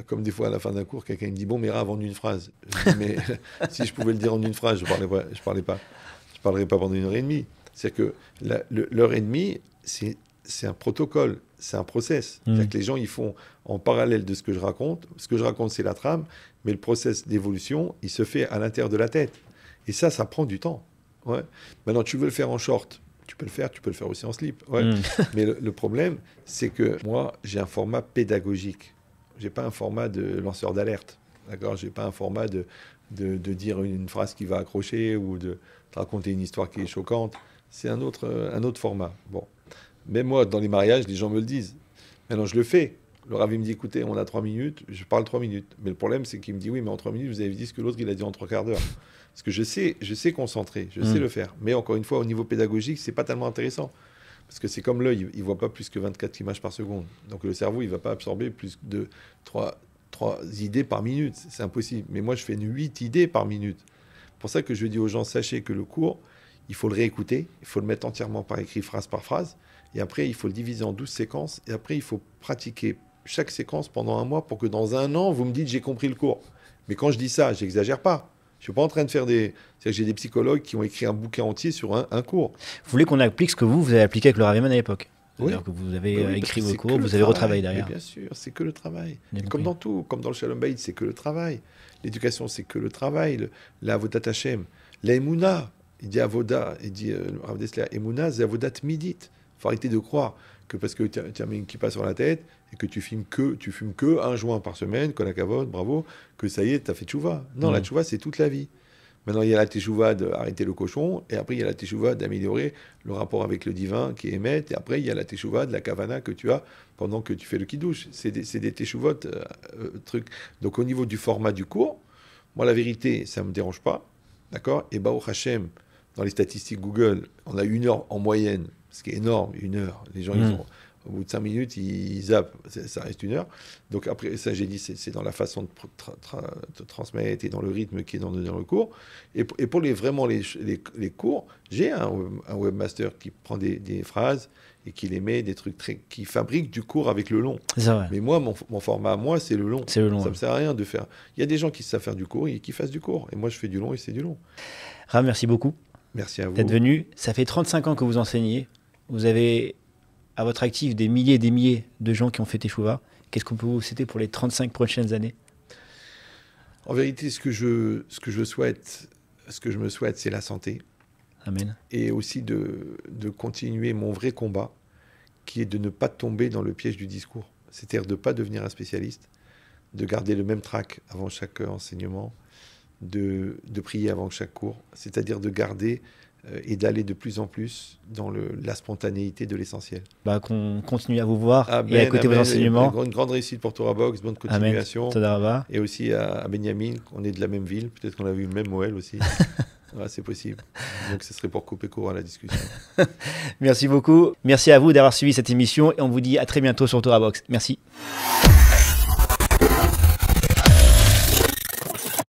comme des fois à la fin d'un cours, quelqu'un me dit « Bon, mais Rav, en une phrase ». Je dis « Mais si je pouvais le dire en une phrase, je parlerais pas pendant 1h30 ». C'est-à-dire que l'heure et demie, c'est un protocole, c'est un process. C'est-à-dire que les gens, ils font en parallèle de ce que je raconte. Ce que je raconte, c'est la trame, mais le process d'évolution, il se fait à l'intérieur de la tête. Et ça prend du temps. Ouais. Maintenant, tu veux le faire en short, tu peux le faire aussi en slip. Ouais. Mais le problème, c'est que moi, j'ai un format pédagogique. J'ai pas un format de lanceur d'alerte. D'accord ? J'ai pas un format de dire une phrase qui va accrocher ou de raconter une histoire qui est choquante. C'est un autre format. Bon. Même moi, dans les mariages, les gens me le disent. Maintenant, je le fais. Le Rav, il me dit, écoutez, on a 3 minutes, je parle 3 minutes. Mais le problème, c'est qu'il me dit, oui, mais en 3 minutes, vous avez dit ce que l'autre, il a dit en 3 quarts d'heure. Parce que je sais concentrer, je sais le faire. Mais encore une fois, au niveau pédagogique, c'est pas tellement intéressant. Parce que c'est comme l'œil, il voit pas plus que 24 images par seconde. Donc le cerveau, il va pas absorber plus de 3 idées par minute. C'est impossible. Mais moi, je fais 8 idées par minute. C'est pour ça que je dis aux gens, sachez que le cours, il faut le réécouter, il faut le mettre entièrement par écrit, phrase par phrase. Et après, il faut le diviser en 12 séquences. Et après, il faut pratiquer chaque séquence pendant 1 mois pour que dans 1 an, vous me dites, j'ai compris le cours. Mais quand je dis ça, j'exagère pas. Je ne suis pas en train de faire des... C'est-à-dire que j'ai des psychologues qui ont écrit un bouquin entier sur un cours. Vous voulez qu'on applique ce que vous avez appliqué avec le Rav Yeman à l'époque? Oui. C'est-à-dire que vous avez écrit vos cours, vous avez travail. retravaillé derrière. Mais bien sûr, c'est que le travail. Comme dans tout, comme dans le Shalom Bayit, c'est que le travail. L'éducation, c'est que le travail. La Avodat Hashem. La Emouna, il dit Avoda, il dit Rav Dessler, Emouna, c'est Avodat Midit. Il faut arrêter de croire que parce que tu as mis une kippa sur la tête et que tu fumes que 1 joint par semaine, kol hakavod, bravo, que ça y est, tu as fait tchouva. Non, la tchouva, c'est toute la vie. Maintenant, il y a la teshuvah d'arrêter le cochon, et après, il y a la teshuvah d'améliorer le rapport avec le divin qui émet, et après, il y a la teshuvah de la kavana que tu as pendant que tu fais le kiddush. C'est des teshuvot, trucs. Donc, au niveau du format du cours, moi, la vérité, ça ne me dérange pas, d'accord? Et Baruch Hashem, dans les statistiques Google, on a 1 heure en moyenne, ce qui est énorme, 1 heure. Les gens, ils ont... Au bout de 5 minutes, ils zappent, ça reste 1 heure. Donc après, ça j'ai dit, c'est dans la façon de transmettre et dans le rythme qui est dans le cours. Et pour vraiment les cours, j'ai un webmaster qui prend des phrases et qui les met, des trucs qui fabrique du cours avec le long. C'est vrai. Mais moi, mon format à moi, c'est le long. C'est le long. Ça ne me sert à rien de faire. Il y a des gens qui savent faire du cours et qui fassent du cours. Et moi, je fais du long et c'est du long. Rav, merci beaucoup. Merci à vous. D'être venu. Ça fait 35 ans que vous enseignez. Vous avez à votre actif des milliers et des milliers de gens qui ont fait Teshuvah. Qu'est-ce qu'on peut vous souhaiter pour les 35 prochaines années? En vérité, ce que je me souhaite, c'est la santé. Amen. Et aussi de continuer mon vrai combat, qui est de ne pas tomber dans le piège du discours. C'est-à-dire de ne pas devenir un spécialiste, de garder le même trac avant chaque enseignement, de prier avant chaque cours, c'est-à-dire de garder et d'aller de plus en plus dans la spontanéité de l'essentiel. Qu'on continue à vous voir amen, et à écouter vos enseignements. Une grande réussite pour Torah Box, bonne continuation. Amen. Et aussi à Benjamin, on est de la même ville, peut-être qu'on a vu le même Moël aussi. Ouais, c'est possible. Donc ce serait pour couper court à la discussion. Merci beaucoup. Merci à vous d'avoir suivi cette émission et on vous dit à très bientôt sur Torah Box. Merci.